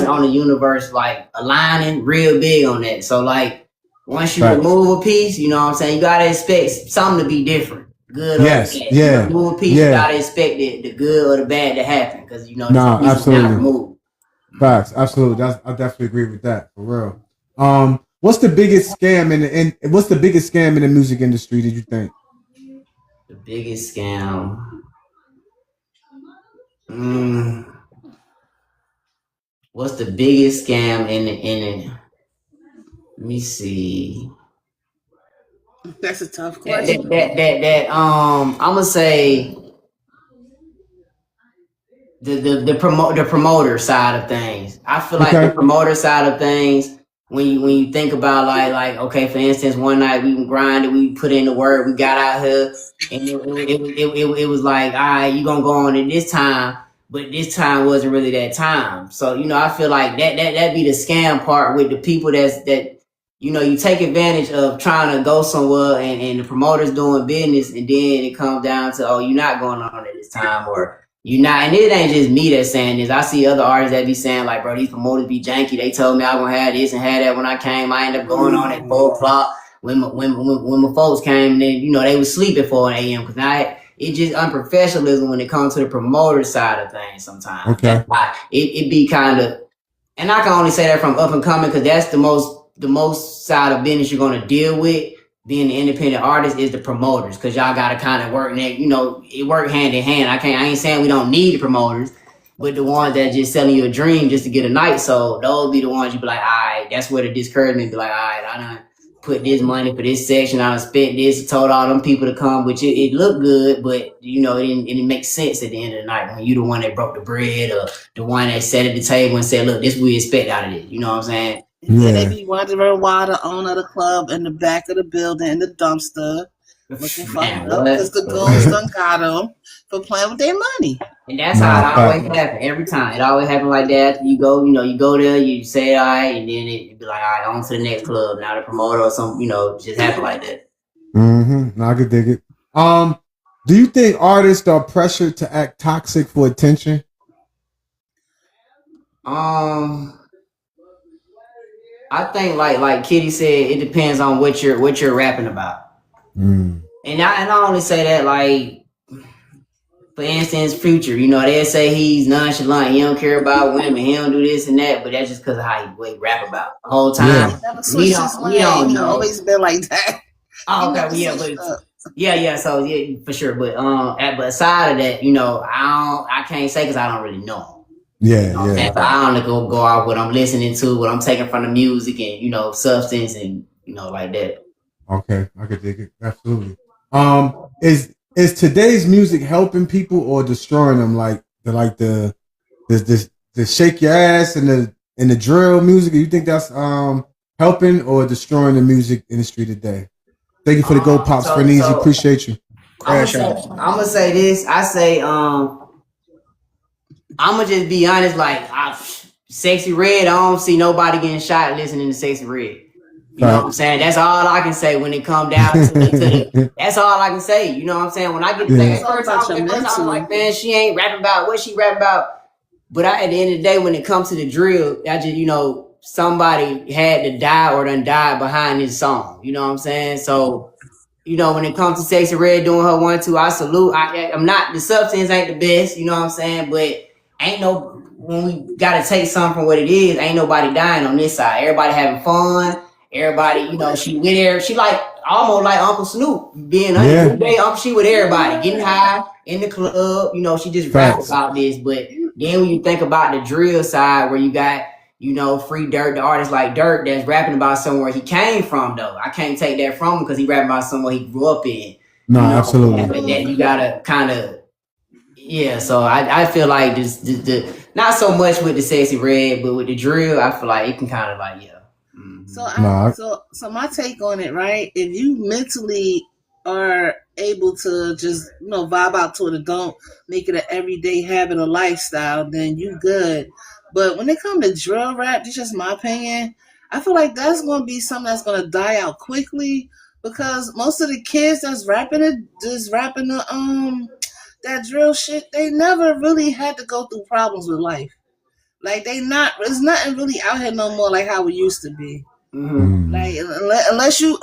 on the universe, like aligning real big on that. So like once you remove a piece, you know what I'm saying, you gotta expect something to be different. Good or bad. You remove a piece, you gotta expect the good or the bad to happen. Because you know absolutely. Facts, absolutely. I definitely agree with that for real. What's the biggest scam in the music industry, did you think? The biggest scam. What's the biggest scam in it? Let me see. That's a tough question. I'm gonna say the promoter side of things. I feel like the promoter side of things, when you think about like okay, for instance, one night we grinded, we put in the work, we got out here, and it was like, all right, you gonna go on at this time, but this time wasn't really that time. So you know, I feel like that be the scam part with the people that you know, you take advantage of trying to go somewhere and the promoter's doing business, and then it comes down to, oh, you're not going on at this time, or you're not. And it ain't just me that's saying this. I see other artists that be saying like, bro, these promoters be janky. They told me I was gonna have this and have that when I came. I ended up going on at 4 o'clock when my folks came, and then, you know, they was sleeping at 4 a.m. because it's just unprofessionalism when it comes to the promoter side of things sometimes. Okay. It be kind of, and I can only say that from up and coming because that's the most side of business you're going to deal with being an independent artist is the promoters, because y'all got to kind of work that, you know, it work hand in hand. I ain't saying we don't need the promoters, but the ones that just selling you a dream just to get a night sold, those be the ones you be like, all right, that's where the discouragement be like, all right, put this money for this section, I spent this, told all them people to come, which it looked good, but you know, it didn't make sense at the end of the night when you the one that broke the bread or the one that sat at the table and said, look, this we expect out of this. You know what I'm saying? Yeah, they be wondering why the owner of the club in the back of the building in the dumpster looking fucked up because the goons done got them for playing with their money. And that's how it always happens every time. It always happens like that. You go there, you say all right, and then it be like, all right, on to the next club. Now the promoter or something, just happen like that. Mm-hmm. I could dig it. Do you think artists are pressured to act toxic for attention? I think like Kitty said, it depends on what you're rapping about. And I only say that like, for instance, Future, they say he's nonchalant, he don't care about women, he don't do this and that, but that's just because of how he rap about the whole time. We don't know. Always been like that. Oh, okay, so yeah, for sure. But aside of that, I can't say because I don't really know him. Yeah. So I don't go off what I'm listening to, what I'm taking from the music, and substance, and like that. Okay, I could dig it. Absolutely. Is today's music helping people or destroying them? Like the shake your ass and the drill music. Do you think that's helping or destroying the music industry today? Thank you for the Gold Pops, Fernizi. Appreciate you. I'm gonna say this. I say I'm gonna just be honest. Like Sexy Red, I don't see nobody getting shot listening to Sexy Red. You know what I'm saying? That's all I can say when it comes down to the that's all I can say. You know what I'm saying? When I get to that first I'm like, man, she ain't rapping about what she rapping about. But at the end of the day, when it comes to the drill, I just, somebody had to die or done died behind this song. You know what I'm saying? So, when it comes to Sexy Red doing her 1-2, I salute. I'm not, the substance ain't the best, you know what I'm saying? But when we gotta take something from what it is, ain't nobody dying on this side. Everybody having fun. Everybody, she with her. She like almost like Uncle Snoop being she with everybody, getting high in the club. She just rap about this. But then when you think about the drill side, where you got Free Dirt, the artist like Dirt that's rapping about somewhere he came from, though. I can't take that from him because he rapping about somewhere he grew up in. No, absolutely. But that you gotta kind of So I feel like this not so much with the Sexy Red, but with the drill, I feel like it can kind of like So my take on it, right? If you mentally are able to just vibe out to it and don't make it an everyday habit or lifestyle, then you good. But when it comes to drill rap, this is just my opinion. I feel like that's going to be something that's going to die out quickly because most of the kids that's rapping that drill shit, they never really had to go through problems with life. Like there's nothing really out here no more like how it used to be. Mm-hmm. Like unless you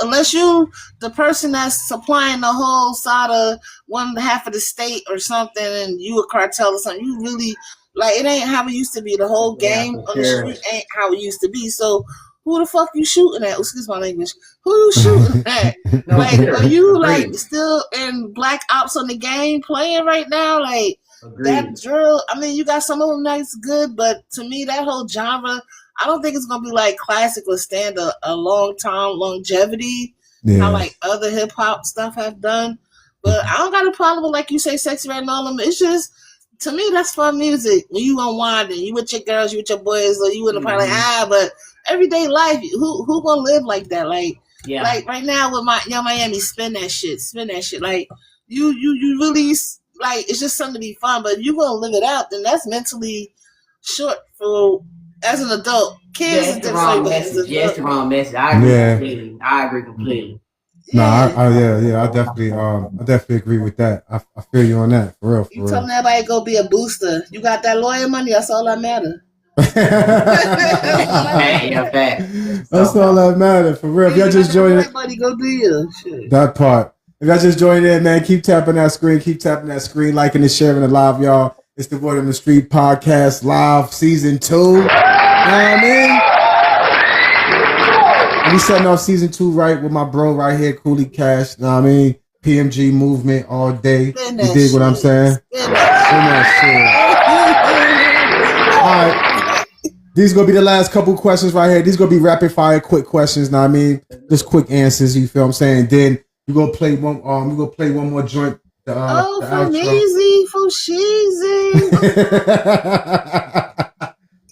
the person that's supplying the whole side of one half of the state or something, and you a cartel or something, you really like it ain't how it used to be. The whole game on the street ain't how it used to be. So who the fuck you shooting at? Excuse my language. Who you shooting at? Like are you like still in Black Ops on the game playing right now? Like that drill. I mean, you got some of them that's good, but to me, that whole genre, I don't think it's gonna be like classic or stand a long time longevity. How like other hip hop stuff have done. But I don't got a problem with like you say, Sexy Red and all them. It's just to me that's fun music. When you unwinding, you with your girls, you with your boys, or you in the party like but everyday life, who gonna live like that? Like right now with my Young Miami, spin that shit. Like you really like it's just something to be fun. But if you gonna live it out, then that's mentally short for as an adult. Kids is different. It's the wrong message. I agree completely. I definitely agree with that. I feel you on that for real. You telling everybody to go be a booster. You got that lawyer money. That's all that matters. That's all that matters for real. If y'all just joined everybody go do your shit. That part. If y'all just joined in, man, keep tapping that screen, liking and sharing it live, y'all. It's the Word on the Street podcast live season 2. You know what I mean? We setting off season 2 right with my bro right here, Coolie Cash. You know what I mean? PMG movement all day. You dig what I'm saying? Spin that shit. All right. These gonna be the last couple questions right here. These gonna be rapid fire, quick questions. Know what I mean? Just quick answers. You feel what I'm saying? Then you gonna play one. You gonna play one more joint. For Neezy, for Sheezy.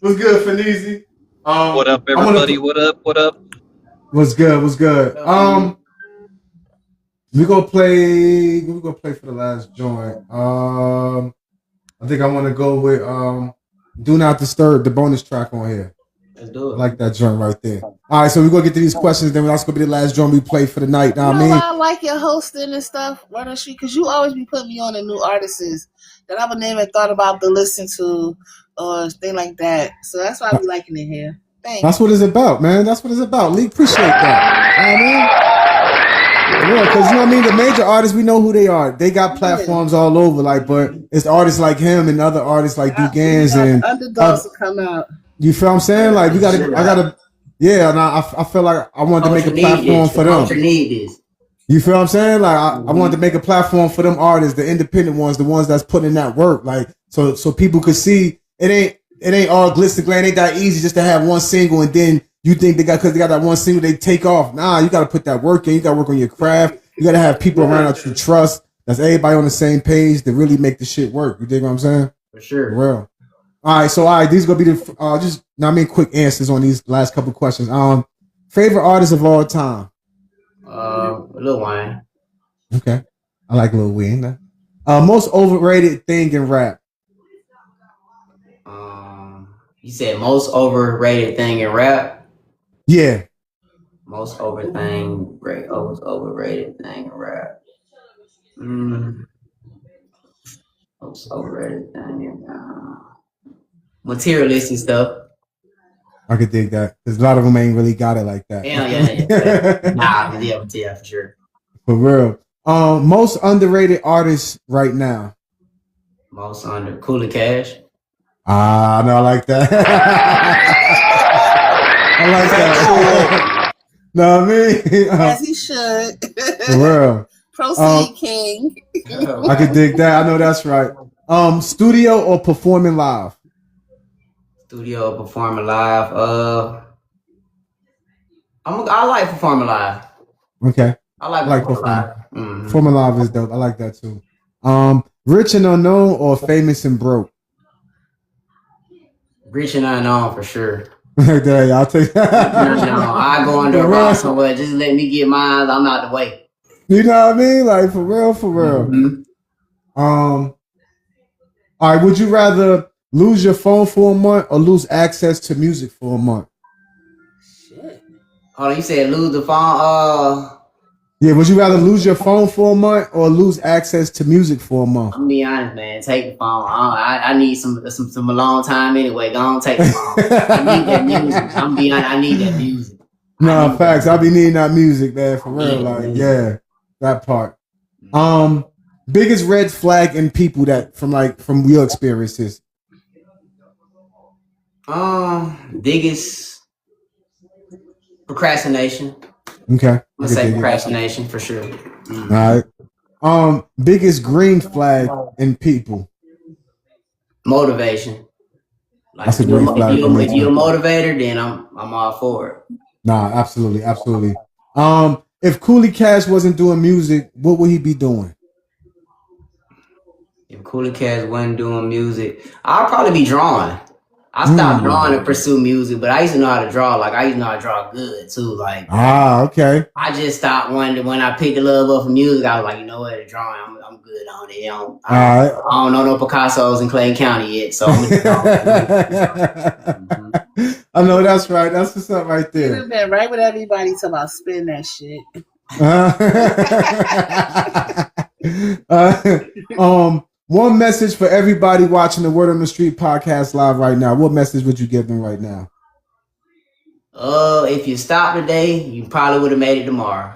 What's good, Feneezy? What up, everybody? What up? What up? What's good? What's good? We gonna play for the last joint. I think I want to go with "Do Not Disturb," the bonus track on here. Let's do it. I like that joint right there. All right, so we're gonna get to these questions. Then that's gonna be the last joint we play for the night. Know what I mean? I like your hosting and stuff, Word on Street, because you always be putting me on the new artists that I would never thought about to listen to or thing like that. So that's why I be liking it here. Thanks. That's what it's about, man. That's what it's about. Lee, appreciate that. You know what I mean? Yeah, because you know what I mean. The major artists, we know who they are. They got platforms all over, like, but it's artists like him and other artists like Dugans and underdogs to come out. You feel what I'm saying? Like, I gotta, yeah. And I feel like I wanted to make a platform for them. You feel what I'm saying? Like, I wanted to make a platform for them artists, the independent ones, the ones that's putting in that work, like, so people could see it ain't all glitz and glam. It ain't that easy just to have one single and then you think because they got that one single they take off. Nah, you got to put that work in. You got to work on your craft. You got to have people around that you trust. That's everybody on the same page to really make the shit work. You dig what I'm saying? For sure. For real. All right, these gonna be the quick answers on these last couple questions. Favorite artist of all time? Lil Wayne. Okay, I like Lil Wayne. Most overrated thing in rap? You said most overrated thing in rap? Yeah. Most overrated thing in rap. Most overrated thing in materialistic stuff. I could dig that because a lot of them ain't really got it like that. Yeah, for sure. For real. Most underrated artist right now. Most under Cooler Cash. No, I like that. I like that. No, I mean, as he should. For real. Proceed, King. I could dig that. I know that's right. Studio or performing live? Studio or performing live. I like performing live. Okay. I like performing live. Mm-hmm. Performing live is dope. I like that too. Rich and unknown or famous and broke? Rich and unknown for sure. There, y'all take that. No, I go under a rock somewhere. Just let me get mine. I'm out the way. You know what I mean? Like for real. Mm-hmm. All right. Would you rather lose your phone for a month or lose access to music for a month? Shit. Oh, you said lose the phone. Yeah, would you rather lose your phone for a month or lose access to music for a month? I'm gonna be honest, man. Take the phone. I need some alone time anyway. Go on, take the phone. I need that music. I'm gonna be honest. I need that music. No, facts. I be needing that music, man, for real. Like, yeah, that part. Biggest red flag in people that from your experiences. Biggest procrastination. Okay. I'll say procrastination for sure. All right. Biggest green flag in people. Motivation. Like that's a green flag. If you're a motivator, then I'm all for it. Nah, absolutely. If Cooley Cash wasn't doing music, what would he be doing? If Cooley Cash wasn't doing music, I'll probably be drawing. I stopped drawing to pursue music, but I used to know how to draw. Like, I used to know how to draw good, too. Like, okay. I just stopped when I picked the love up for music. I was like, you know what, the drawing, I'm good on it. I don't know no Picassos in Clayton County yet, so I'm I know that's right. That's what's up right there. You've been right with everybody till I spin that shit. One message for everybody watching the Word on the Street podcast live right now. What message would you give them right now? If you stopped today, you probably would have made it tomorrow.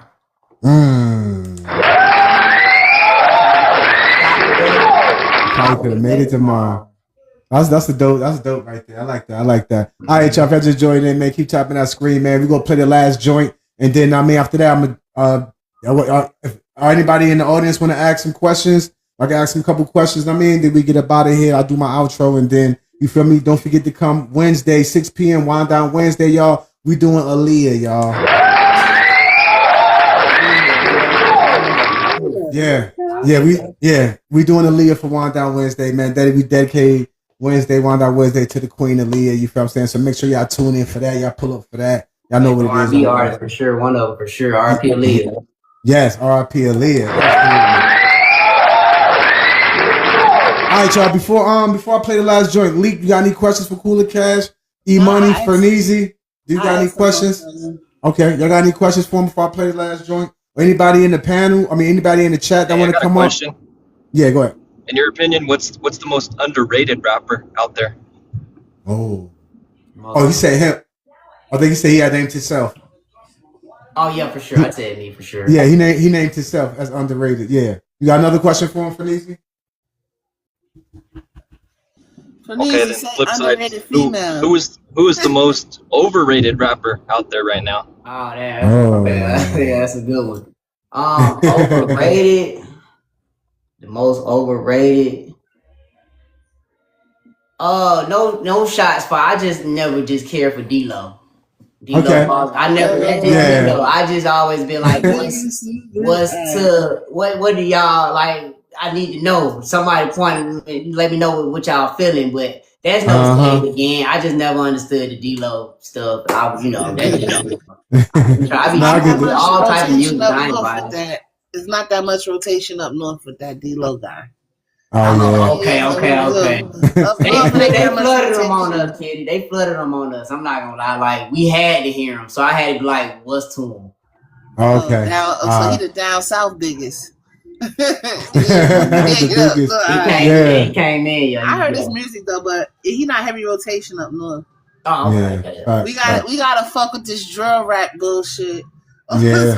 Probably could have made it tomorrow. That's dope right there. I like that. All right, y'all. If y'all just joined in, man, keep tapping that screen, man. We're gonna play the last joint, and then after that, if anybody in the audience want to ask some questions, I can ask him a couple questions. Then we get up out of here. I'll do my outro, and then You feel me? Don't forget to come Wednesday, 6 p.m. Wind Down Wednesday, y'all. We doing Aaliyah, y'all. We doing Aaliyah for Wind Down Wednesday, man. That we dedicate Wednesday, Wind Down Wednesday to the Queen Aaliyah. You feel what I'm saying? So make sure y'all tune in for that. Y'all pull up for that. Y'all know what it is. R&B artist for sure. One of them for sure. R.I.P. Aaliyah. Yes, R.I.P. Aaliyah. All right, y'all. Before I play the last joint, Leak, you got any questions for Cooler Cash? E-Money, Ferneezy? Do you got any questions? Okay, y'all got any questions for him before I play the last joint? Or anybody in the panel? I mean, anybody in the chat that want to come up? Yeah, go ahead. In your opinion, what's the most underrated rapper out there? Oh, he said him. I think he said he had named himself. Oh yeah, for sure. I said me for sure. Yeah, he named himself as underrated. Yeah. You got another question for him, Fernezy? Okay, then flip side. Who is the most overrated rapper out there right now? Oh, that's a good one. Overrated. The most overrated. No shots, but I just never cared for D-Lo. Okay. I never D-Lo. I just always been like, what do y'all like? I need to know. Somebody point and let me know what y'all feeling, but there's no saying again. I just never understood the D-Lo stuff. I was, I be all type of music. It's not that much rotation up north with that D-Lo guy. Oh yeah. Okay. They flooded them on us, kid. They flooded them on us. I'm not gonna lie. Like we had to hear him, so I had to be like, "What's to him?" Okay. So he the down south biggest. He came in. Yeah, I heard his music though, but he not heavy rotation up north. Oh, okay. Yeah. We gotta fuck with this drill rap bullshit. Yeah,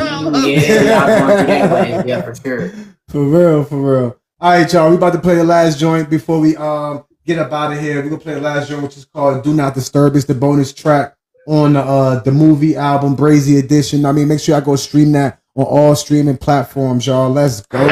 for sure. For real. All right, y'all. We about to play the last joint before we get up out of here. We're gonna play the last joint, which is called "Do Not Disturb." It's the bonus track on the movie album, Brazy Edition. I mean, make sure y'all go stream that on all streaming platforms, y'all. Let's go. And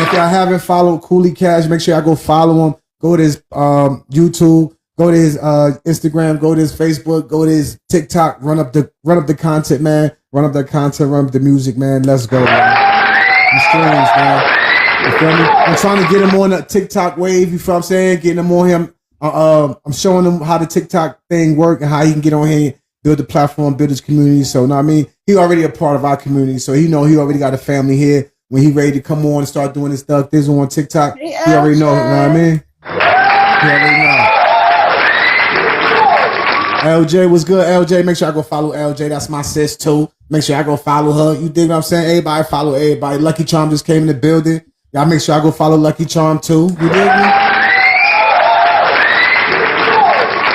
if y'all haven't followed Coolie Cash, make sure y'all go follow him. Go to his YouTube. Go to his Instagram. Go to his Facebook. Go to his TikTok. Run up the content, man. Run up the content. Run up the music, man. Let's go, man. The streams, man. You feel me? I'm trying to get him on a TikTok wave. You feel what I'm saying? Getting him on him. I'm showing him how the TikTok thing work and how he can get on here, build the platform, build his community. So, you know what I mean? He already a part of our community. So he already got a family here. When he ready to come on and start doing his stuff, this on TikTok, he already know. You know what I mean? He already know. LJ, what's good, LJ? Make sure I go follow LJ. That's my sis, too. Make sure I go follow her. You dig what I'm saying? Everybody follow everybody. Lucky Charm just came in the building. Y'all make sure I go follow Lucky Charm, too. You dig me?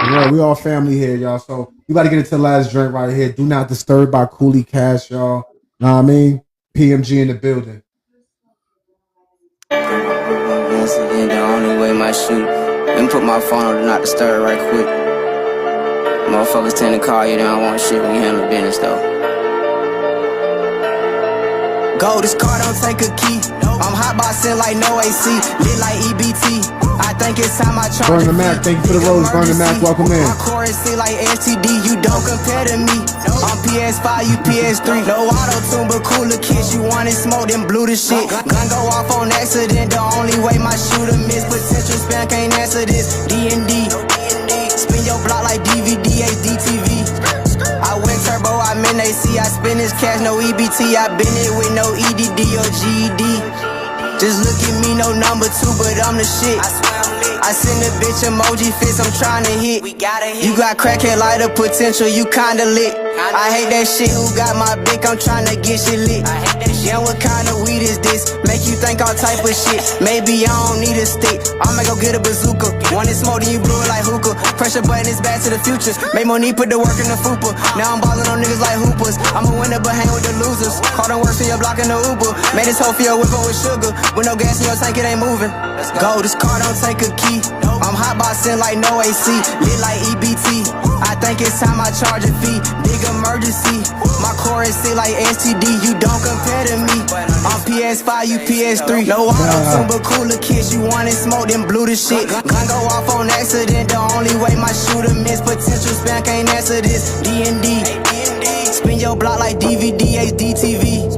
Yeah, we all family here, y'all. So we about to get into the last drink right here. Do Not Disturb by Coolie Cash, y'all. Know what I mean? PMG in the building. Once again, the only way my shoot. Let me put my phone on Do Not Disturb right quick. Motherfuckers tend to call you, they don't want shit when you handle business though. Go, this car don't take a key. I'm hot boxing like no AC, lit like EBT. I think it's time I charge. Burn the Mac, thank you for the rose. Burn the Mac, welcome in. My chorus is like STD, you don't compare to me. I'm PS5, you PS3. No auto-tune, but cooler kids. You wanted smoke, then blew the shit. Gun go off on accident, the only way my shooter miss. Potential spam can't answer this. D&D. Spin your block like DVD, HDTV. I went turbo, I'm in AC. I spend this cash, no EBT. I been it with no EDD or GED. Just look at me, no number 2, but I'm the shit. I send a bitch emoji fist, I'm trying to hit. You got crackhead lighter potential, you kinda lit. I hate that shit, who got my bick, I'm trying to get shit lit. Yeah, what kind of weed is this? Make you think all type of shit. Maybe I don't need a stick, I'ma go get a bazooka. Want it smoke, then you blew it like hookah. Pressure button is back to the future. Make money, put the work in the fupa. Now I'm ballin' on niggas like hoopers. I'm a winner, but hang with the losers. Call them work for your block in the Uber. Made this whole field whip up with sugar. With no gas in your tank, it ain't moving. Go, this car don't take a key. I'm hot boxing like no AC, lit like EBT. I think it's time I charge a fee. Big emergency. My chorus sick like STD, you don't compare to me. On PS5, you PS3. No auto-tune, but cooler kids. You wanted smoke, then blew the shit. Gun go off on accident, the only way my shooter miss. Potential spam can't answer this. D&D. Spin your block like DVD, HD TV.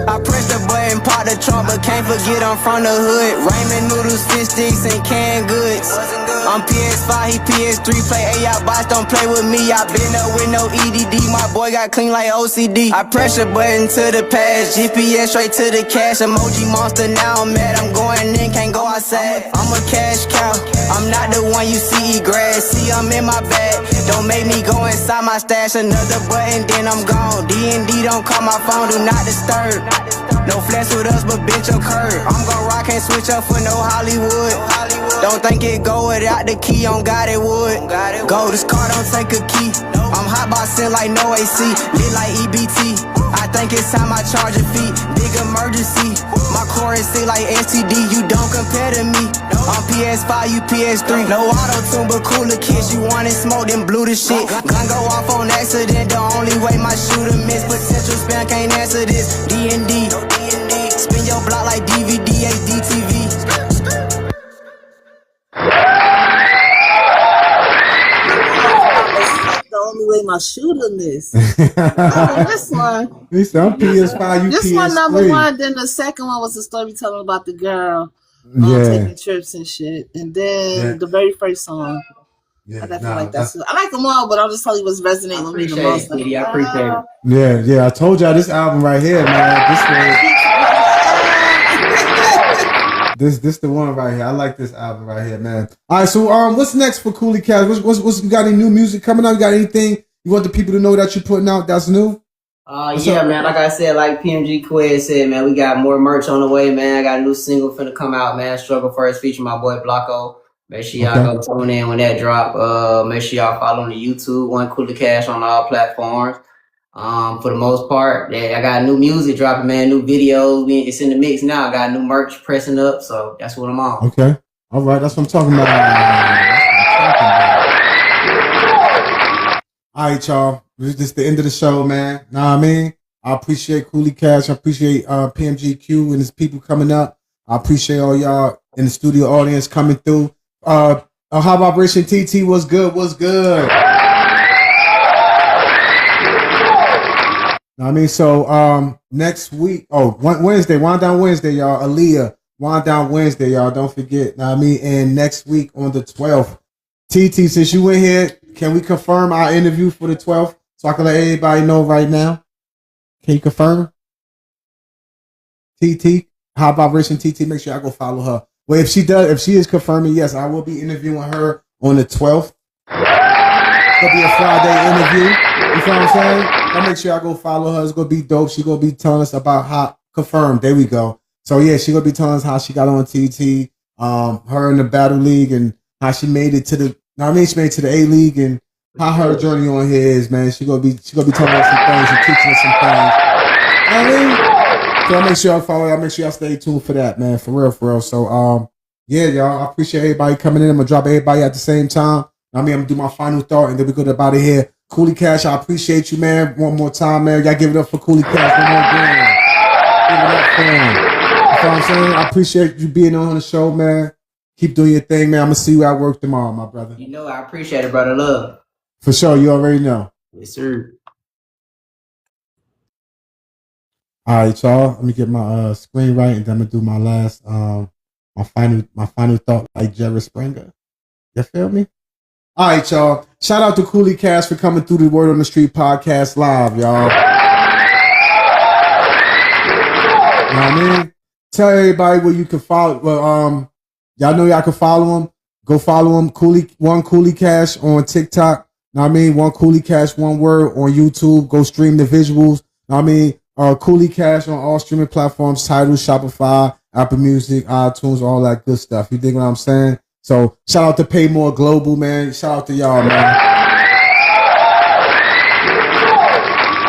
I press the button, pop the trunk, but can't forget I'm from the hood. Ramen noodles, fish sticks, and canned goods. I'm PS5, he PS3, play AI bots, don't play with me. I been up with no EDD, my boy got clean like OCD. I press the button to the past, GPS straight to the cash. Emoji monster, now I'm mad, I'm going in, can't go outside. I'm a cash cow, I'm not the one you see eat grass. See, I'm in my bag, don't make me go inside my stash. Another button, then I'm gone. D&D, don't call my phone, do not disturb. No flex with us, but bitch your curb. I'm gon' rock, can't switch up for no Hollywood. Don't think it go without the key, on God it would. Go, this car don't take a key. I'm hot boxing like no AC, lit like EBT. I think it's time I charge a fee. Big emergency. My chorus sick like STD, you don't compare to me. On PS5, you PS3. No auto-tune, but cooler kids. You wanted smoke, then blew the shit. Gun go off on accident, the only way my shooter miss. Potential spam can't answer this. D&D. Spin your block like DVD, HD TV. The only way my shooter missed. Oh, this one. This I'm PS5, you This PS3. one number one. Then the second one was the story telling about the girl taking trips and shit. And then the very first song. I definitely like that. I like them all, but I'll just tell you what's resonating with me the most. I appreciate it. Yeah. I told y'all this album right here, man. This the one right here. I like this album right here, man. All right, so what's next for Coolie Cast? What's you got any new music coming out? You got anything you want the people to know that you're putting out that's new? Yeah, man. Like I said, like PMG Quez said, man, we got more merch on the way, man. I got a new single finna come out, man. Struggle First, featuring my boy Blocko. Make sure y'all go tune in when that drop. Make sure y'all follow on the YouTube, One Coolie Cash on all platforms. For the most part, I got new music dropping, man. New videos, it's in the mix now. I got new merch pressing up, so that's what I'm on. Okay, all right, that's what I'm talking about. All right, y'all. This is the end of the show, man. Know what I mean? I appreciate Coolie Cash. I appreciate PMGQ and his people coming up. I appreciate all y'all in the studio audience coming through. High Vibration TT was good. I mean, so next week, Wednesday, Wind Down Wednesday, y'all. Aaliyah, Wind Down Wednesday, y'all. Don't forget. Know what I mean, and next week on the 12th, TT, since you in here, can we confirm our interview for the 12th so I can let everybody know right now? Can you confirm? TT, High Vibration TT. Make sure I go follow her. Well, if she is confirming, yes, I will be interviewing her on the 12th. It'll be a Friday interview. You feel what I'm saying? I'll make sure I go follow her. It's gonna be dope. She gonna be telling us about how confirmed. There we go. So yeah, she gonna be telling us how she got on TT, her in the Battle League, and how she made it to the. She made it to the A League, and how her journey on here is, man. She gonna be telling us some things and teaching us some things. You know what I mean? So I make sure I follow. I make sure y'all stay tuned for that, man. For real. So yeah, y'all. I appreciate everybody coming in. I'm gonna drop everybody at the same time. I'm gonna do my final thought, and then we go about it here. Coolie Cash, I appreciate you, man. One more time, man. Y'all give it up for Coolie Cash. One more game. Give it up for him. You know what I'm saying? I appreciate you being on the show, man. Keep doing your thing, man. I'm gonna see you at work tomorrow, my brother. You know, I appreciate it, brother. Love. For sure. You already know. Yes, sir. All right, y'all. Let me get my screen right, and then I'm gonna do my last my final thought, like Jerry Springer. You feel me? All right, y'all. Shout out to Coolie Cash for coming through the Word on the Street podcast live, y'all. You know what I mean? Tell everybody where you can follow. Well, y'all know y'all can follow him. Go follow him. One Coolie Cash on TikTok. Know what I mean? One Coolie Cash, one word on YouTube. Go stream the visuals. Know what I mean? Coolie Cash on all streaming platforms, Tidal, Shopify, Apple Music, iTunes, all that good stuff. You dig what I'm saying? So shout out to Pay More Global, man. Shout out to y'all, man.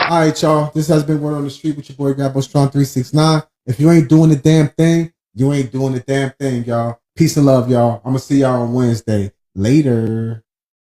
All right, y'all. This has been Word on the Street with your boy Gabbo Strong 369. If you ain't doing the damn thing, you ain't doing the damn thing, y'all. Peace and love, y'all. I'm gonna see y'all on Wednesday. Later.